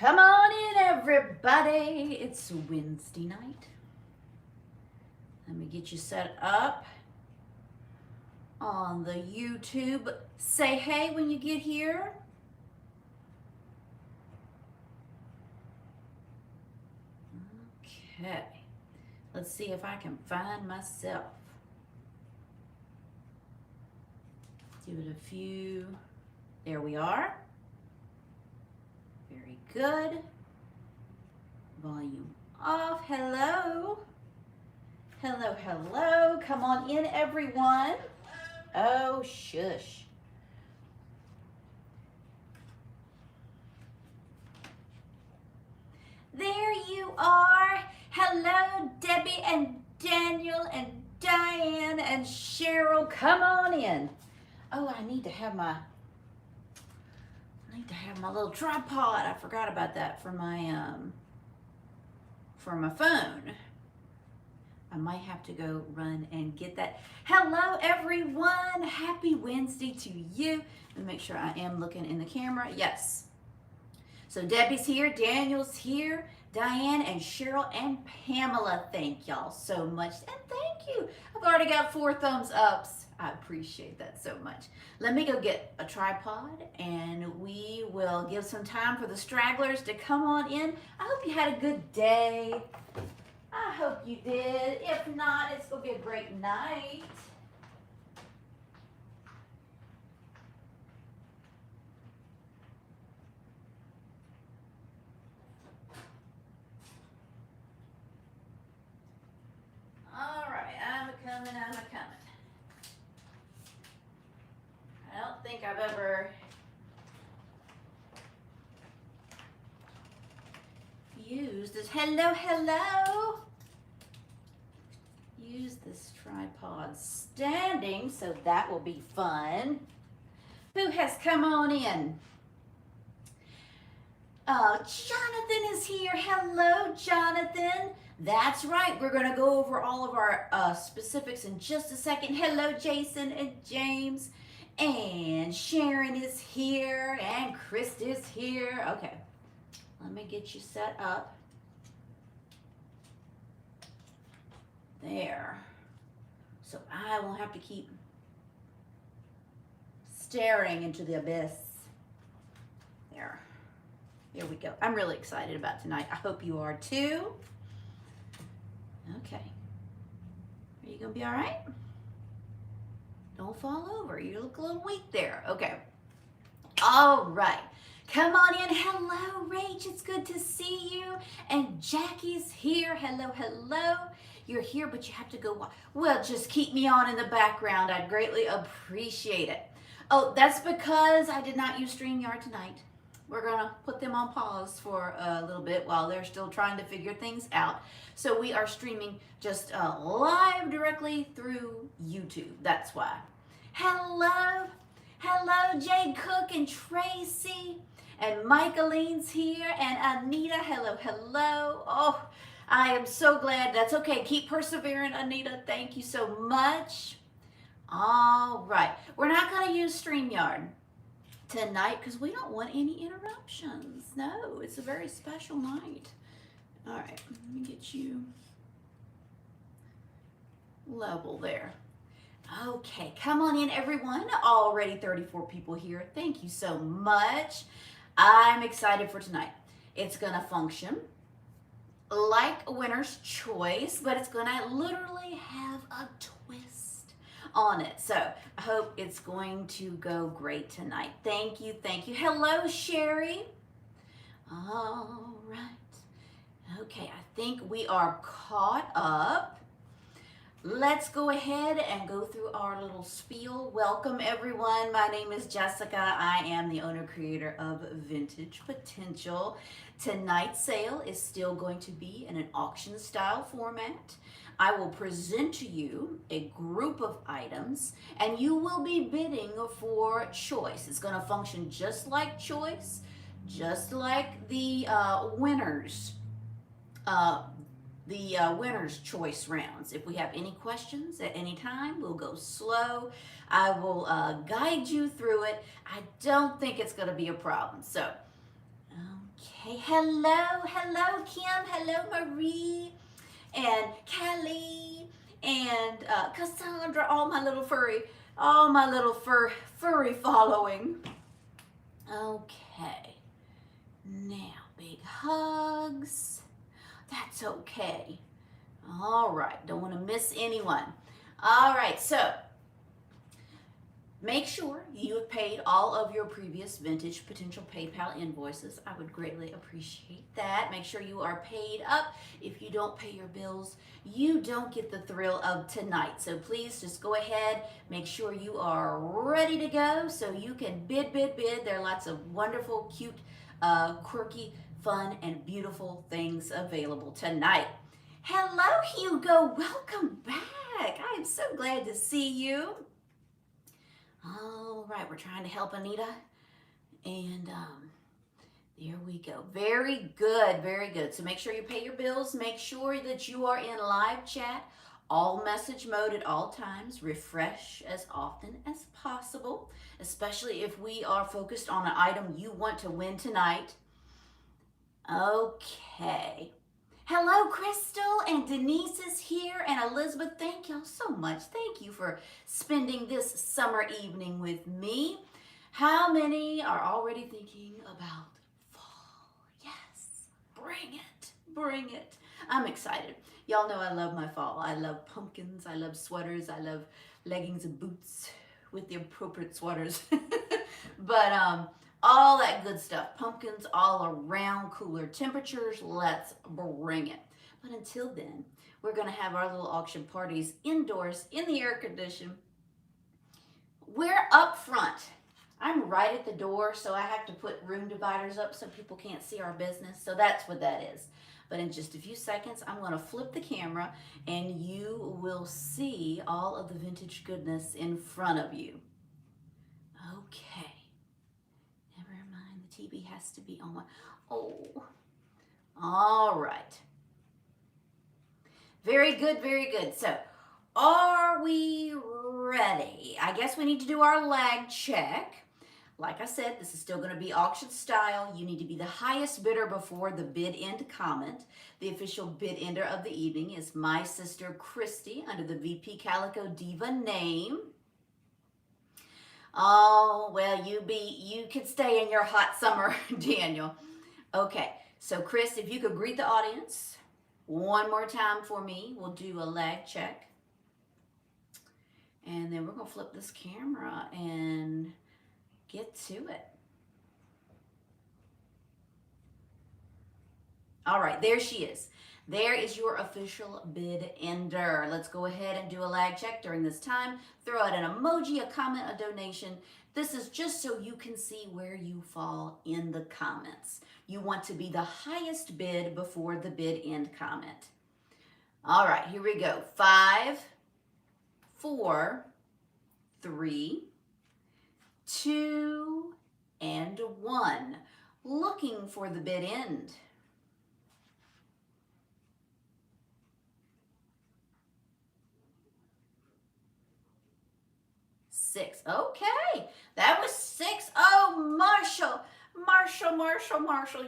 Come on in, everybody. It's Wednesday night. Let me get you set up on the YouTube. Say hey when you get here. Okay. Let's see if I can find myself. Give it a few. There we are. Very good. Volume off. Hello. Hello, hello. Come on in, everyone. Oh, shush. There you are. Hello, Debbie and Daniel and Diane and Cheryl. Come on in. Oh, I need to have my little tripod. I forgot about that for my phone. I might have to go run and get that. Hello, everyone. Happy Wednesday to you. Let me make sure I am looking in the camera. Yes. So Debbie's here, Daniel's here, Diane and Cheryl and Pamela. Thank y'all so much. And thank you. I've already got 4 thumbs ups. I appreciate that so much. Let me go get a tripod and we will give some time for the stragglers to come on in. I hope you had a good day. I hope you did. If not, it's going to be a great night. All right, I'm a-coming. I don't think I've ever used this. Hello. Use this tripod standing, so that will be fun. Who has come on in? Jonathan is here. Hello, Jonathan. That's right. We're going to go over all of our specifics in just a second. Hello, Jason and James. And Sharon is here. And Chris is here. Okay. Let me get you set up. There. So I won't have to keep staring into the abyss. There. Here we go. I'm really excited about tonight. I hope you are too. Okay. Are you going to be all right? Don't fall over. You look a little weak there. Okay. All right. Come on in. Hello, Rach. It's good to see you. And Jackie's here. Hello. You're here, but you have to go. Well, just keep me on in the background. I'd greatly appreciate it. Oh, that's because I did not use StreamYard tonight. We're going to put them on pause for a little bit while they're still trying to figure things out. So we are streaming just live directly through YouTube. That's why. Hello, Jay Cook and Tracy. And Michaeline's here. And Anita, hello. Oh, I am so glad. That's okay. Keep persevering, Anita. Thank you so much. All right. We're not going to use StreamYard tonight because we don't want any interruptions. No, it's a very special night. All right, let me get you level there. Okay, come on in, everyone. Already 34 people here. Thank you so much. I'm excited for tonight. It's gonna function like a winner's choice, but it's gonna literally have a twist on it. So I hope it's going to go great tonight. Thank you. Hello, Sherry. All right. Okay, I think we are caught up. Let's go ahead and go through our little spiel. Welcome, everyone. My name is Jessica. I am the owner-creator of Vintage Potential. Tonight's sale is still going to be in an auction-style format. I will present to you a group of items, and you will be bidding for choice. It's going to function just like choice, just like the winners winner's choice rounds. If we have any questions at any time, we'll go slow. I will guide you through it. I don't think it's going to be a problem. So, Okay, hello Kim, hello Marie, and Kelly, and Cassandra, all my little furry following. Okay, now big hugs. That's okay. All right, don't want to miss anyone. All right, so make sure you have paid all of your previous vintage potential PayPal invoices. I would greatly appreciate that. Make sure you are paid up. If you don't pay your bills, you don't get the thrill of tonight. So please just go ahead, make sure you are ready to go so you can bid. There are lots of wonderful, cute, quirky, fun, and beautiful things available tonight. Hello, Hugo. Welcome back. I am so glad to see you. All right, we're trying to help Anita. And there we go. Very good, very good. So make sure you pay your bills. Make sure that you are in live chat, all message mode at all times. Refresh as often as possible, especially if we are focused on an item you want to win tonight. Okay. Hello, Crystal, and Denise is here, and Elizabeth. Thank y'all so much. Thank you for spending this summer evening with me. How many are already thinking about fall? Yes, bring it. I'm excited. Y'all know I love my fall. I love pumpkins. I love sweaters. I love leggings and boots with the appropriate sweaters. But all that good stuff. Pumpkins all around, cooler temperatures. Let's bring it. But until then, we're going to have our little auction parties indoors in the air condition. We're up front. I'm right at the door, so I have to put room dividers up so people can't see our business. So that's what that is. But in just a few seconds, I'm going to flip the camera and you will see all of the vintage goodness in front of you. Okay. The TV has to be on. Oh, all right. Very good, very good. So, are we ready? I guess we need to do our lag check. Like I said, this is still going to be auction style. You need to be the highest bidder before the bid end comment. The official bid ender of the evening is my sister Christy under the VP Calico Diva name. Oh, well, you could stay in your hot summer, Daniel. Okay, so Chris, if you could greet the audience one more time for me, we'll do a lag check. And then we're going to flip this camera and get to it. All right, there she is. There is your official bid ender. Let's go ahead and do a lag check during this time. Throw out an emoji, a comment, a donation. This is just so you can see where you fall in the comments. You want to be the highest bid before the bid end comment. All right, here we go. 5, 4, 3, 2, and 1. Looking for the bid end. 6. Okay, that was 6. Oh, Marshall,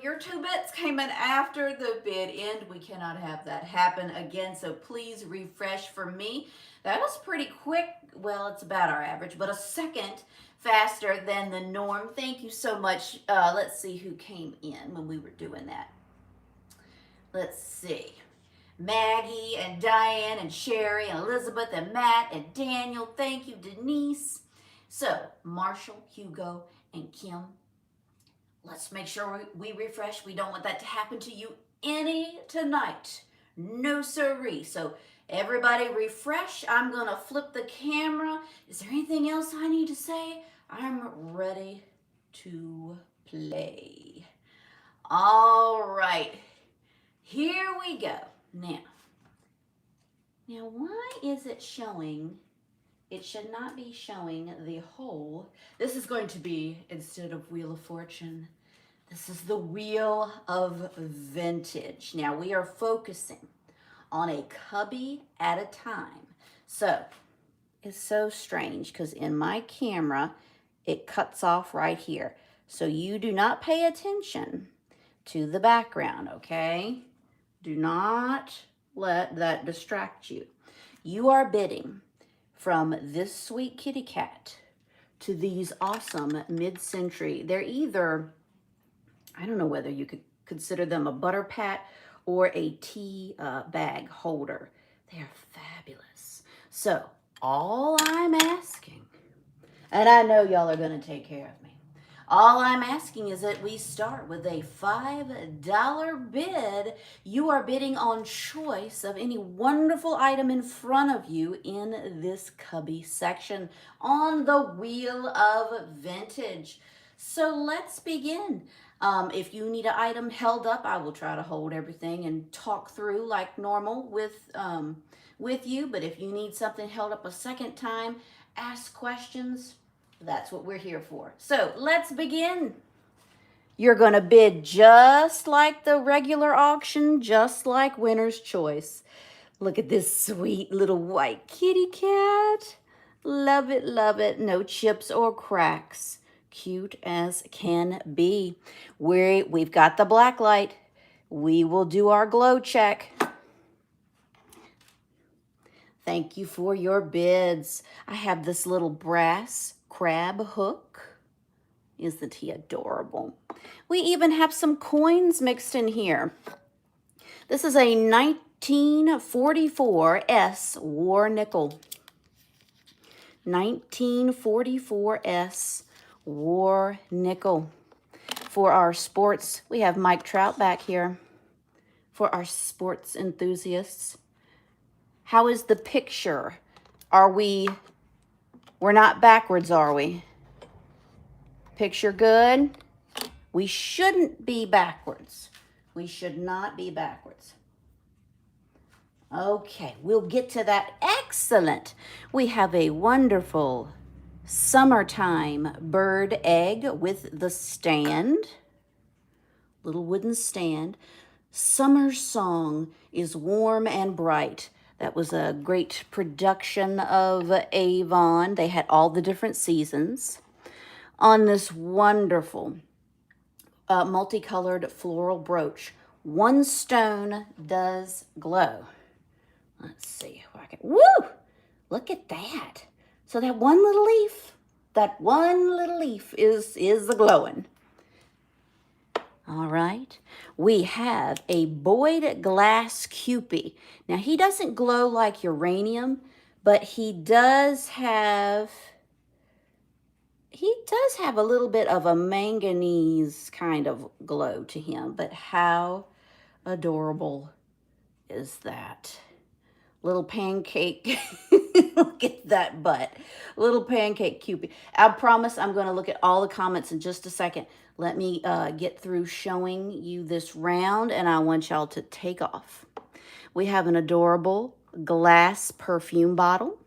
your 2 bits came in after the bid end. We cannot have that happen again, so please refresh for me. That was pretty quick. Well, it's about our average, but a second faster than the norm. Thank you so much. Let's see who came in when we were doing that. Let's see. Maggie and Diane and Sherry and Elizabeth and Matt and Daniel. Thank you, Denise. So, Marshall, Hugo, and Kim, let's make sure we refresh. We don't want that to happen to you any tonight. No siree. So, everybody refresh. I'm going to flip the camera. Is there anything else I need to say? I'm ready to play. All right. Here we go. Now, why is it showing? It should not be showing the whole. This is going to be, instead of Wheel of Fortune, this is the Wheel of Vintage. Now, we are focusing on a cubby at a time. So, it's so strange because in my camera, it cuts off right here. So, you do not pay attention to the background, okay? Do not let that distract you. You are bidding from this sweet kitty cat to these awesome mid-century. They're either, I don't know whether you could consider them a butter pat or a tea bag holder. They are fabulous. So all I'm asking, and I know y'all are going to take care of me, all I'm asking is that we start with a $5 bid. You are bidding on choice of any wonderful item in front of you in this cubby section on the Wheel of Vintage. So let's begin. If you need an item held up, I will try to hold everything and talk through like normal with you. But if you need something held up a second time, ask questions. That's what we're here for. So let's begin. You're going to bid just like the regular auction, just like winner's choice. Look at this sweet little white kitty cat. Love it, love it. No chips or cracks. Cute as can be. We've got the black light. We will do our glow check. Thank you for your bids. I have this little brass crab hook. Isn't he adorable? We even have some coins mixed in here. This is a 1944 S War nickel. 1944 S War nickel. For our sports, we have Mike Trout back here. For our sports enthusiasts. How is the picture? We're not backwards, are we? Picture good? We shouldn't be backwards. We should not be backwards. Okay, we'll get to that. Excellent. We have a wonderful summertime bird egg with the stand. Little wooden stand. Summer Song is warm and bright. That was a great production of Avon. They had all the different seasons. On this wonderful multicolored floral brooch, one stone does glow. Let's see if I can, woo! Look at that. So that one little leaf is the glowing. All right, we have a Boyd Glass Kewpie. Now, he doesn't glow like uranium, but he does have a little bit of a manganese kind of glow to him. But how adorable is that? Little pancake. Look at that butt. Little pancake Kewpie. I promise I'm going to look at all the comments in just a second. Let me get through showing you this round, and I want y'all to take off. We have an adorable glass perfume bottle.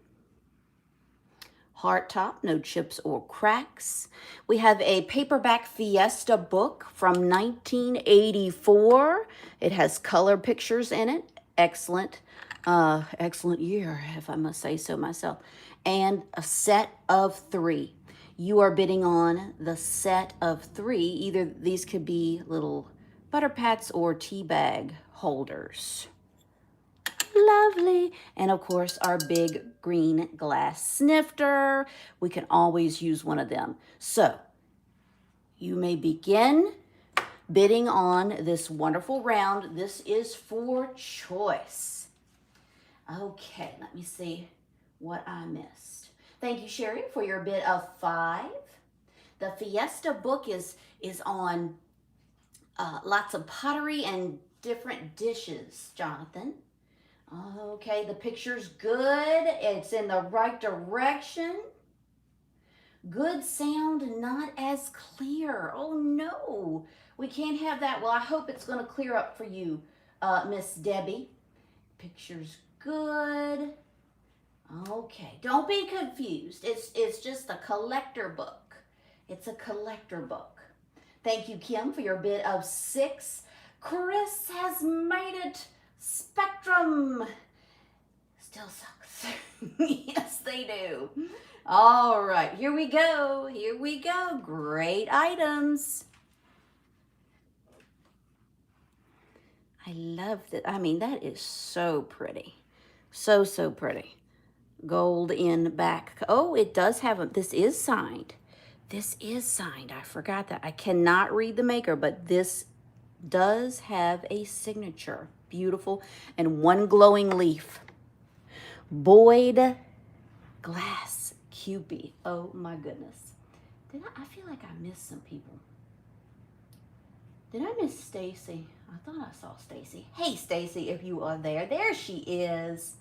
Heart top, no chips or cracks. We have a paperback Fiesta book from 1984. It has color pictures in it. Excellent. Excellent year, if I must say so myself. And a set of 3. You are bidding on the set of 3. Either these could be little butter pats or tea bag holders. Lovely. And of course, our big green glass snifter. We can always use one of them. So you may begin bidding on this wonderful round. This is for choice. Okay, let me see what I missed. Thank you, Sherry, for your bid of 5. The Fiesta book is on lots of pottery and different dishes, Jonathan. Okay, the picture's good. It's in the right direction. Good sound, not as clear. Oh, no. We can't have that. Well, I hope it's going to clear up for you, Miss Debbie. Picture's good. Okay, don't be confused. It's just a collector book. It's a collector book. Thank you, Kim, for your bid of 6. Chris has made it. Spectrum. Still sucks. Yes, they do. All right, here we go. Here we go. Great items. I love that. I mean, that is so pretty. So, so pretty. Gold in back. Oh, it does have a, this is signed. This is signed. I forgot that. I cannot read the maker, but this does have a signature. Beautiful. And one glowing leaf. Boyd Glass Cupid. Oh my goodness. I feel like I missed some people. Did I miss Stacy? I thought I saw Stacy. Hey Stacy, if you are there. There she is.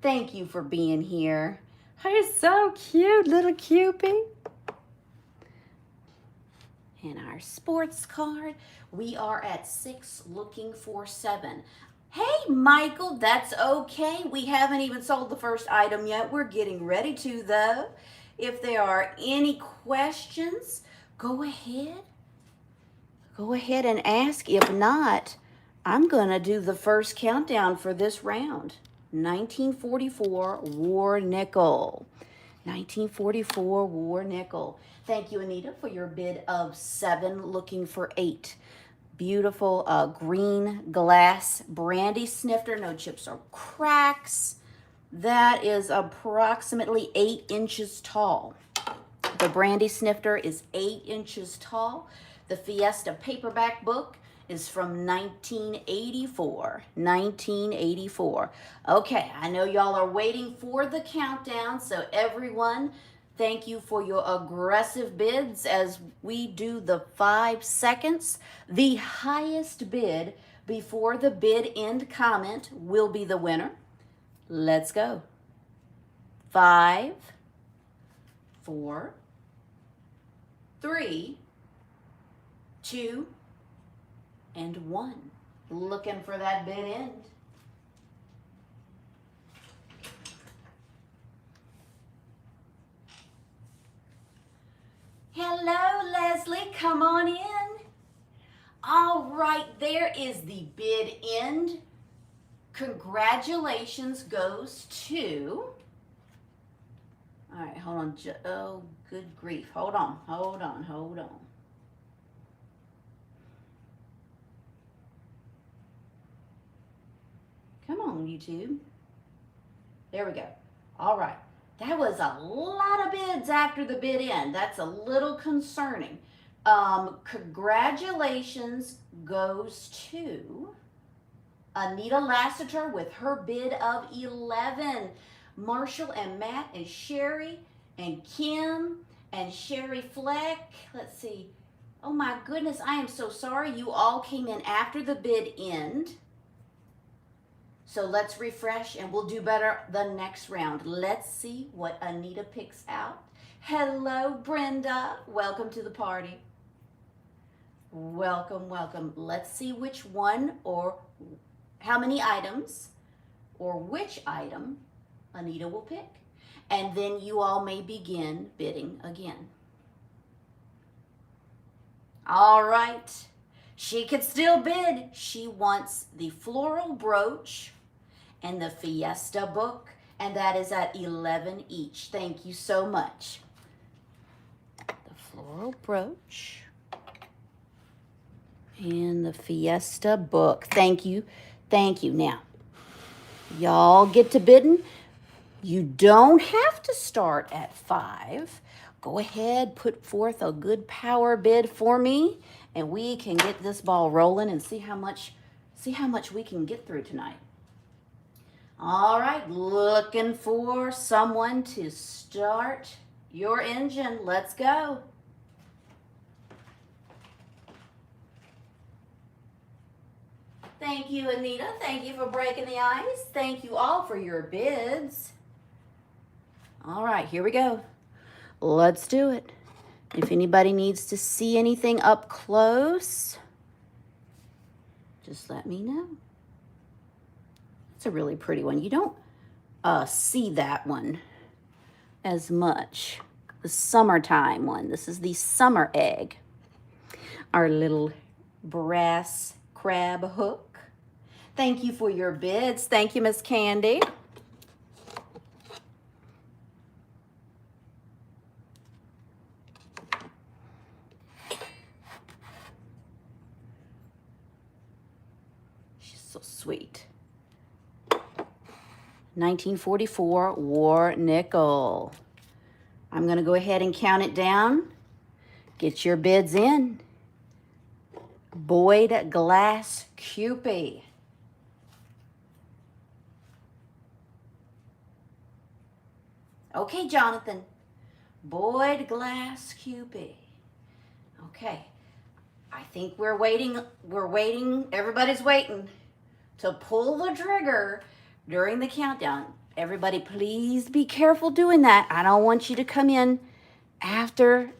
Thank you for being here. You're so cute, little Cupid. And our sports card. We are at 6 looking for 7. Hey, Michael, that's okay. We haven't even sold the first item yet. We're getting ready to, though. If there are any questions, go ahead. Go ahead and ask. If not, I'm going to do the first countdown for this round. 1944 War Nickel. 1944 War Nickel. Thank you, Anita, for your bid of 7, looking for 8. Beautiful green glass brandy snifter. No chips or cracks. That is approximately 8 inches tall. The brandy snifter is 8 inches tall. The Fiesta paperback book is from 1984. 1984. Okay, I know y'all are waiting for the countdown, so everyone, thank you for your aggressive bids as we do the 5 seconds. The highest bid before the bid end comment will be the winner. Let's go. 5, 4, 3, 2, and 1. Looking for that bid end. Hello, Leslie. Come on in. All right, there is the bid end. Congratulations goes to... All right, hold on. Oh, good grief. Hold on. Come on, YouTube. There we go. All right. That was a lot of bids after the bid end. That's a little concerning. Congratulations goes to Anita Lassiter with her bid of 11. Marshall and Matt and Sherry and Kim and Sherry Fleck. Let's see. Oh my goodness, I am so sorry. You all came in after the bid end. So let's refresh and we'll do better the next round. Let's see what Anita picks out. Hello, Brenda. Welcome to the party. Welcome, welcome. Let's see which one or how many items or which item Anita will pick. And then you all may begin bidding again. All right. She could still bid. She wants the floral brooch and the Fiesta book, and that is at 11 each. Thank you so much. The floral brooch and the Fiesta book. Thank you. Thank you. Now, y'all get to bidding. You don't have to start at 5. Go ahead, put forth a good power bid for me, and we can get this ball rolling and see how much we can get through tonight. All right, looking for someone to start your engine. Let's go. Thank you, Anita. Thank you for breaking the ice. Thank you all for your bids. All right, here we go. Let's do it. If anybody needs to see anything up close, just let me know. It's a really pretty one. You don't see that one as much. The summertime one. This is the summer egg. Our little brass crab hook. Thank you for your bids. Thank you, Miss Candy. So sweet. 1944 War Nickel. I'm going to go ahead and count it down. Get your bids in. Boyd Glass Cupie. Okay, Jonathan. Boyd Glass Cupie. Okay. I think we're waiting. Everybody's waiting to pull the trigger during the countdown. Everybody, please be careful doing that. I don't want you to come in after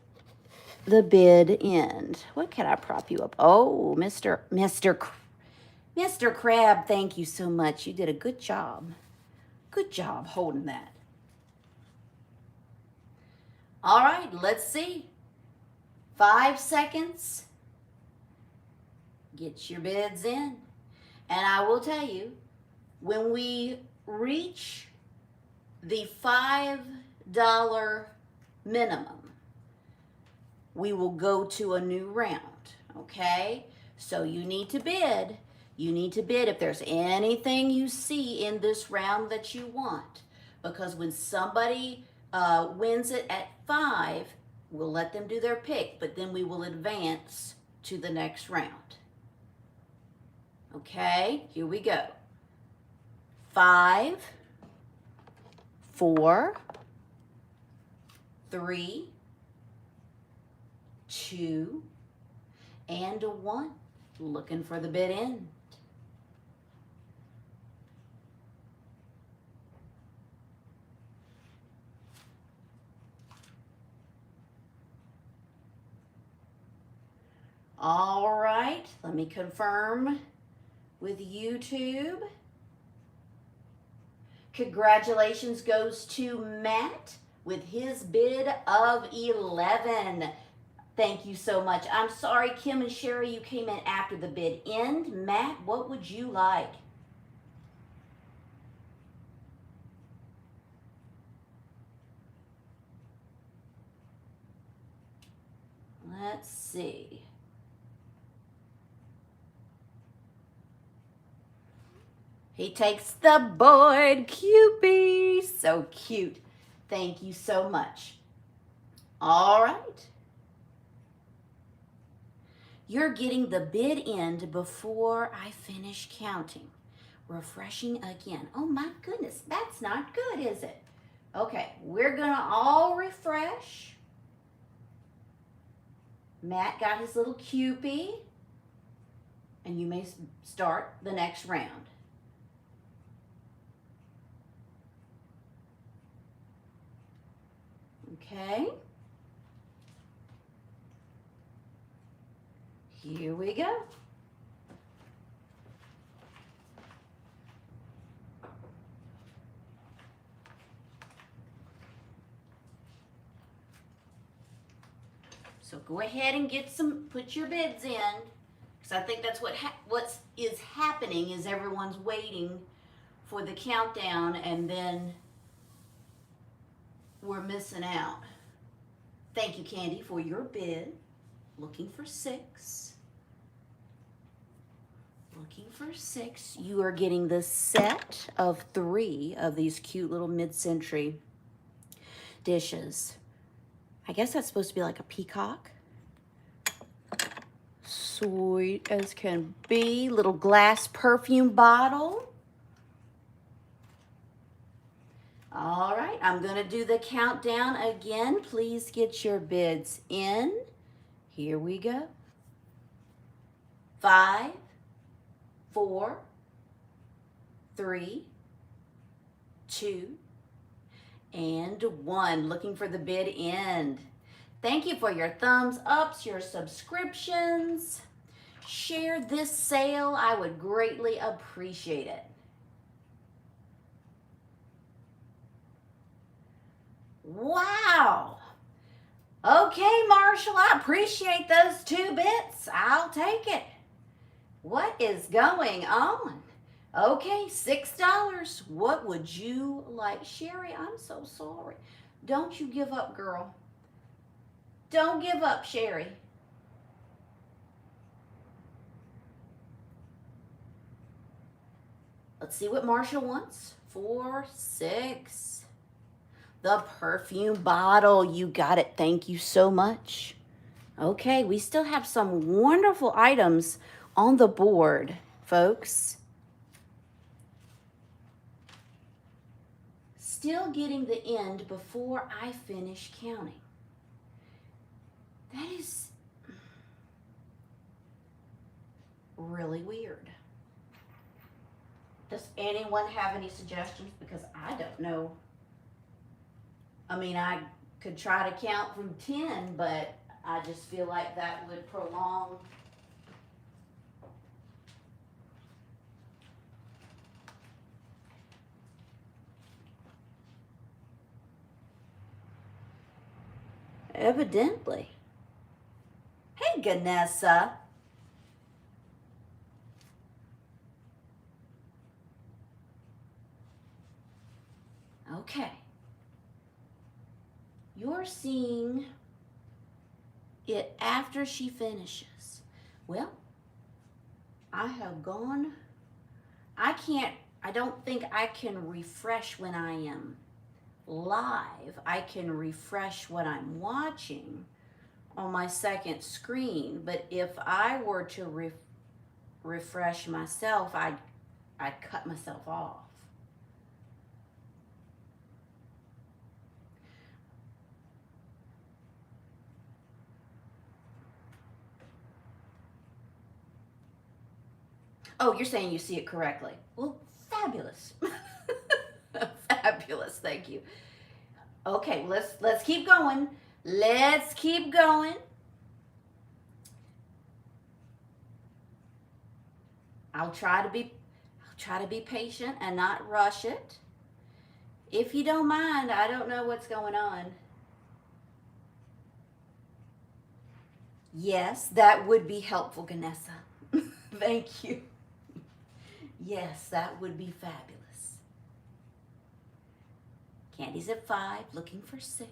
the bid end. What can I prop you up? Oh, Mr. Crab, thank you so much. You did a good job. Good job holding that. All right, let's see. 5 seconds. Get your bids in. And I will tell you, when we reach the $5 minimum, we will go to a new round, okay? So you need to bid. You need to bid if there's anything you see in this round that you want. Because when somebody wins it at 5, we'll let them do their pick, but then we will advance to the next round. Okay, here we go. 5, 4, 3, 2, and 1. Looking for the bid end. All right, let me confirm with YouTube. Congratulations goes to Matt with his bid of 11. Thank you so much. I'm sorry, Kim and Sherry, you came in after the bid end. Matt, what would you like? Let's see. He takes the Boyd Cupie. So cute. Thank you so much. All right. You're getting the bid end before I finish counting. Refreshing again. Oh my goodness, that's not good, is it? Okay, we're gonna all refresh. Matt got his little Cupie. And you may start the next round. Okay. Here we go. So go ahead and put your bids in, because I think that's what is happening is everyone's waiting for the countdown, and then we're missing out. Thank you, Candy, for your bid. Looking for 6. Looking for 6. You are getting the set of 3 of these cute little mid-century dishes. I guess that's supposed to be like a peacock. Sweet as can be. Little glass perfume bottle. All right, I'm going to do the countdown again. Please get your bids in. Here we go. 5, 4, 3, 2, and 1. Looking for the bid end. Thank you for your thumbs ups, your subscriptions. Share this sale. I would greatly appreciate it. Wow. Okay, Marshall, I appreciate those 2 bits. I'll take it. What is going on? Okay, $6. What would you like? Sherry, I'm so sorry. Don't you give up, girl. Don't give up, Sherry. Let's see what Marsha wants. 4, 6. The perfume bottle. You got it. Thank you so much. Okay, we still have some wonderful items on the board, folks. Still getting the end before I finish counting. That is really weird. Does anyone have any suggestions? Because I don't know. I mean, I could try to count from 10, but I just feel like that would prolong. Evidently. Hey, Ganessa. Okay. You're seeing it after she finishes. Well, I have gone. I don't think I can refresh when I am live. I can refresh what I'm watching on my second screen. But if I were to refresh myself, I'd cut myself off. Oh, you're saying you see it correctly. Well, fabulous. Fabulous, thank you. Okay, let's keep going. Let's keep going. I'll try to be patient and not rush it. If you don't mind, I don't know what's going on. Yes, that would be helpful, Ganessa. Thank you. Yes, that would be fabulous. Candy's at 5, looking for 6.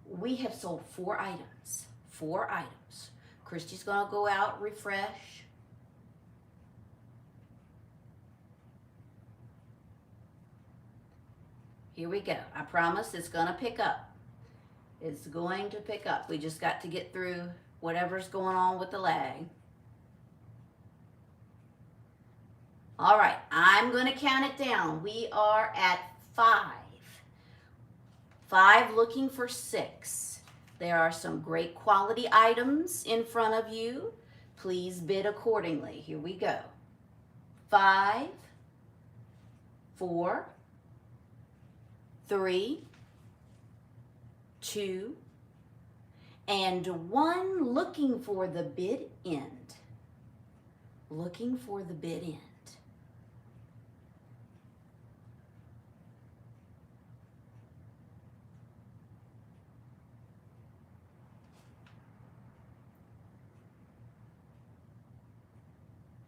We have sold 4 items. 4 items. Christy's gonna go out, refresh. Here we go. I promise it's gonna pick up. It's going to pick up. We just got to get through whatever's going on with the lag. All right, I'm going to count it down. We are at 5. 5 looking for 6. There are some great quality items in front of you. Please bid accordingly. Here we go. 5, 4, 3, 2, and 1, looking for the bid end. Looking for the bid end.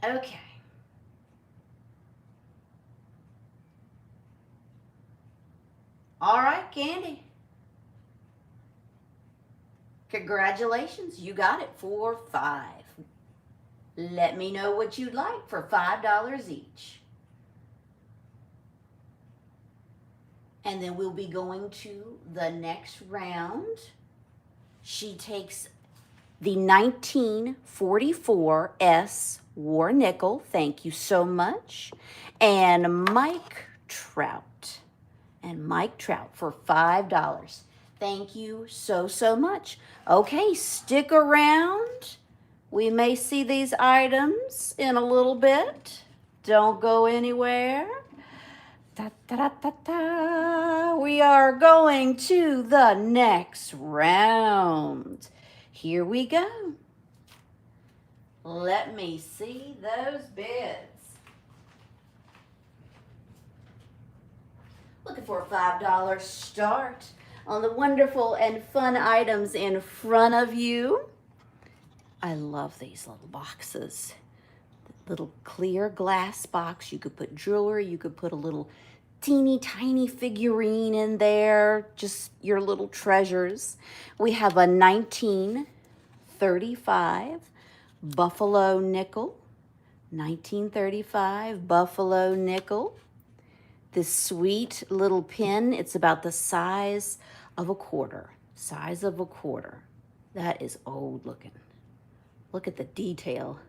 Okay. All right, Candy. Congratulations, you got it for 5. Let me know what you'd like for $5 each. And then we'll be going to the next round. She takes the 1944 S War Nickel. Thank you so much. And Mike Trout. And Mike Trout for $5. Thank you so much. Okay, stick around. We may see these items in a little bit. Don't go anywhere. Da, da, da, da, da. We are going to the next round. Here we go. Let me see those bids. Looking for a $5 start on the wonderful and fun items in front of you. I love these little boxes. Little clear glass box. You could put jewelry. You could put a little teeny tiny figurine in there. Just your little treasures. We have a 1935 Buffalo nickel. 1935 Buffalo nickel. This sweet little pin, it's about the size of a quarter. Size of a quarter. That is old looking. Look at the detail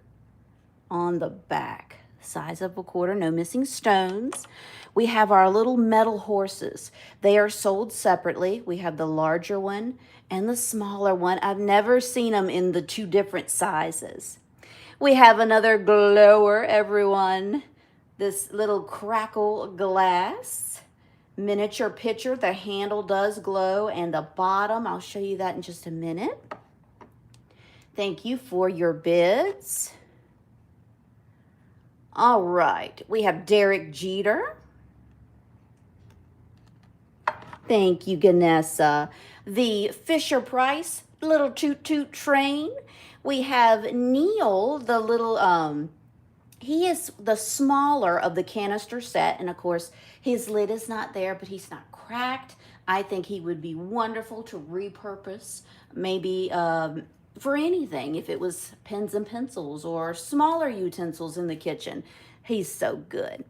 on the back. Size of a quarter, no missing stones. We have our little metal horses. They are sold separately. We have the larger one and the smaller one. I've never seen them in the two different sizes. We have another glower, everyone. This little crackle glass miniature pitcher. The handle does glow, and the bottom, I'll show you that in just a minute. Thank you for your bids. All right, we have Derek Jeter. Thank you, Ganessa. The Fisher-Price little toot-toot train. We have Neil, the little, he is the smaller of the canister set. And of course, his lid is not there, but he's not cracked. I think he would be wonderful to repurpose, maybe for anything, if it was pens and pencils or smaller utensils in the kitchen. He's so good.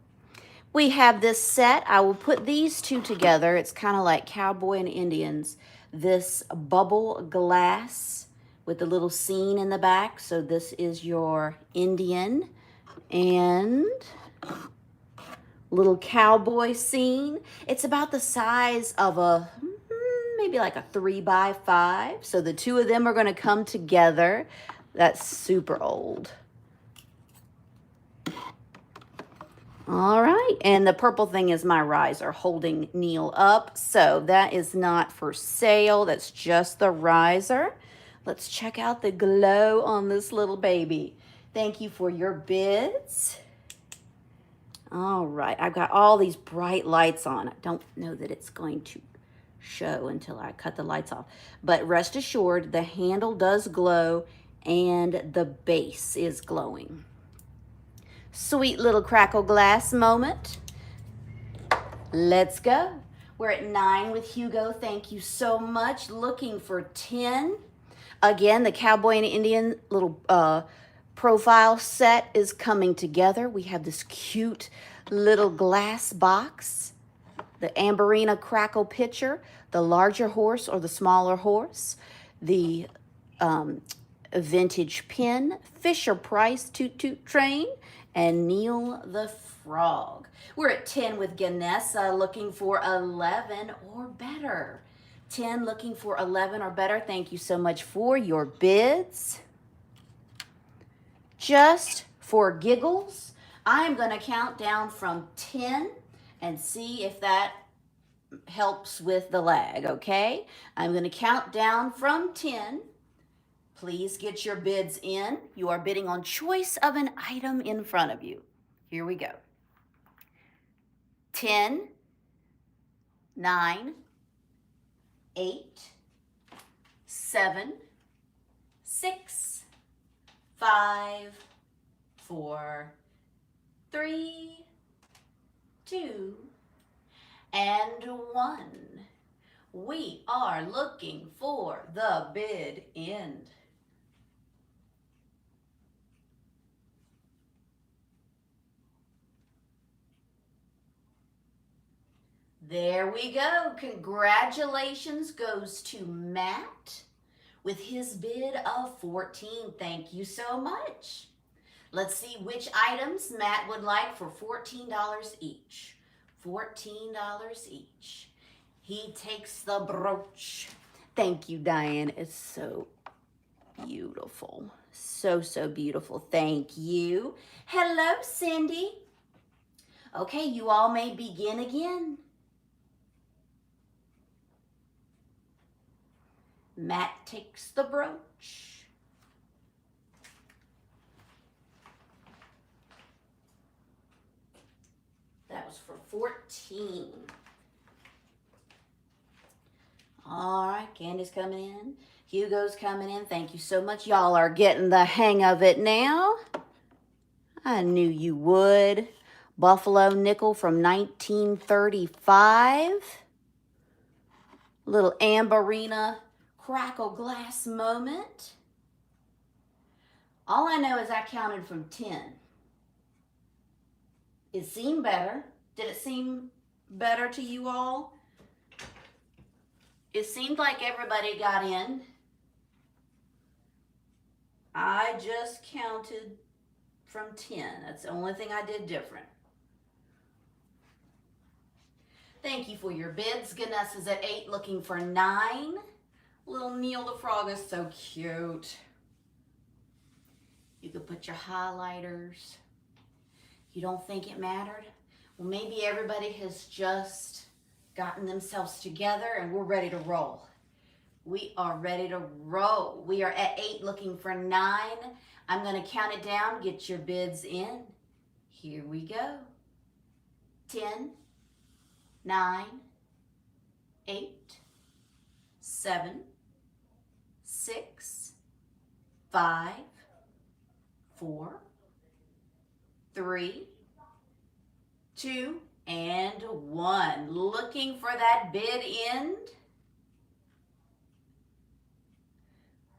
We have this set. I will put these two together. It's kind of like Cowboy and Indians. This bubble glass with the little scene in the back. So this is your Indian and little cowboy scene. It's about the size of a, maybe like a 3x5. So the two of them are going to come together. That's super old. All right, and the purple thing is my riser holding Neil up. So that is not for sale. That's just the riser. Let's check out the glow on this little baby. Thank you for your bids. All right, I've got all these bright lights on. I don't know that it's going to show until I cut the lights off. But rest assured, the handle does glow and the base is glowing. Sweet little crackle glass moment. Let's go. We're at 9 with Hugo. Thank you so much. Looking for 10. Again, the Cowboy and Indian little profile set is coming together. We have this cute little glass box, the Amberina crackle pitcher, the larger horse or the smaller horse, the vintage pin, Fisher-Price toot-toot train, and Neil the Frog. We're at 10 with Ganessa, looking for 11 or better. 10 looking for 11 or better. Thank you so much for your bids. Just for giggles, I'm going to count down from 10 and see if that helps with the lag, okay? I'm going to count down from 10. Please get your bids in. You are bidding on choice of an item in front of you. Here we go. 10, 9, 8, 7, 6, 5, 4, 3, 2, and 1. We are looking for the bid end. There we go. Congratulations goes to Matt with his bid of 14. Thank you so much. Let's see which items Matt would like for $14 each. $14 each. He takes the brooch. Thank you, Diane. It's so beautiful. So, so beautiful. Thank you. Hello, Cindy. Okay, you all may begin again. Matt takes the brooch. That was for 14. All right, Candy's coming in. Hugo's coming in. Thank you so much. Y'all are getting the hang of it now. I knew you would. Buffalo nickel from 1935. Little Amberina crackle glass moment. All I know is I counted from 10. It seemed better. Did it seem better to you all? It seemed like everybody got in. I just counted from 10. That's the only thing I did different. Thank you for your bids. Ganessa's at 8 looking for 9. Little Neil the Frog is so cute. You could put your highlighters. You don't think it mattered? Well, maybe everybody has just gotten themselves together and we're ready to roll. We are ready to roll. We are at 8 looking for 9. I'm going to count it down. Get your bids in. Here we go. 10, 9, 8, 7, 6, 5, 4, 3, 2, and 1. Looking for that bid end.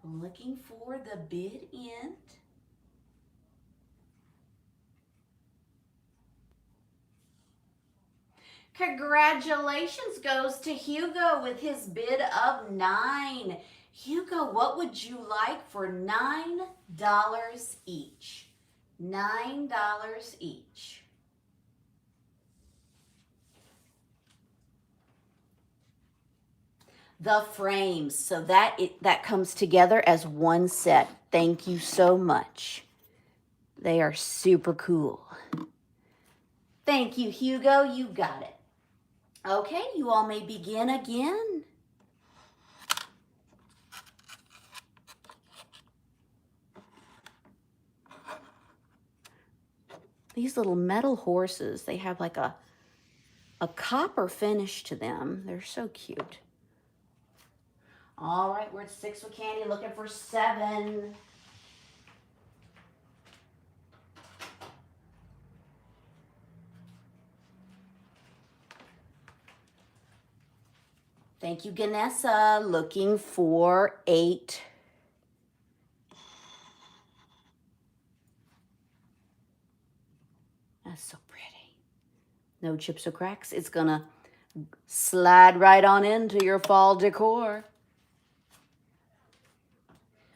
Looking for the bid end. Congratulations goes to Hugo with his bid of 9. Hugo, what would you like for $9 each? $9 each. The frames, so that comes together as one set. Thank you so much. They are super cool. Thank you, Hugo. You got it. Okay, you all may begin again. These little metal horses, they have like a copper finish to them. They're so cute. All right, we're at 6 with Candy, looking for 7. Thank you, Ganessa. Looking for 8. That's so pretty. No chips or cracks. It's gonna slide right on into your fall decor.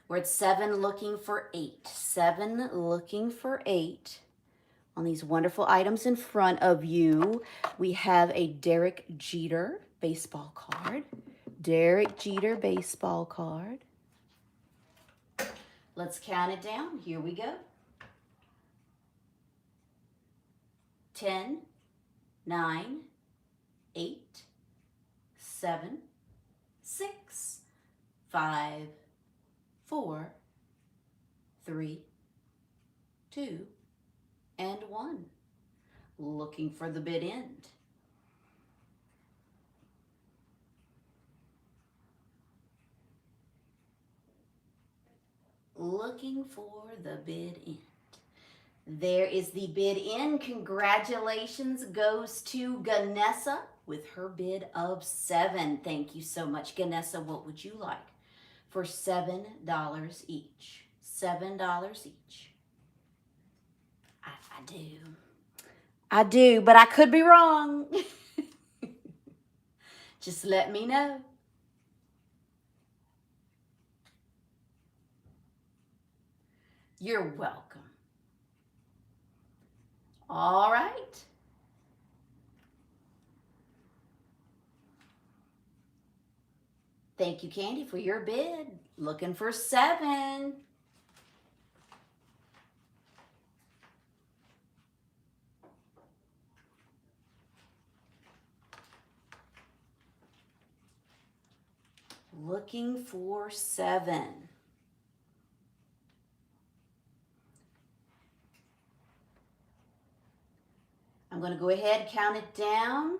We're at 7 looking for 8. 7 looking for 8. On these wonderful items in front of you, we have a Derek Jeter baseball card. Derek Jeter baseball card. Let's count it down. Here we go. 10, 9, 8, 7, 6, 5, 4, 3, 2, and 1. Looking for the bid end. Looking for the bid end. There is the bid end. Congratulations goes to Ganessa with her bid of 7. Thank you so much, Ganessa. What would you like for $7 each? $7 each. I do. I do, but I could be wrong. Just let me know. You're welcome. All right. Thank you, Candy, for your bid. Looking for 7. Looking for 7. I'm going to go ahead and count it down.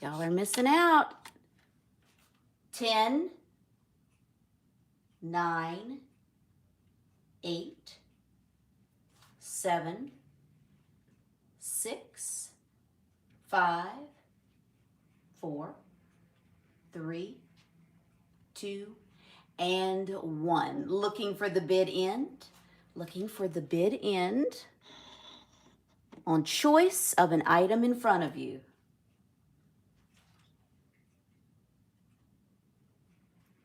Y'all are missing out. 10, 9, 8, 7, 6, 5, 4, 3, 2, and 1. Looking for the bid end. Looking for the bid end on choice of an item in front of you.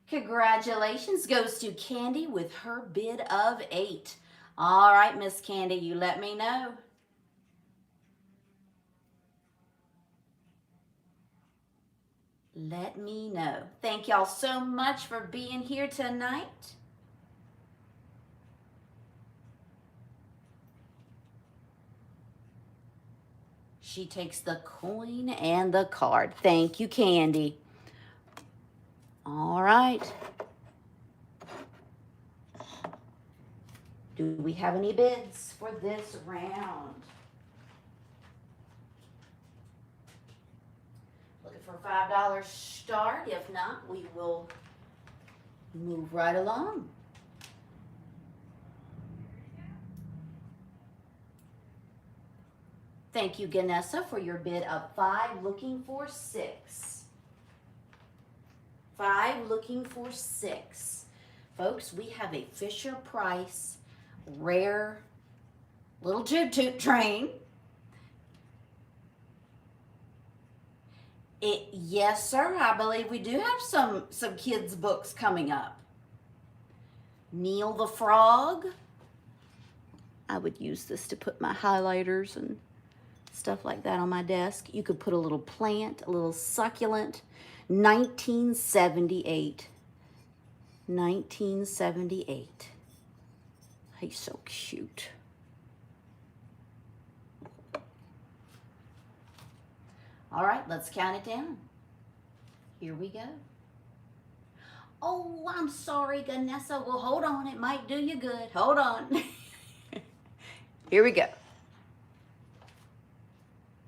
Congratulations goes to Candy with her bid of 8. All right, Miss Candy, you let me know. Let me know. Thank y'all so much for being here tonight. She takes the coin and the card. Thank you, Candy. All right. Do we have any bids for this round? Looking for a $5 start. If not, we will move right along. Thank you, Ganessa, for your bid of 5, looking for 6. 5, looking for 6. Folks, we have a Fisher-Price rare little toot-toot train. Yes, sir, I believe we do have some kids' books coming up. Neil the Frog. I would use this to put my highlighters and stuff like that on my desk. You could put a little plant, a little succulent. 1978. 1978. He's so cute. All right, let's count it down. Here we go. Oh, I'm sorry, Ganessa. Well, hold on. It might do you good. Hold on. Here we go.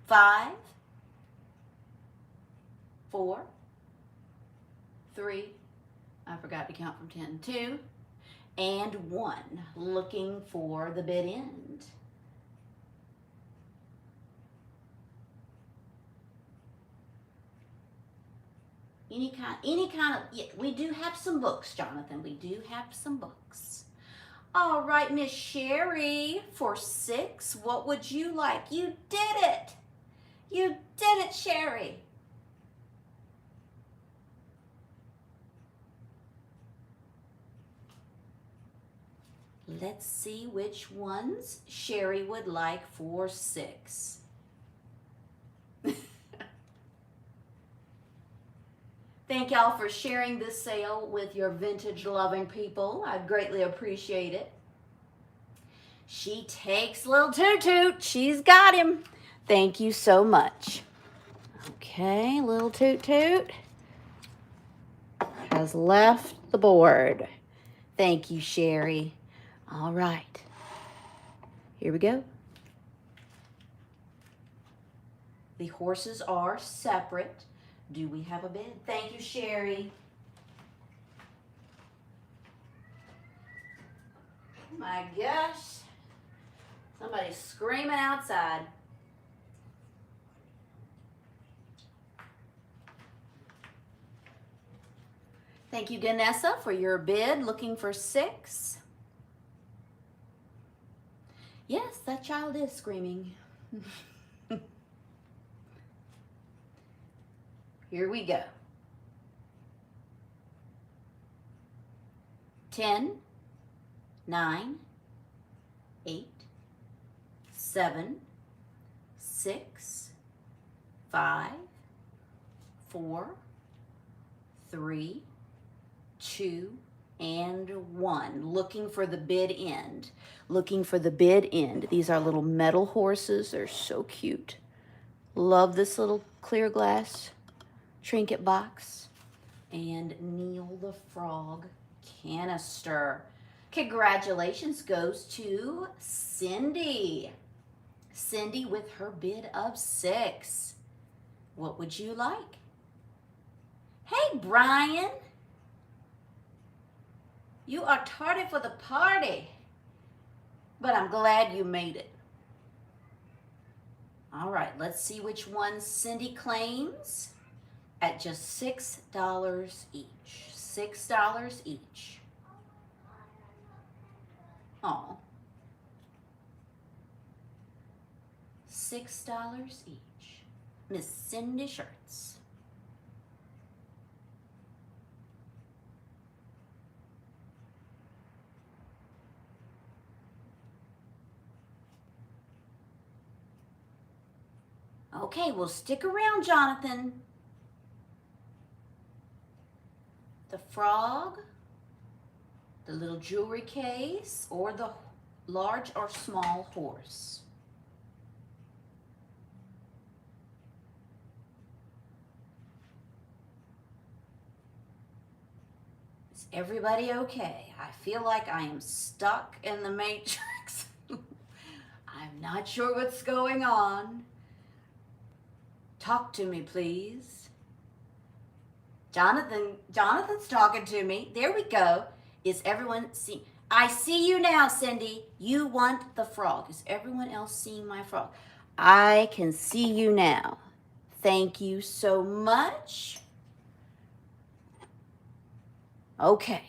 5, 4, 3, I forgot to count from 10, 2, and 1. Looking for the bid end. Any kind of, yeah, we do have some books, Jonathan. We do have some books. All right, Miss Sherry, for 6, what would you like? You did it. You did it, Sherry. Let's see which ones Sherry would like for 6. Thank y'all for sharing this sale with your vintage loving people. I greatly appreciate it. She takes little Toot Toot. She's got him. Thank you so much. Okay, little Toot Toot has left the board. Thank you, Sherry. All right. Here we go. The horses are separate. Do we have a bid? Thank you, Sherry. Oh my gosh. Somebody's screaming outside. Thank you, Ganessa, for your bid. Looking for 6. Yes, that child is screaming. Here we go. 10, 9, 8, 7, 6, 5, 4, 3, 2, and 1. Looking for the bid end. Looking for the bid end. These are little metal horses. They're so cute. Love this little clear glass trinket box. And Neil the Frog canister. Congratulations goes to Cindy. Cindy with her bid of 6. What would you like? Hey, Brian. You are tardy for the party, but I'm glad you made it. All right, let's see which one Cindy claims at just $6 each. $6 each. Oh, $6 each. Miss Cindy Shirts. Okay, well, stick around, Jonathan. The frog, the little jewelry case, or the large or small horse. Is everybody okay? I feel like I am stuck in the matrix. I'm not sure what's going on. Talk to me, please. Jonathan's talking to me. There we go. Is everyone see? I see you now, Cindy. You want the frog. Is everyone else seeing my frog? I can see you now. Thank you so much. Okay.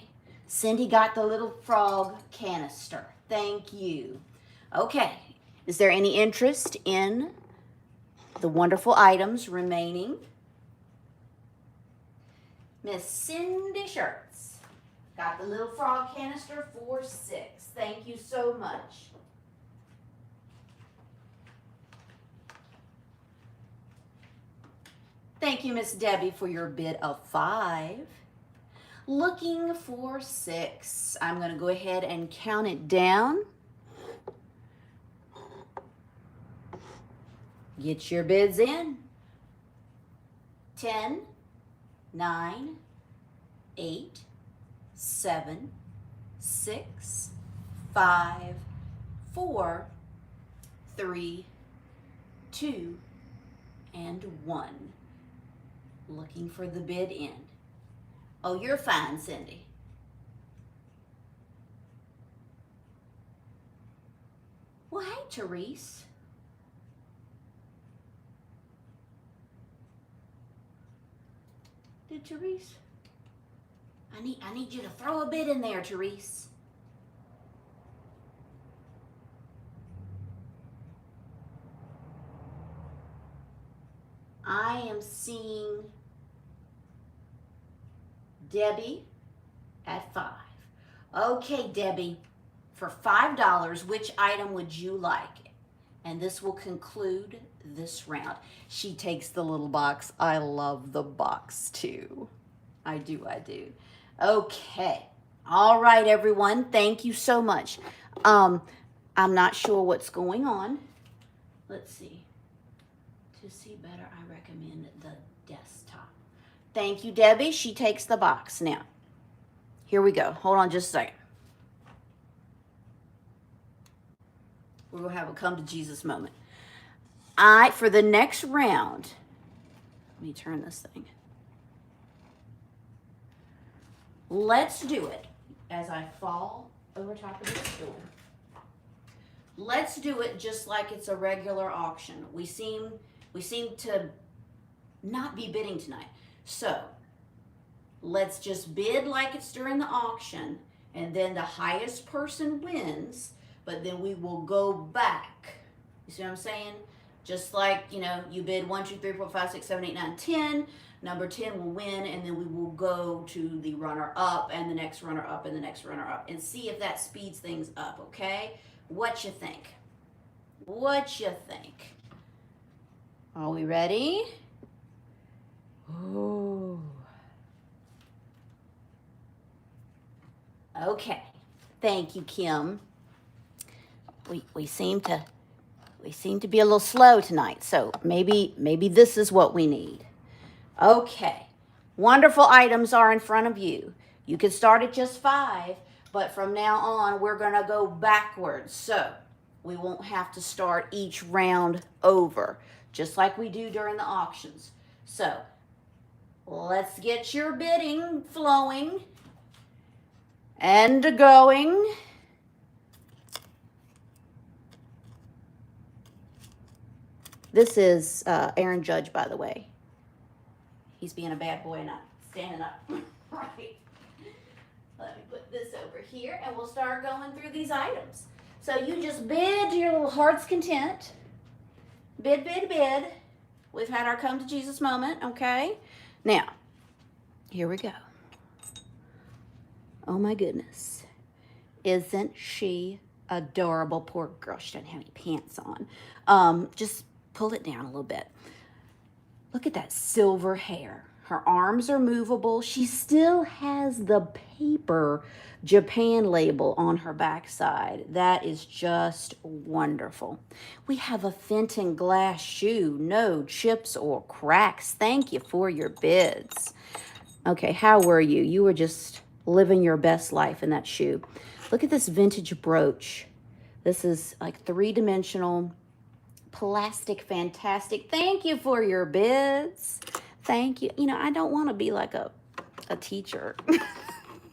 Cindy got the little frog canister. Thank you. Okay. Is there any interest in the wonderful items remaining? Miss Cindy Shirts got the little frog canister for $6. Thank you so much. Thank you, Miss Debbie, for your bid of $5. Looking for $6. I'm going to go ahead and count it down. Get your bids in. 10, 9, 8, 7, 6, 5, 4, 3, 2, and 1. Looking for the bid in. Oh, you're fine, Cindy. Well, hey, Therese. Did Therese? I need you to throw a bid in there, Therese. I am seeing Debbie at $5. Okay, Debbie, for $5, which item would you like? And this will conclude this round. She takes the little box. I love the box too. I do. Okay. All right, everyone. Thank you so much. I'm not sure what's going on. Let's see. To see better, I recommend the desktop. Thank you, Debbie. She takes the box. Now, here we go. Hold on just a second. We're going to have a come to Jesus moment. For the next round, let me turn this thing. Let's do it as I fall over top of this door. Let's do it just like it's a regular auction. We seem to not be bidding tonight. So let's just bid like it's during the auction, and then the highest person wins, but then we will go back. You see what I'm saying? Just like, you bid 1, 2, 3, 4, 5, 6, 7, 8, 9, 10. Number 10 will win, and then we will go to the runner-up and the next runner-up and the next runner-up and see if that speeds things up, okay? What you think? Are we ready? Ooh. Okay. Thank you, Kim. We seem to be a little slow tonight, so maybe this is what we need. Okay. Wonderful items are in front of you. You can start at just $5, but from now on we're going to go backwards. So we won't have to start each round over, just like we do during the auctions. So let's get your bidding flowing and going. This is Aaron Judge, by the way. He's being a bad boy and not standing up. Right. Let me put this over here, and we'll start going through these items. So you just bid to your little heart's content. bid. We've had our come to Jesus moment, okay? Now, here we go. Oh my goodness. Isn't she adorable? Poor girl, she doesn't have any pants on. Just pull it down a little bit. Look at that silver hair. Her arms are movable. She still has the paper Japan label on her backside. That is just wonderful. We have a Fenton glass shoe. No chips or cracks. Thank you for your bids. Okay, how were you? You were just living your best life in that shoe. Look at this vintage brooch. This is like three-dimensional plastic, fantastic. Thank you for your bids. Thank you. You know, I don't want to be like a teacher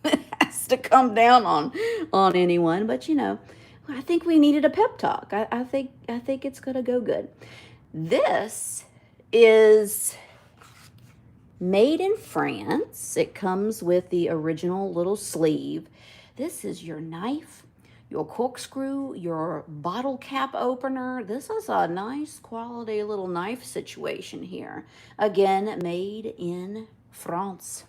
that has to come down on anyone, but you know, I think we needed a pep talk. I think it's gonna go good. This is made in France. It comes with the original little sleeve. This is your knife, your corkscrew, your bottle cap opener. This is a nice quality little knife situation here. Again, made in France.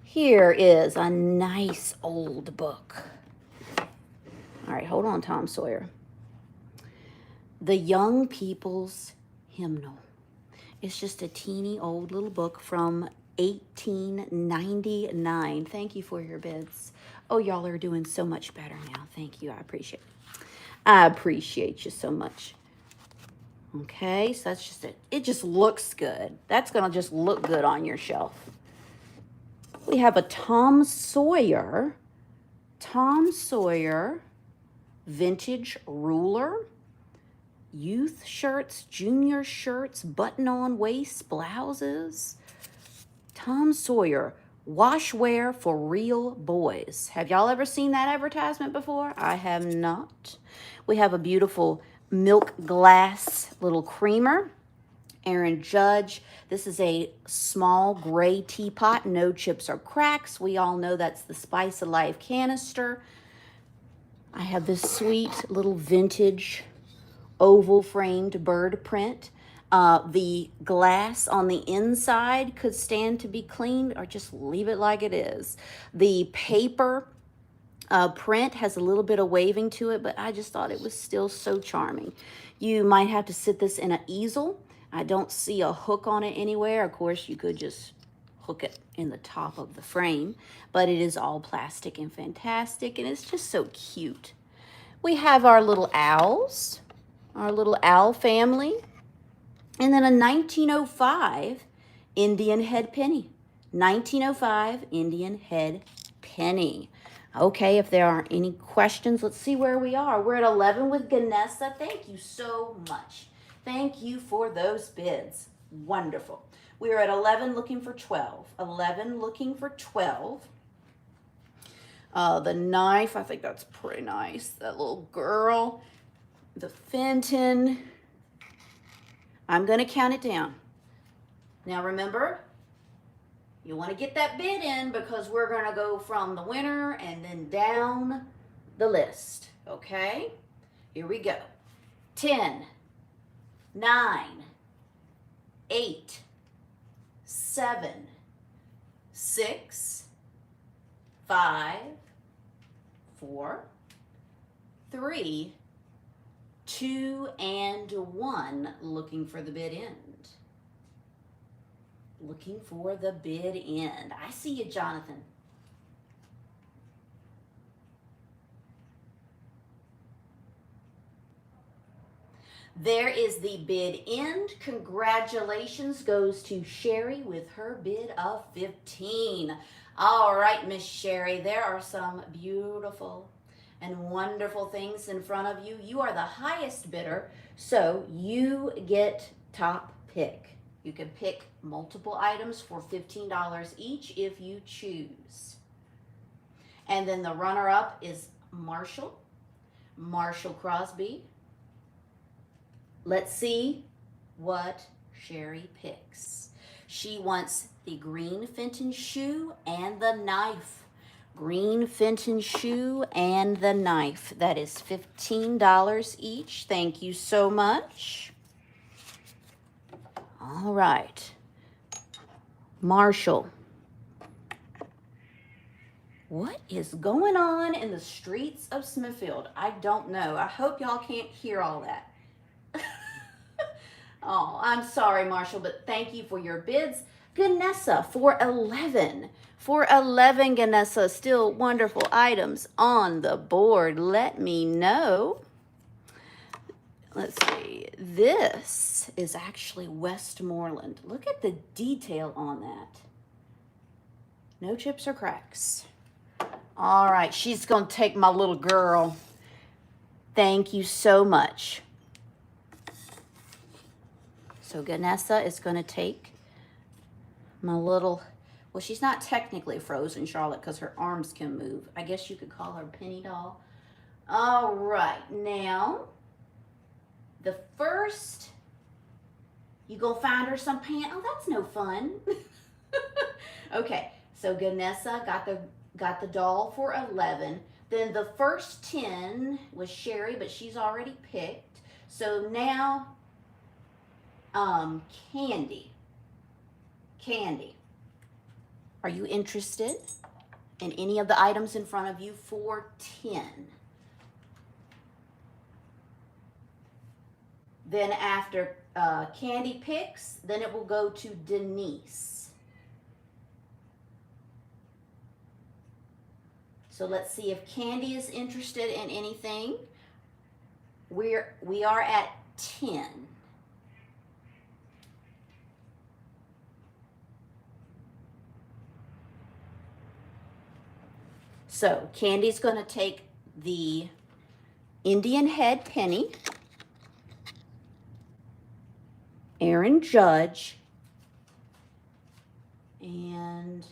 Here is a nice old book. All right, hold on, Tom Sawyer. The Young People's Hymnal. It's just a teeny old little book from 1899. Thank you for your bids. Oh, y'all are doing so much better now. Thank you. I appreciate it. I appreciate you so much. Okay, so that's just it. It just looks good. That's going to just look good on your shelf. We have a Tom Sawyer vintage ruler. Youth shirts, junior shirts, button-on waist, blouses. Tom Sawyer, washwear for real boys. Have y'all ever seen that advertisement before? I have not. We have a beautiful milk glass little creamer. Aaron Judge. This is a small gray teapot, no chips or cracks. We all know that's the Spice of Life canister. I have this sweet little vintage oval framed bird print. The glass on the inside could stand to be cleaned or just leave it like it is. The paper print has a little bit of waving to it, but I just thought it was still so charming. You might have to sit this in an easel. I don't see a hook on it anywhere. Of course, you could just hook it in the top of the frame, but it is all plastic and fantastic, and it's just so cute. We have our little owls, our little owl family. And then a 1905 Indian head penny. 1905 Indian head penny. Okay, if there aren't any questions, let's see where we are. We're at 11 with Ganessa. Thank you so much. Thank you for those bids. Wonderful. We are at 11 looking for 12. 11 looking for 12. The knife, I think that's pretty nice. That little girl. The Fenton. I'm going to count it down. Now remember, you want to get that bid in because we're going to go from the winner and then down the list. Okay? Here we go. 10, 9, 8, 7, 6, 5, 4, 3, 2, and 1, looking for the bid end. Looking for the bid end. I see you, Jonathan. There is the bid end. Congratulations goes to Sherry with her bid of 15. All right, Miss Sherry, there are some beautiful and wonderful things in front of you. You are the highest bidder, so you get top pick. You can pick multiple items for $15 each if you choose. And then the runner-up is Marshall Crosby. Let's see what Sherry picks. She wants the green Fenton shoe and the knife. green Fenton shoe, and the knife. That is $15 each. Thank you so much. All right. Marshall. What is going on in the streets of Smithfield? I don't know. I hope y'all can't hear all that. Oh, I'm sorry, Marshall, but thank you for your bids. Ganessa for 11. For 11, Ganessa, still wonderful items on the board. Let me know. Let's see. This is actually Westmoreland. Look at the detail on that. No chips or cracks. All right, she's going to take my little girl. Thank you so much. So Ganessa is going to take my little, well, she's not technically frozen, Charlotte, because her arms can move. I guess you could call her Penny Doll. All right, now, the first, you go find her some pants. Oh, that's no fun. Okay, so Ganessa got the doll for 11. Then the first 10 was Sherry, but she's already picked. So now, Candy. Candy, are you interested in any of the items in front of you for 10? Then after Candy picks, then it will go to Denise. So let's see if Candy is interested in anything. We are at 10. So Candy's going to take the Indian head penny, Aaron Judge, and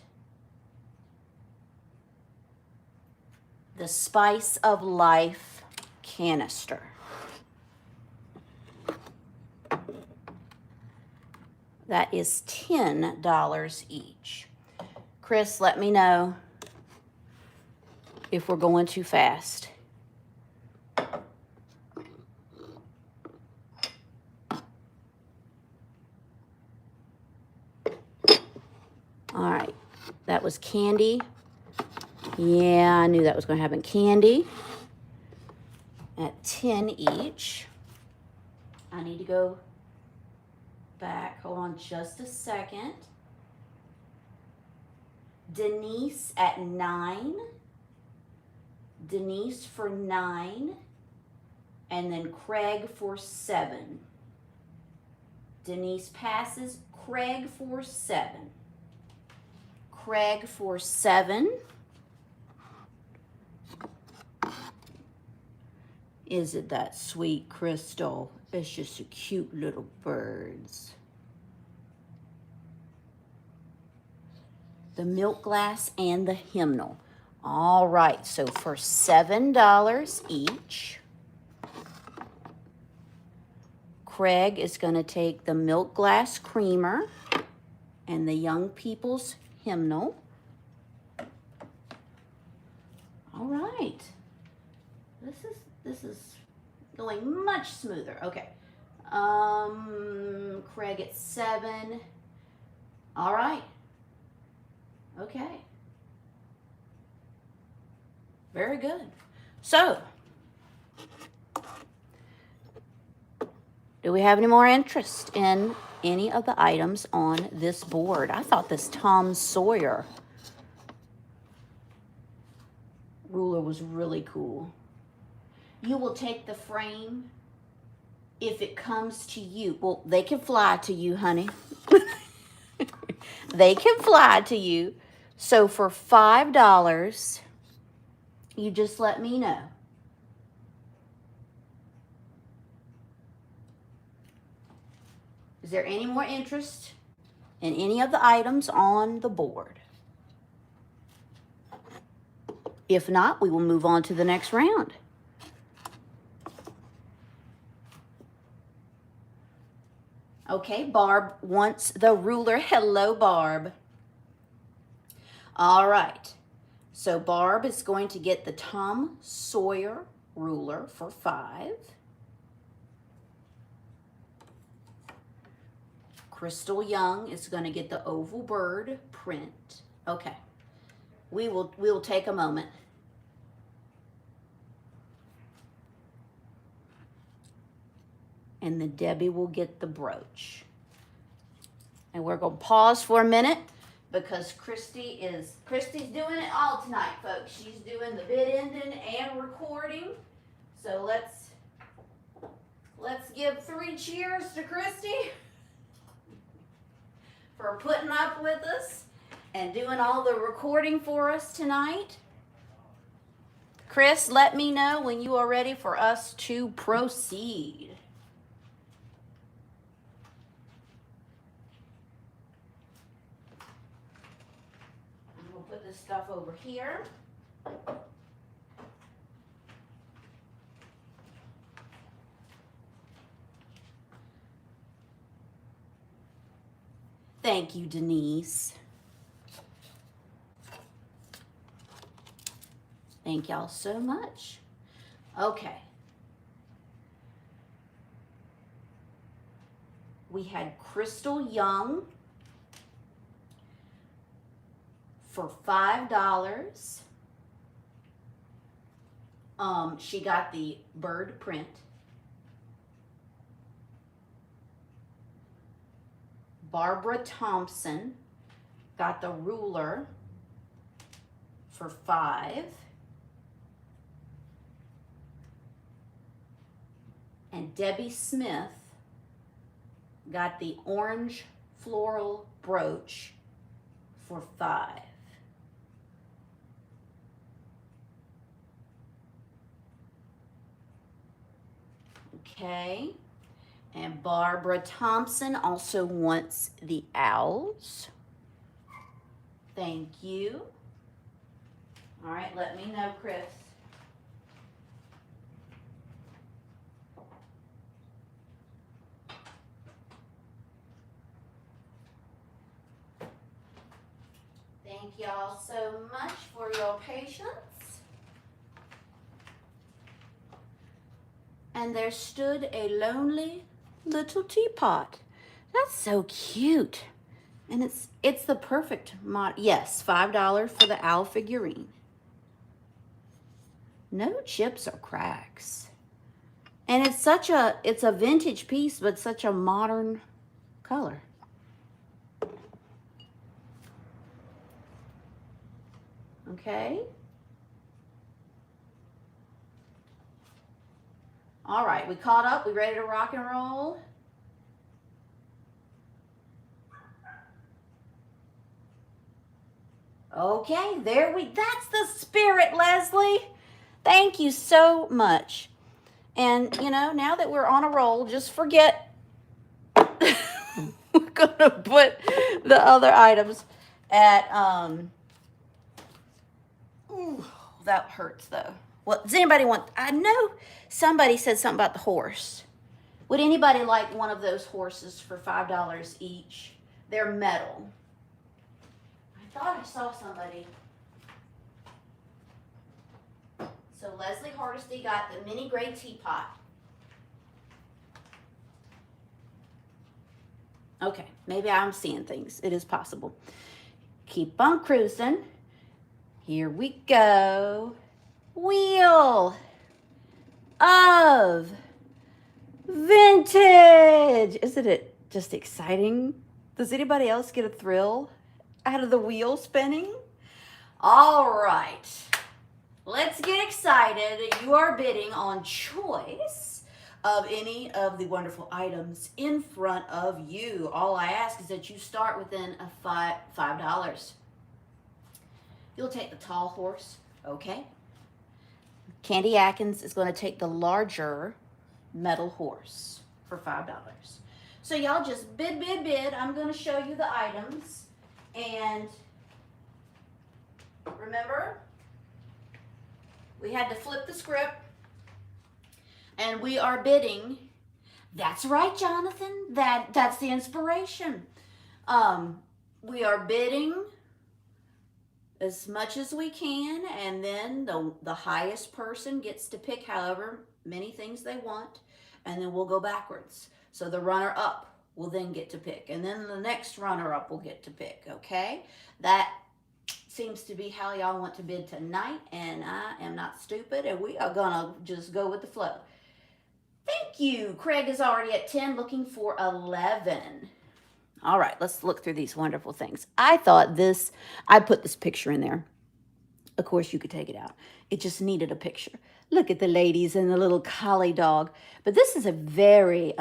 the Spice of Life canister. That is $10 each. Chris, let me know if we're going too fast. All right, that was Candy. Yeah, I knew that was going to happen. Candy at 10 each. I need to go back. Hold on just a second. Denise at 9. Denise for 9. And then Craig for 7. Denise passes. Craig for 7. Craig for 7. Is it that sweet, Crystal? It's just a cute little birds. The milk glass and the hymnal. All right, so for $7 each, Craig is going to take the milk glass creamer and the Young People's hymnal. All right. This is going much smoother. Okay. Craig at 7. All right. Okay. Very good. So, do we have any more interest in any of the items on this board? I thought this Tom Sawyer ruler was really cool. You will take the frame if it comes to you. Well, they can fly to you, honey. They can fly to you. So for $5, you just let me know. Is there any more interest in any of the items on the board? If not, we will move on to the next round. Okay, Barb wants the ruler. Hello, Barb. All right. So Barb is going to get the Tom Sawyer ruler for $5. Crystal Young is going to get the oval bird print. Okay. We will take a moment. And then Debbie will get the brooch. And we're going to pause for a minute because Christy's doing it all tonight, folks. She's doing the bid ending and recording. So let's give 3 cheers to Christy for putting up with us and doing all the recording for us tonight. Chris, let me know when you are ready for us to proceed. Put this stuff over here. Thank you, Denise. Thank y'all so much. Okay. We had Crystal Young for $5. She got the bird print. Barbara Thompson got the ruler for $5. And Debbie Smith got the orange floral brooch for $5. Okay. And Barbara Thompson also wants the owls. Thank you. All right, let me know, Chris. Thank y'all so much for your patience. And there stood a lonely little teapot. That's so cute. And it's the perfect mod. Yes, $5 for the owl figurine. No chips or cracks. And it's a vintage piece, but such a modern color. Okay. All right, we caught up. We ready to rock and roll? Okay, that's the spirit, Leslie. Thank you so much. And, you know, now that we're on a roll, just forget we're going to put the other items at, ooh, that hurts though. Well, does anybody want, I know somebody said something about the horse. Would anybody like one of those horses for $5 each? They're metal. I thought I saw somebody. So Leslie Hardesty got the mini gray teapot. Okay, maybe I'm seeing things. It is possible. Keep on cruising. Here we go. Wheel of Vintage. Isn't it just exciting? Does anybody else get a thrill out of the wheel spinning? All right. Let's get excited. You are bidding on choice of any of the wonderful items in front of you. All I ask is that you start within a $5. You'll take the tall horse, okay? Candy Atkins is going to take the larger metal horse for $5. So y'all just bid. I'm going to show you the items. And remember, we had to flip the script. And we are bidding. That's right, Jonathan. That's the inspiration. We are bidding as much as we can, and then the highest person gets to pick however many things they want, and then we'll go backwards. So the runner up will then get to pick, and then the next runner up will get to pick. Okay, that seems to be how y'all want to bid tonight, and I am not stupid, and we are gonna just go with the flow. Thank you. Craig is already at 10, looking for 11. All right, let's look through these wonderful things. I put this picture in there. Of course, you could take it out. It just needed a picture. Look at the ladies and the little collie dog. But this is a very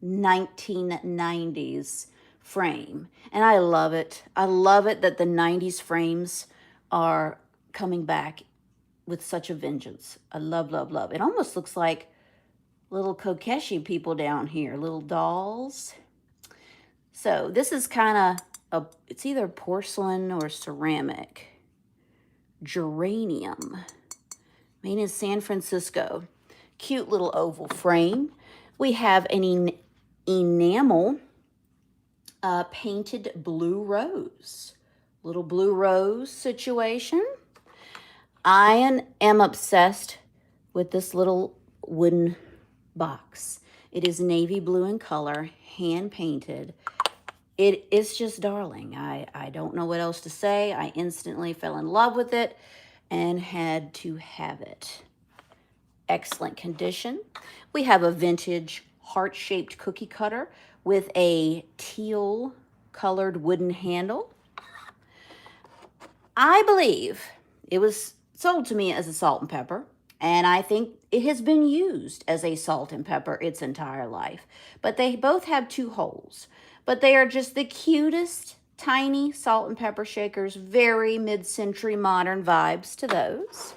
1990s frame. And I love it. I love it that the 90s frames are coming back with such a vengeance. I love, love, love. It almost looks like little Kokeshi people down here, little dolls. So this is kind of, it's either porcelain or ceramic. Geranium, made in San Francisco. Cute little oval frame. We have an enamel painted blue rose. Little blue rose situation. I am obsessed with this little wooden box. It is navy blue in color, hand painted. It is just darling. I don't know what else to say. I instantly fell in love with it and had to have it. Excellent condition. We have a vintage heart-shaped cookie cutter with a teal colored wooden handle. I believe it was sold to me as a salt and pepper, and I think it has been used as a salt and pepper its entire life. But they both have two holes. But they are just the cutest tiny salt and pepper shakers. Very mid-century modern vibes to those.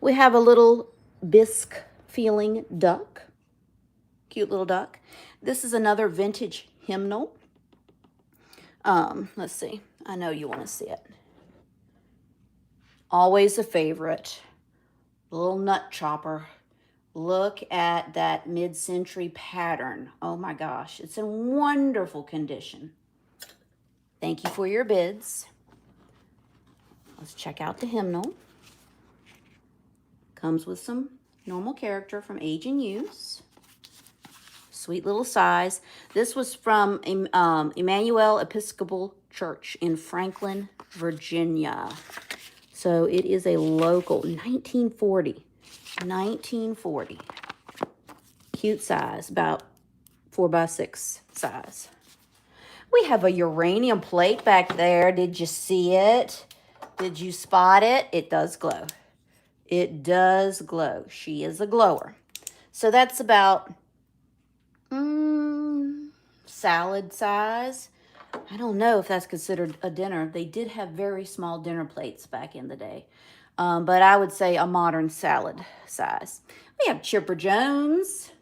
We have a little bisque feeling duck. Cute little duck. This is another vintage hymnal. Let's see. I know you want to see it. Always a favorite. Little nut chopper. Look at that mid-century pattern. Oh my gosh, it's in wonderful condition. Thank you for your bids. Let's check out the hymnal. Comes with some normal character from age and use. Sweet little size. This was from Emmanuel Episcopal Church in Franklin, Virginia. So it is a local 1940. 1940. Cute size, about 4x6 size. We have a uranium plate back there. Did you see it? Did you spot it? It does glow. It does glow. She is a glower. So that's about salad size. I don't know if that's considered a dinner. They did have very small dinner plates back in the day. But I would say a modern salad size. We have Chipper Jones.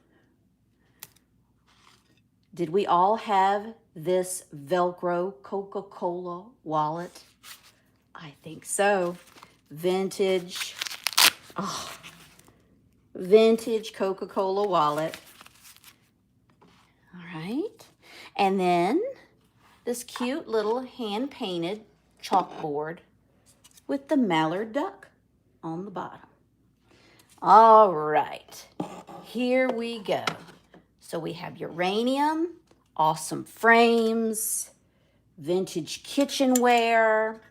Did we all have this Velcro Coca-Cola wallet? I think so. Vintage. Oh, vintage Coca-Cola wallet. All right. And then this cute little hand-painted chalkboard with the mallard duck on the bottom. All right, here we go. So we have uranium, awesome frames, vintage kitchenware,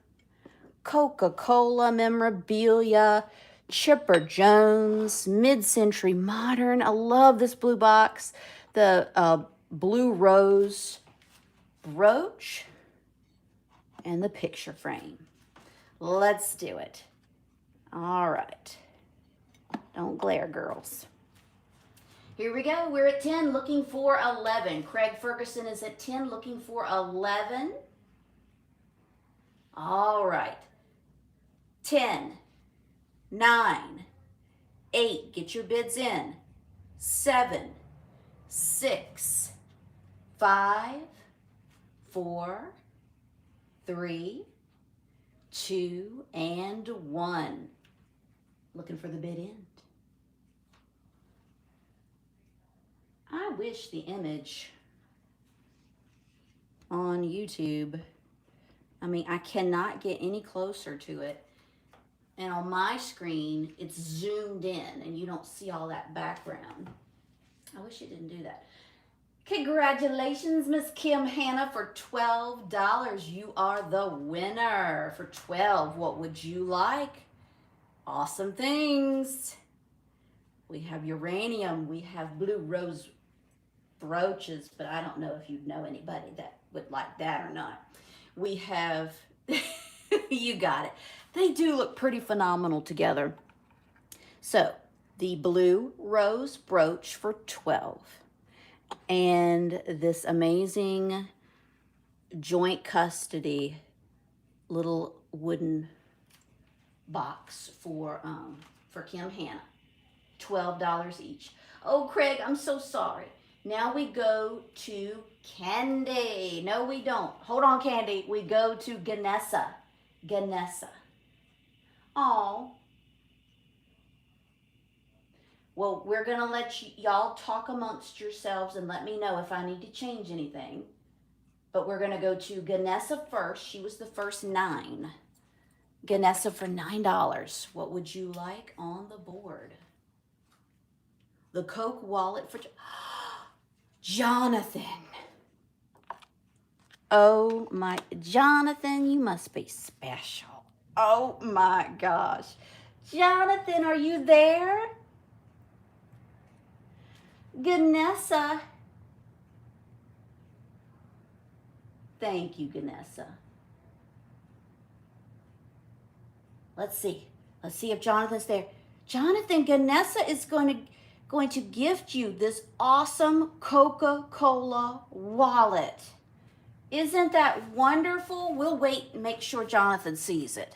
Coca-Cola memorabilia, Chipper Jones, mid-century modern. I love this blue box. The blue rose brooch and the picture frame. Let's do it. All right. Don't glare, girls. Here we go. We're at 10, looking for 11. Craig Ferguson is at 10, looking for 11. All right. 10, 9, 8. Get your bids in. 7, 6, 5, 4, 3, 2, and 1. Looking for the bid end. I wish the image on YouTube I mean, I cannot get any closer to it. And on my screen, it's zoomed in and you don't see all that background. I wish it didn't do that. Congratulations, Miss Kim Hannah, for $12. You are the winner. For 12, what would you like? Awesome things. We have uranium. We have blue rose brooches, but I don't know if you know anybody that would like that or not. We have, you got it. They do look pretty phenomenal together. So, the blue rose brooch for 12. And this amazing joint custody little wooden box for Kim Hannah. $12 each. Oh, Craig, I'm so sorry. Now we go to Candy. No, we don't. Hold on, Candy. We go to Ganessa. Ganessa. Oh. Well, we're going to let y'all talk amongst yourselves and let me know if I need to change anything. But we're going to go to Ganessa first. She was the first 9. Ganessa for $9. What would you like on the board? The Coke wallet for Jonathan. Oh my, Jonathan, you must be special. Oh my gosh. Jonathan, are you there? Ganessa. Thank you, Ganessa. Let's see. Let's see if Jonathan's there. Jonathan, Ganessa is going to gift you this awesome Coca-Cola wallet. Isn't that wonderful? We'll wait and make sure Jonathan sees it.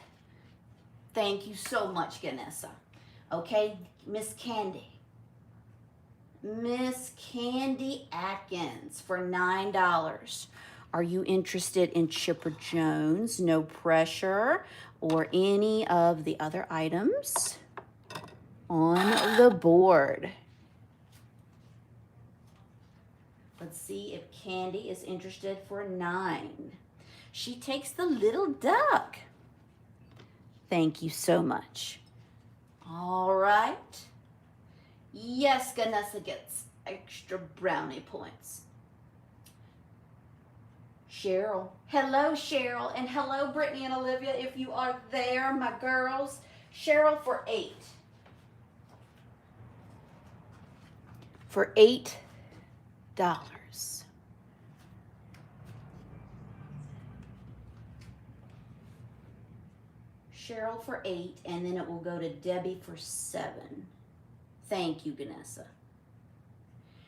Thank you so much, Ganessa. Okay, Miss Candy. Miss Candy Atkins for $9. Are you interested in Chipper Jones, No Pressure, or any of the other items on the board? Let's see if Candy is interested for $9. She takes the little duck. Thank you so much. All right. Yes, Ganessa gets extra brownie points. Cheryl. Hello, Cheryl. And hello, Brittany and Olivia, if you are there, my girls. Cheryl for $8. For $8. Cheryl for $8, and then it will go to Debbie for $7. Thank you, Ganessa.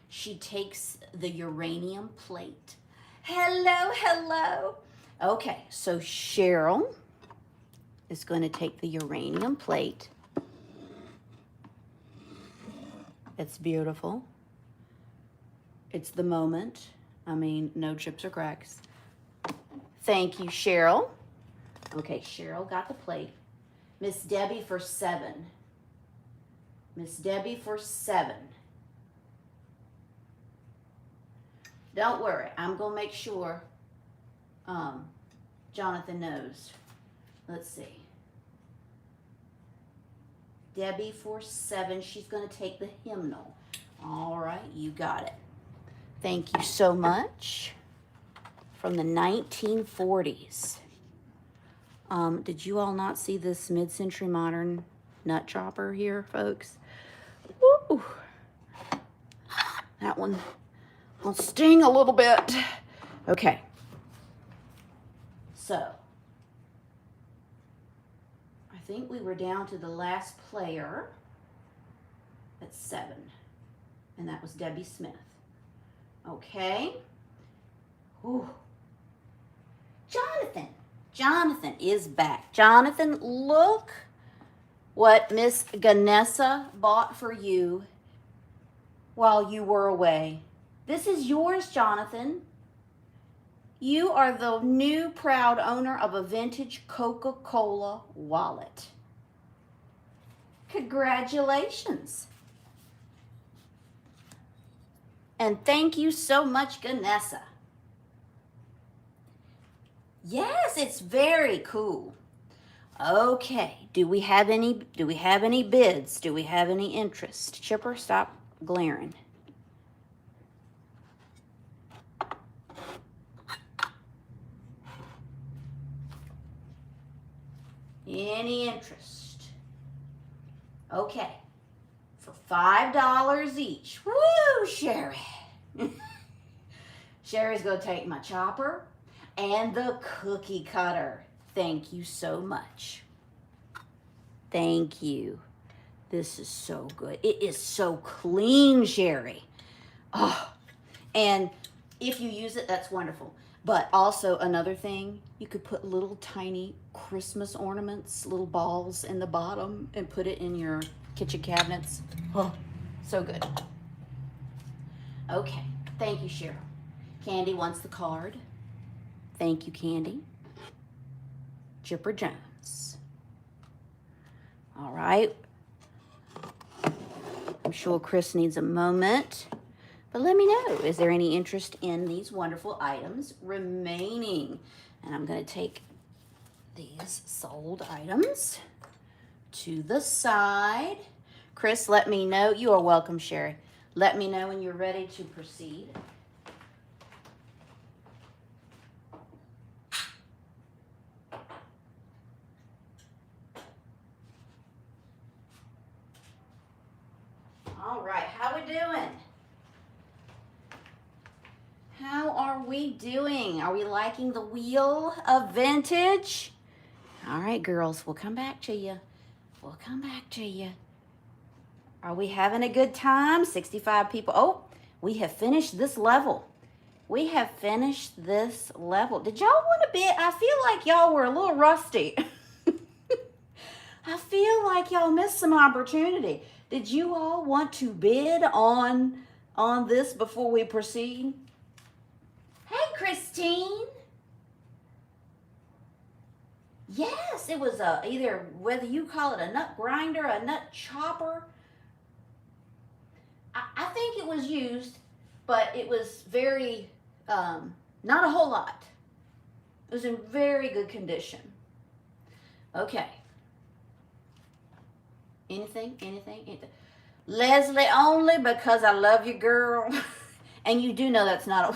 She takes the uranium plate. Hello, hello. Okay, so Cheryl is going to take the uranium plate. It's beautiful. It's the moment. I mean, no chips or cracks. Thank you, Cheryl. Okay, Cheryl got the plate. Miss Debbie for $7. Miss Debbie for $7. Don't worry, I'm going to make sure Jonathan knows. Let's see. Debbie for $7. She's going to take the hymnal. All right, you got it. Thank you so much. From the 1940s. Did you all not see this mid-century modern nut chopper here, folks? Woo! That one will sting a little bit. Okay. So, I think we were down to the last player at 7. And that was Debbie Smith. Okay. Ooh. Jonathan. Jonathan is back. Jonathan, look what Miss Ganessa bought for you while you were away. This is yours, Jonathan. You are the new proud owner of a vintage Coca-Cola wallet. Congratulations. And thank you so much, Ganessa. Yes, it's very cool. Okay, do we have any bids? Do we have any interest? Chipper, stop glaring. Any interest? Okay, for $5 each. Woo, Sherry. Sherry's gonna take my chopper and the cookie cutter. Thank you so much. Thank you. This is so good. It is so clean, Sherry. Oh, and if you use it, that's wonderful. But also another thing, you could put little tiny Christmas ornaments, little balls in the bottom and put it in your kitchen cabinets. Oh, so good. Okay, thank you, Cheryl. Candy wants the card. Thank you, Candy. Chipper Jones. All right. I'm sure Chris needs a moment. But let me know, is there any interest in these wonderful items remaining? And I'm going to take these sold items to the side. Chris, let me know. You are welcome, Sherry. Let me know when you're ready to proceed. All right, how we doing? How are we doing? Are we liking the wheel of vintage? All right, girls, we'll come back to you. We'll come back to you. Are we having a good time? 65 people. Oh, we have finished this level. We have finished this level. Did y'all want to bid? I feel like y'all were a little rusty. I feel like y'all missed some opportunity. Did you all want to bid on this before we proceed? Hey, Christine. Yes, it was either whether you call it a nut grinder, a nut chopper. I think it was used, but it was very, not a whole lot. It was in very good condition. Okay. Anything? Leslie, only because I love you, girl. And you do know that's not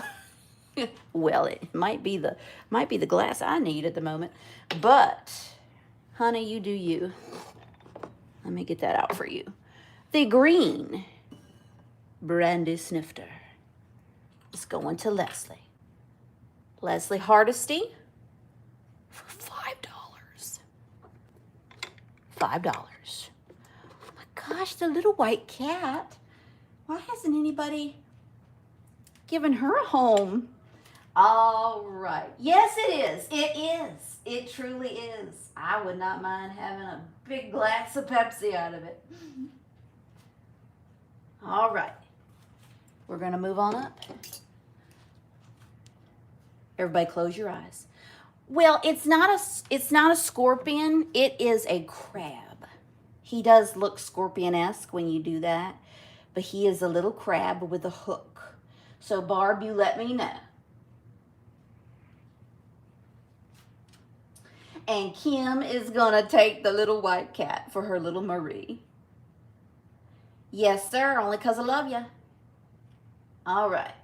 a... Well, it might be the glass I need at the moment. But, honey, you do you. Let me get that out for you. The green brandy snifter is going to Leslie. Leslie Hardesty for $5. $5. Oh my gosh, the little white cat. Why hasn't anybody given her a home? All right. Yes, it is. It is. It truly is. I would not mind having a big glass of Pepsi out of it. All right. We're going to move on up. Everybody close your eyes. Well, it's not a scorpion. It is a crab. He does look scorpion-esque when you do that, but he is a little crab with a hook. So, Barb, you let me know. And Kim is going to take the little white cat for her little Marie. Yes, sir, only because I love you. All right.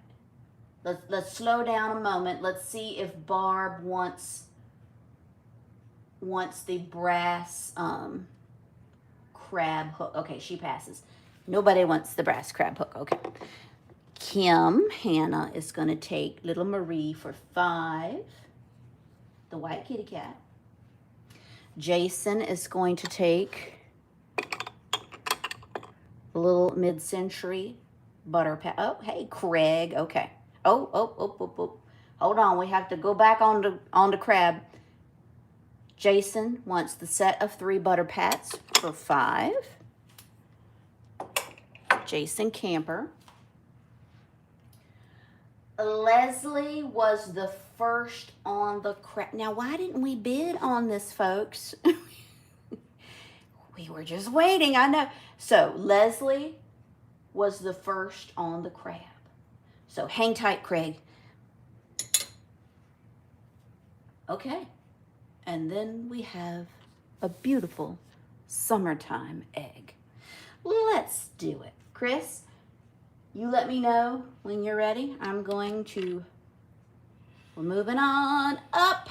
Let's slow down a moment. Let's see if Barb wants the brass crab hook. Okay, she passes. Nobody wants the brass crab hook. Okay. Hannah is going to take little Marie for $5. The white kitty cat. Jason is going to take a little mid-century butter pat. Oh, hey, Craig. Okay. Oh. Hold on. We have to go back on the crab. Jason wants the set of 3 butter pats for $5. Jason Camper. Leslie was the first on the crab. Now, why didn't we bid on this, folks? We were just waiting, I know. So, Leslie was the first on the crab. So, hang tight, Craig. Okay. And then we have a beautiful summertime egg. Let's do it. Chris, you let me know when you're ready. We're moving on up.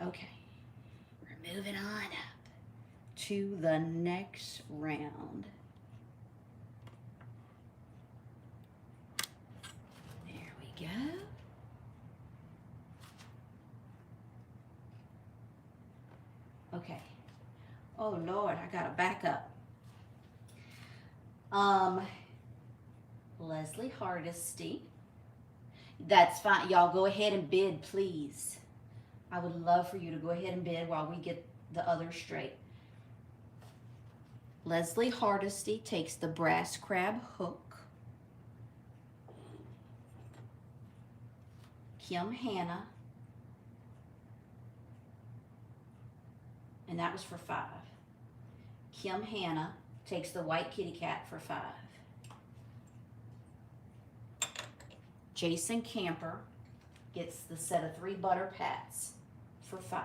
Okay. We're moving on up to the next round. There we go. Okay. Oh Lord, I gotta back up. Leslie Hardesty. That's fine. Y'all go ahead and bid, please. I would love for you to go ahead and bid while we get the others straight. Leslie Hardesty takes the brass crab hook. Kim Hanna. And that was for 5. Kim Hanna takes the white kitty cat for 5. Jason Camper gets the set of 3 butter pats for 5.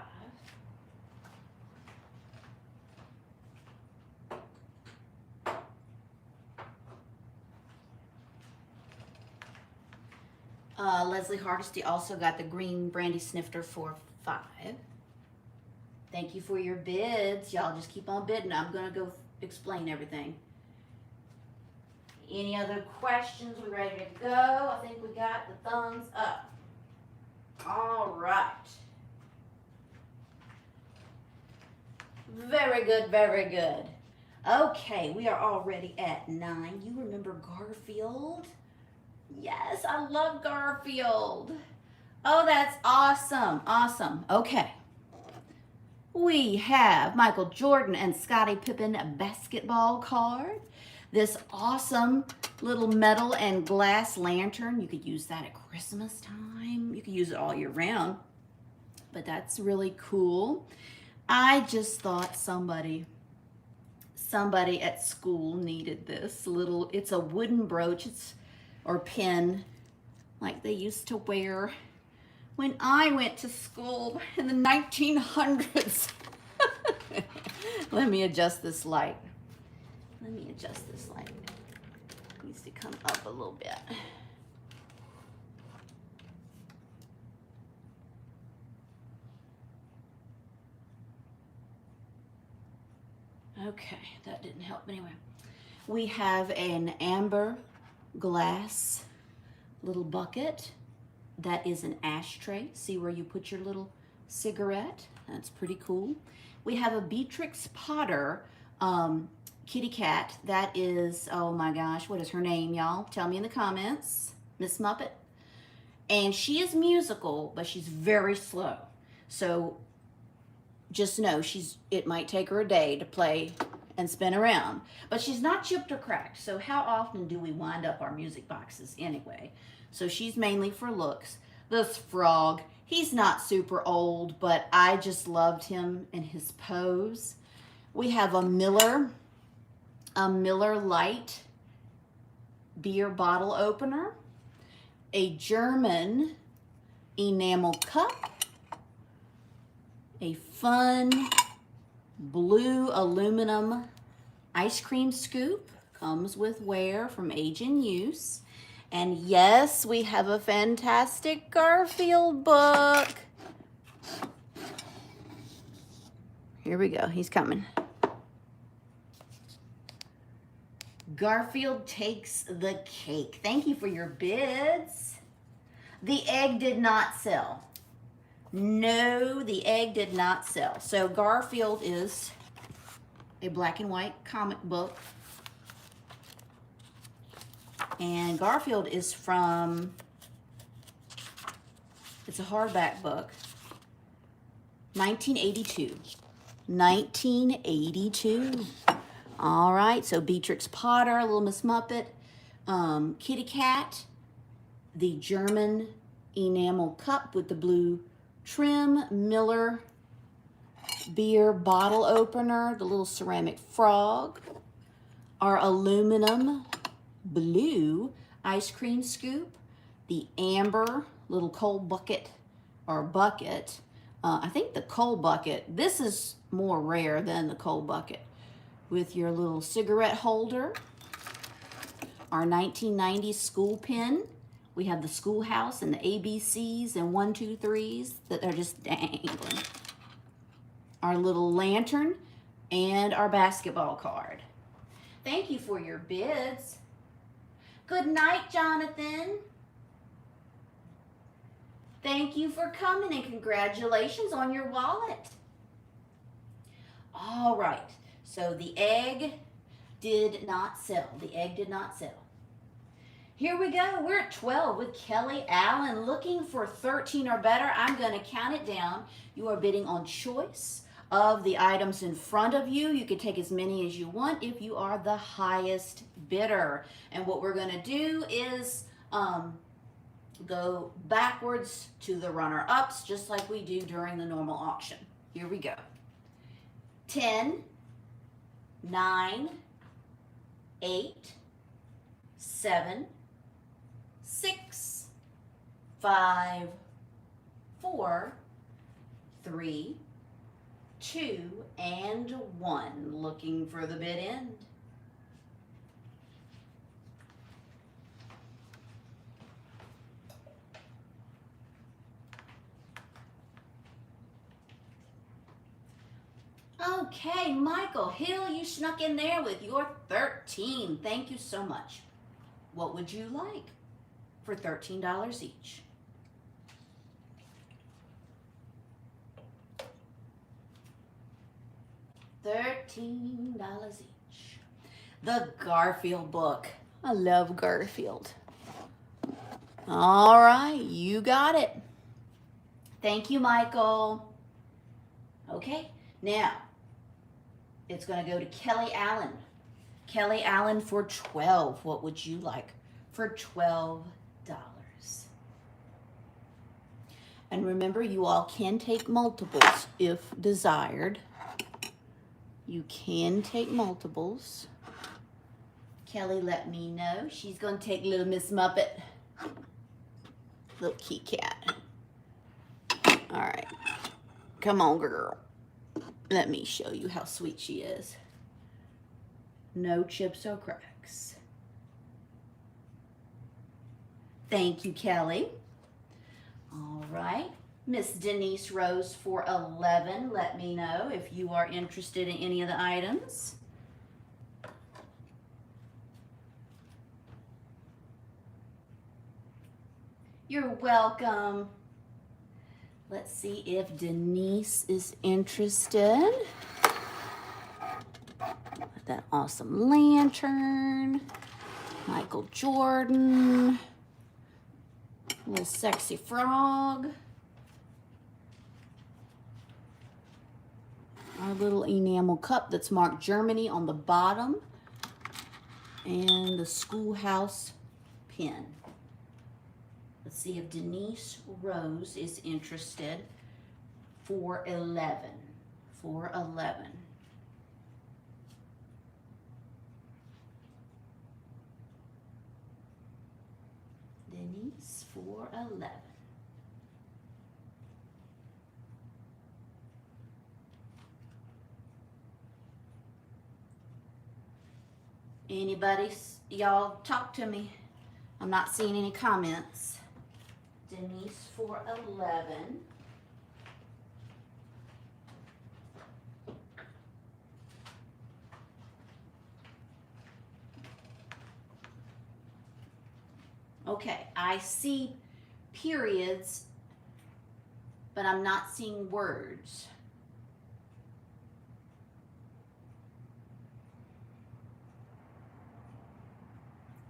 Leslie Hardesty also got the green brandy snifter for 5. Thank you for your bids. Y'all just keep on bidding. I'm going to go explain everything. Any other questions? We ready to go? I think we got the thumbs up. All right. Very good, very good. Okay, we are already at 9. You remember Garfield? Yes, I love Garfield. Oh, that's awesome. Awesome. Okay. We have Michael Jordan and Scottie Pippen basketball card. This awesome little metal and glass lantern. You could use that at Christmas time. You could use it all year round. But that's really cool. I just thought somebody at school needed this little, it's a wooden brooch or pin like they used to wear when I went to school in the 1900s. Let me adjust this light. Let me adjust this light. It needs to come up a little bit. Okay, that didn't help anyway. We have an amber glass little bucket. That is an ashtray. See where you put your little cigarette? That's pretty cool. We have a Beatrix Potter kitty cat. That is, oh my gosh, what is her name, y'all? Tell me in the comments. Miss Muppet. And she is musical, but she's very slow. So just know it might take her a day to play and spin around. But she's not chipped or cracked. So how often do we wind up our music boxes anyway? So she's mainly for looks. This frog, he's not super old, but I just loved him and his pose. We have a Miller Lite beer bottle opener, a German enamel cup, a fun blue aluminum ice cream scoop, comes with wear from age and use. And yes, we have a fantastic Garfield book. Here we go, he's coming. Garfield takes the cake. Thank you for your bids. The egg did not sell. No, the egg did not sell. So Garfield is a black and white comic book. And Garfield is from, it's a hardback book, 1982. 1982. All right, so Beatrix Potter, Little Miss Muppet, Kitty Cat, the German enamel cup with the blue trim, Miller beer bottle opener, the little ceramic frog, our aluminum blue ice cream scoop, the amber little coal bucket or bucket. I think the coal bucket, this is more rare than the coal bucket, with your little cigarette holder, our 1990s school pen. We have the schoolhouse and the ABCs and 1, 2, 3s that are just dangling. Our little lantern and our basketball card. Thank you for your bids. Good night, Jonathan. Thank you for coming and congratulations on your wallet. All right, so the egg did not sell. The egg did not sell. Here we go. We're at 12 with Kelly Allen, looking for 13 or better. I'm going to count it down. You are bidding on choice of the items in front of you. You can take as many as you want if you are the highest bidder. And what we're going to do is go backwards to the runner-ups, just like we do during the normal auction. Here we go. 10, 9, 8, 7, 6, 5, 4, 3, 2, and 1. Looking for the bid end. Okay, Michael Hill, you snuck in there with your 13. Thank you so much. What would you like for $13 each? $13 each. The Garfield book. I love Garfield. All right, you got it. Thank you, Michael. Okay, now it's going to go to Kelly Allen. Kelly Allen for 12. What would you like for $12? And remember, you all can take multiples if desired. You can take multiples. Kelly let me know. She's going to take little Miss Muppet. Little kitty cat. All right. Come on, girl. Let me show you how sweet she is. No chips or cracks. Thank you, Kelly. All right. Miss Denise Rose for 11. Let me know if you are interested in any of the items. You're welcome. Let's see if Denise is interested. That awesome lantern. Michael Jordan. Little sexy frog. Our little enamel cup that's marked Germany on the bottom. And the schoolhouse pin. Let's see if Denise Rose is interested for 11. For 11. Denise for 11. Anybody, y'all talk to me. I'm not seeing any comments. Denise for 11. Okay, I see periods, but I'm not seeing words.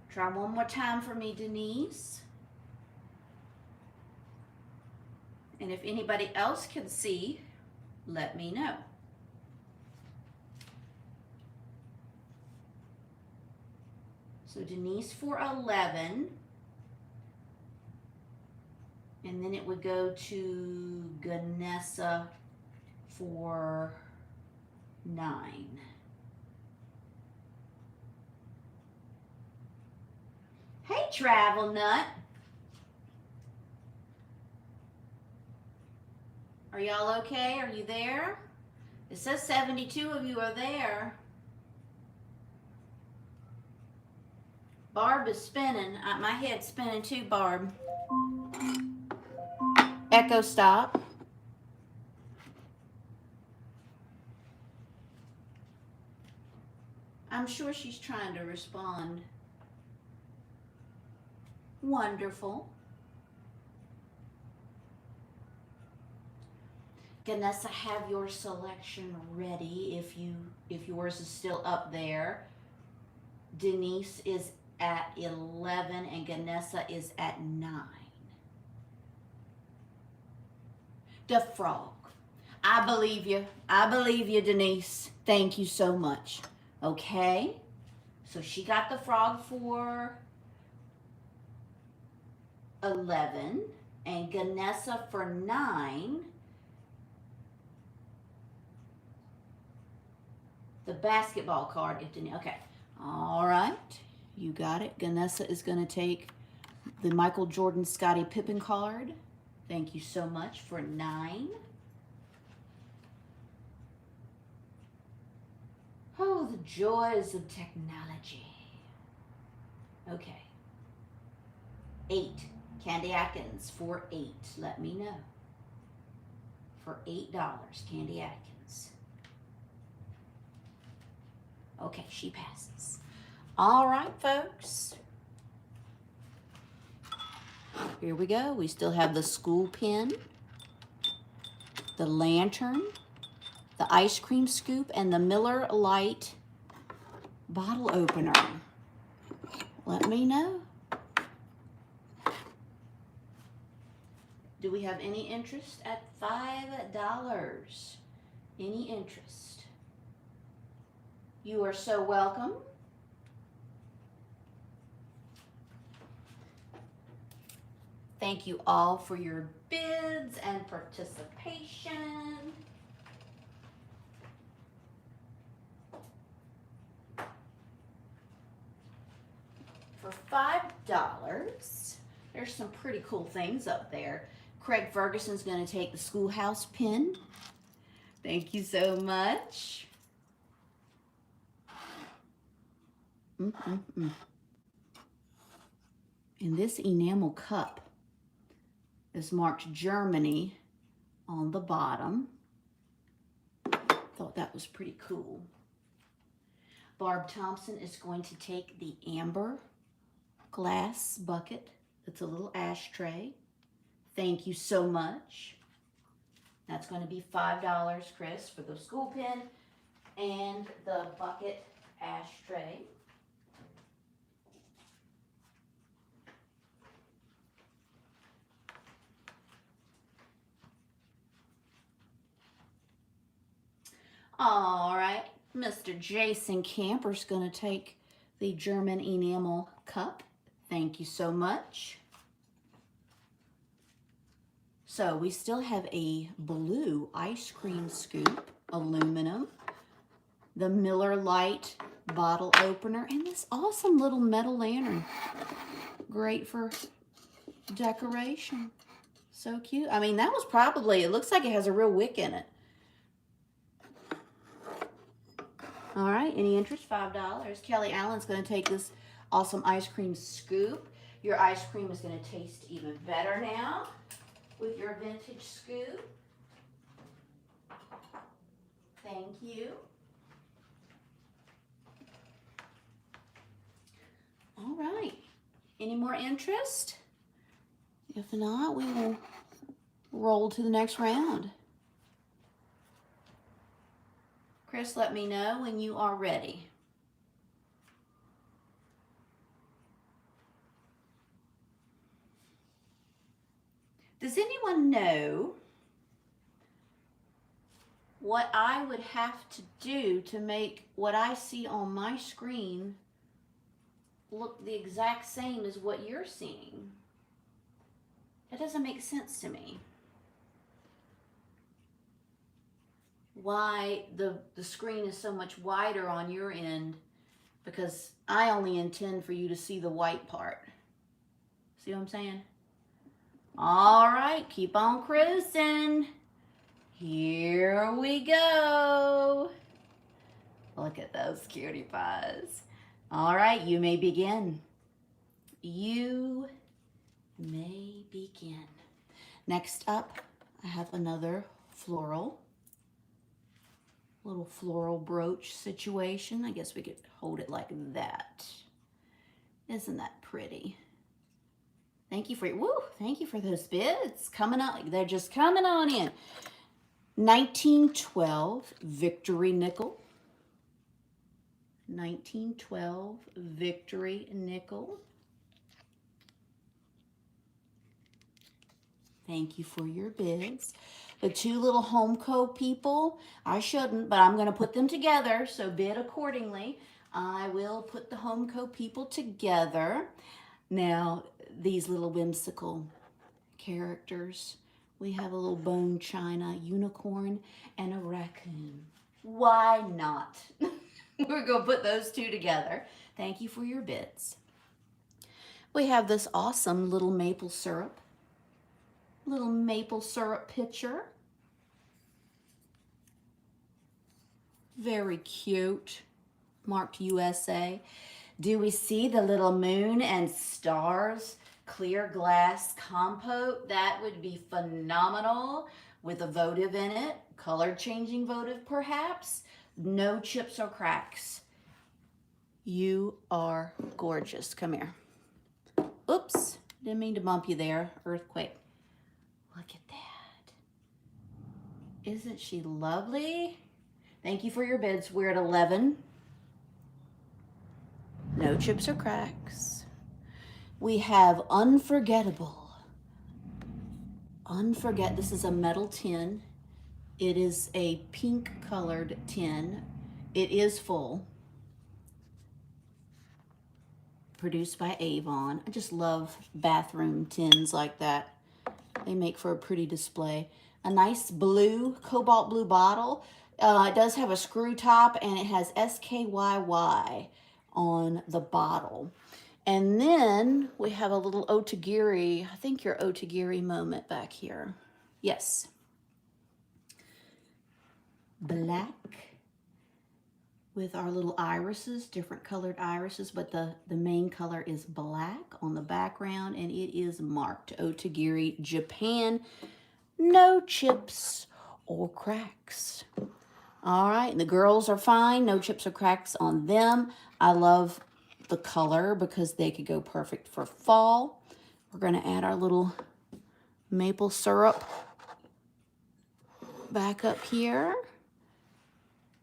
Try one more time for me, Denise. And if anybody else can see, let me know. So Denise for 11. And then it would go to Ganessa for 9. Hey, Travel Nut. Are y'all okay? Are you there? It says 72 of you are there. Barb is spinning. My head's spinning too, Barb. Echo stop. I'm sure she's trying to respond. Wonderful. Ganessa, have your selection ready if yours is still up there. Denise is at 11 and Ganessa is at 9. The frog. I believe you. I believe you, Denise. Thank you so much. Okay. So she got the frog for 11 and Ganessa for 9. The basketball card. Okay. All right. You got it. Ganessa is going to take the Michael Jordan Scottie Pippen card. Thank you so much for 9. Oh, the joys of technology. Okay. 8. Candy Atkins for 8. Let me know. For $8, Candy Atkins. Okay, she passes. All right, folks. Here we go. We still have the school pen, the lantern, the ice cream scoop, and the Miller Lite bottle opener. Let me know. Do we have any interest at $5? Any interest? You are so welcome. Thank you all for your bids and participation. For $5, there's some pretty cool things up there. Craig Ferguson's going to take the schoolhouse pin. Thank you so much. And this enamel cup is marked Germany on the bottom. Thought that was pretty cool. Barb Thompson is going to take the amber glass bucket. It's a little ashtray. Thank you so much. That's going to be $5, Chris, for the school pen and the bucket ashtray. All right, Mr. Jason Camper's going to take the German enamel cup. Thank you so much. So we still have a blue ice cream scoop, aluminum, the Miller Lite bottle opener, and this awesome little metal lantern. Great for decoration. So cute. I mean, that was probably, it looks like it has a real wick in it. All right, any interest? $5. Kelly Allen's going to take this awesome ice cream scoop. Your ice cream is going to taste even better now with your vintage scoop. Thank you. All right, any more interest? If not, we will roll to the next round. Chris, let me know when you are ready. Does anyone know what I would have to do to make what I see on my screen look the exact same as what you're seeing? That doesn't make sense to me. Why the screen is so much wider on your end, because I only intend for you to see the white part. See what I'm saying? All right, keep on cruising. Here we go. Look at those cutie pies. All right, you may begin. You may begin. Next up, I have another little floral brooch situation. I guess we could hold it like that. Isn't that pretty? Thank you for those bids coming on. They're just coming on in. 1912 Victory Nickel. 1912 Victory Nickel. Thank you for your bids. The two little Homeco people, I shouldn't, but I'm going to put them together, so bid accordingly. I will put the Homeco people together. Now, these little whimsical characters. We have a little bone china unicorn and a raccoon. Why not? We're going to put those two together. Thank you for your bids. We have this awesome little maple syrup pitcher. Very cute. Marked USA. Do we see the little moon and stars clear glass compote? That would be phenomenal with a votive in it. Color changing votive perhaps. No chips or cracks. You are gorgeous. Come here. Oops. Didn't mean to bump you there. Earthquake. Look at that. Isn't she lovely? Thank you for your bids. We're at 11. No chips or cracks. We have Unforgettable. This is a metal tin. It is a pink colored tin. It is full. Produced by Avon. I just love bathroom tins like that. They make for a pretty display. A nice blue, cobalt blue bottle. It does have a screw top and it has SKYY on the bottle. And then we have a little Otagiri. I think your Otagiri moment back here. Yes. Black with our little irises, different colored irises, but the main color is black on the background, and it is marked Otagiri, Japan. No chips or cracks. All right, and the girls are fine. No chips or cracks on them. I love the color because they could go perfect for fall. We're going to add our little maple syrup back up here.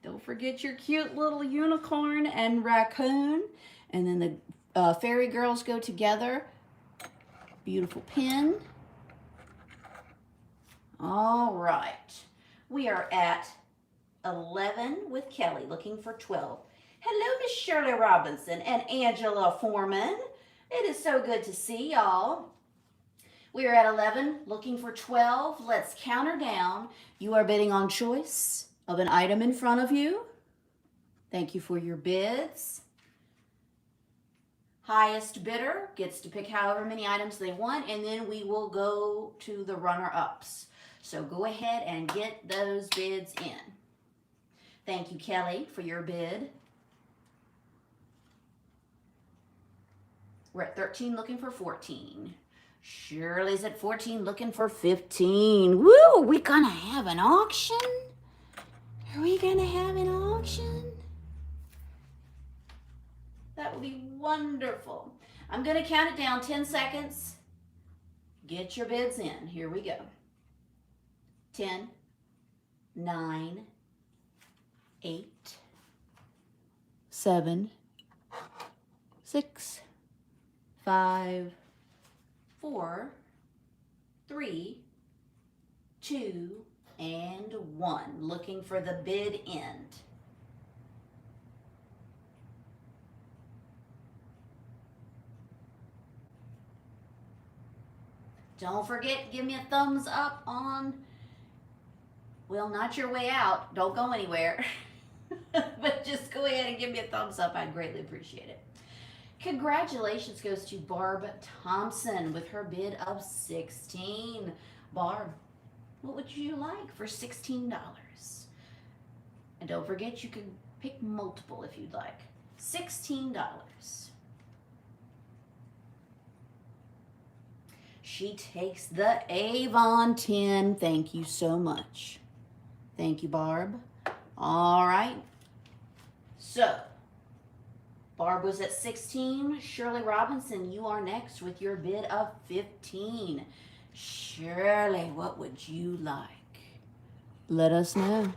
Don't forget your cute little unicorn and raccoon. And then the fairy girls go together. Beautiful pin. All right. We are at 11 with Kelly, looking for 12. Hello, Miss Shirley Robinson and Angela Foreman. It is so good to see y'all. We are at 11, looking for 12. Let's count her down. You are bidding on choice of an item in front of you. Thank you for your bids. Highest bidder gets to pick however many items they want, and then we will go to the runner-ups. So go ahead and get those bids in. Thank you, Kelly, for your bid. We're at 13, looking for 14. Shirley's at 14, looking for 15. Woo, are we gonna have an auction? Are we gonna have an auction? That would be wonderful. I'm gonna count it down 10 seconds. Get your bids in. Here we go. 10, 9, 8, 7, 6, 5, 4, 3, 2, and 1. Looking for the bid end. Don't forget, give me a thumbs up on, well, not your way out. Don't go anywhere. But just go ahead and give me a thumbs up. I'd greatly appreciate it. Congratulations goes to Barb Thompson with her bid of 16. Barb, What would you like for $16? And don't forget, you can pick multiple if you'd like. $16. She takes the Avon 10. Thank you so much. Thank you, Barb. All right. So, Barb was at 16. Shirley Robinson, you are next with your bid of 15. Shirley, what would you like? Let us know.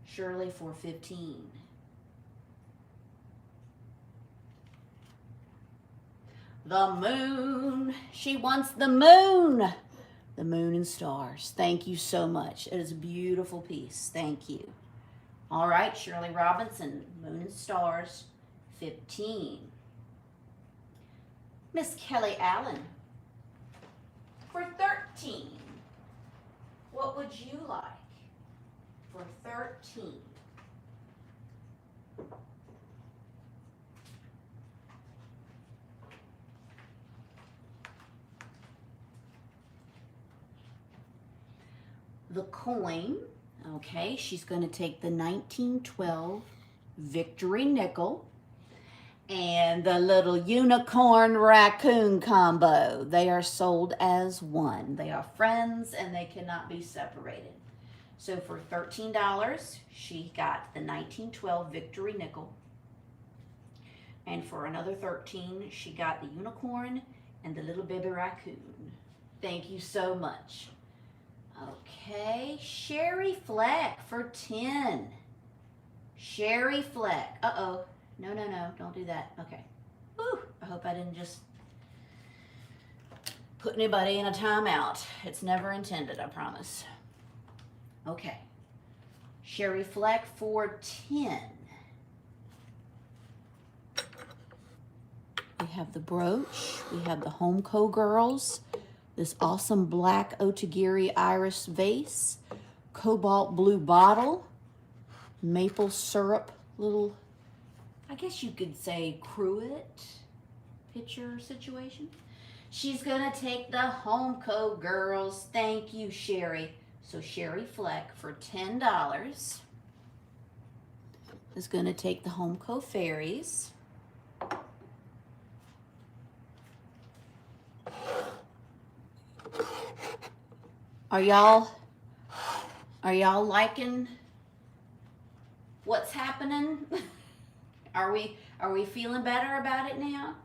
Shirley for 15. The moon. She wants the moon. The moon and stars. Thank you so much. It is a beautiful piece. Thank you. All right, Shirley Robinson, moon and stars, 15. Miss Kelly Allen for 13. What would you like for 13? The coin, okay, she's going to take the 1912 Victory Nickel and the little unicorn raccoon combo. They are sold as one. They are friends and they cannot be separated. So for $13, she got the 1912 Victory Nickel. And for another $13, she got the unicorn and the little baby raccoon. Thank you so much. Okay, Sherry Fleck for 10. Sherry Fleck. Uh-oh. No, don't do that. Okay. Whew. I hope I didn't just put anybody in a timeout. It's never intended, I promise. Okay. Sherry Fleck for 10. We have the brooch. We have the Homeco girls. This awesome black Otagiri iris vase, cobalt blue bottle, maple syrup little, I guess you could say cruet pitcher situation. She's gonna take the Homeco girls. Thank you, Sherry. So Sherry Fleck for $10 is gonna take the Homeco fairies. Are y'all liking what's happening? Are we feeling better about it now?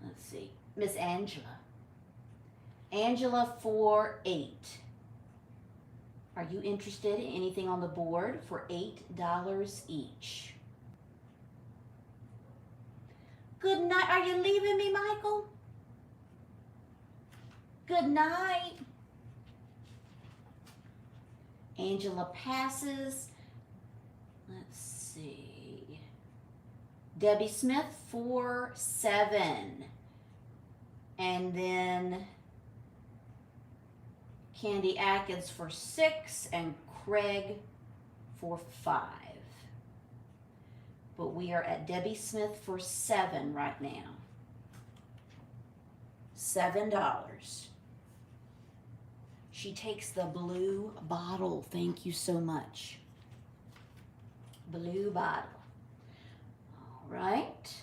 Let's see. Miss Angela. Angela for 8. Are you interested in anything on the board for $8 each? Good night. Are you leaving me, Michael? Good night. Angela passes. Let's see. Debbie Smith for 7. And then Candy Atkins for 6 and Craig for 5. But we are at Debbie Smith for 7 right now. $7. She takes the blue bottle. Thank you so much. Blue bottle. All right.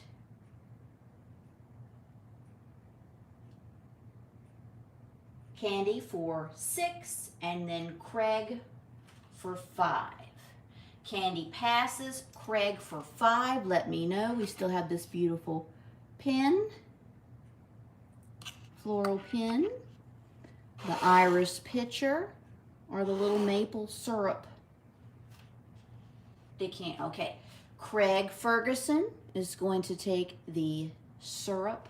Candy for 6 and then Craig for 5. Candy passes. Craig for 5. Let me know. We still have this beautiful pin. Floral pin. The iris pitcher or the little maple syrup decant. Okay, Craig Ferguson is going to take the syrup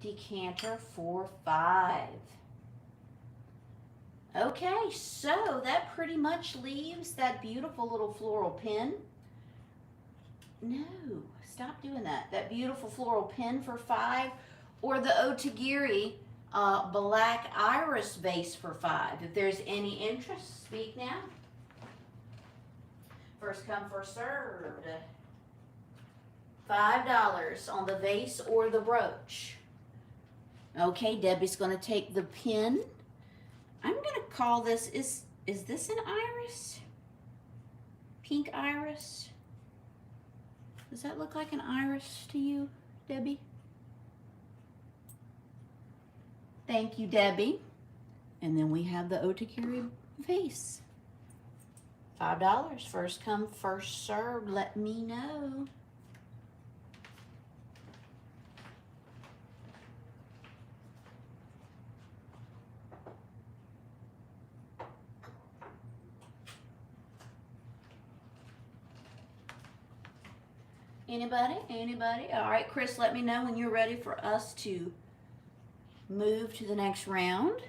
decanter for 5. Okay, so that pretty much leaves that beautiful little floral pin. No, stop doing that. That beautiful floral pin for 5, or the Otagiri black iris vase for 5. If there's any interest, speak now. First come, first served. $5 on the vase or the brooch. Okay, Debbie's going to take the pin. I'm going to call this, is this an iris? Pink iris? Does that look like an iris to you, Debbie? Thank you, Debbie. And then we have the Otakiri vase. $5. First come, first served. Let me know. Anybody? Anybody? All right, Chris, let me know when you're ready for us to move to the next round.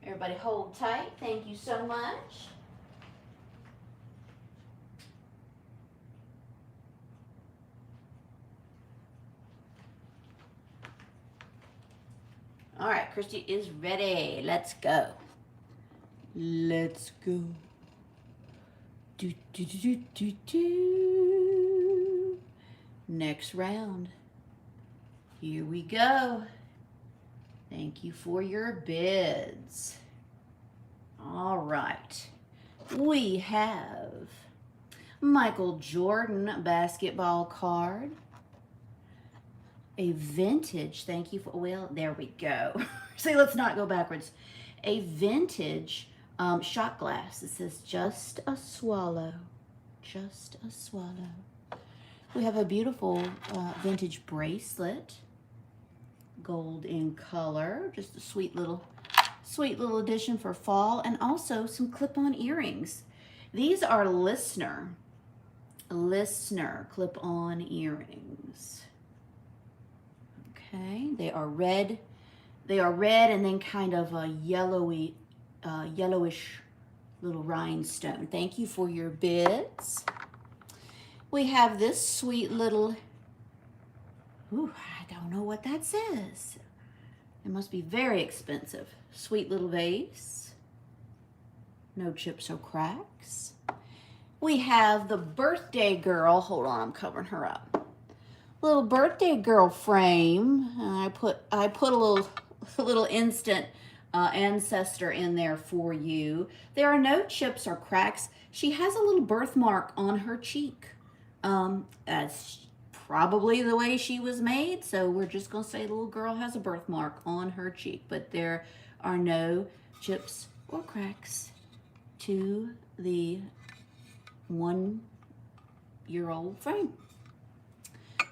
Everybody hold tight. Thank you so much. All right, Christy is ready. Let's go. Let's go. Do, do, do, do, do, do. Next round. Here we go. Thank you for your bids. All right. We have Michael Jordan basketball card. A vintage, thank you for, well, there we go. See, let's not go backwards. A vintage shot glass. It says just a swallow. Just a swallow. We have a beautiful vintage bracelet. Gold in color. Just a sweet little addition for fall. And also some clip-on earrings. These are listener clip-on earrings. Okay, they are red. They are red and then kind of a yellowish little rhinestone. Thank you for your bids. We have this sweet little, ooh, I don't know what that says. It must be very expensive. Sweet little vase. No chips or cracks. We have the birthday girl. Hold on, I'm covering her up. Little birthday girl frame. I put a little instant ancestor in there for you. There are no chips or cracks. She has a little birthmark on her cheek. That's probably the way she was made, so we're just gonna say the little girl has a birthmark on her cheek, but there are no chips or cracks to the 1-year-old frame.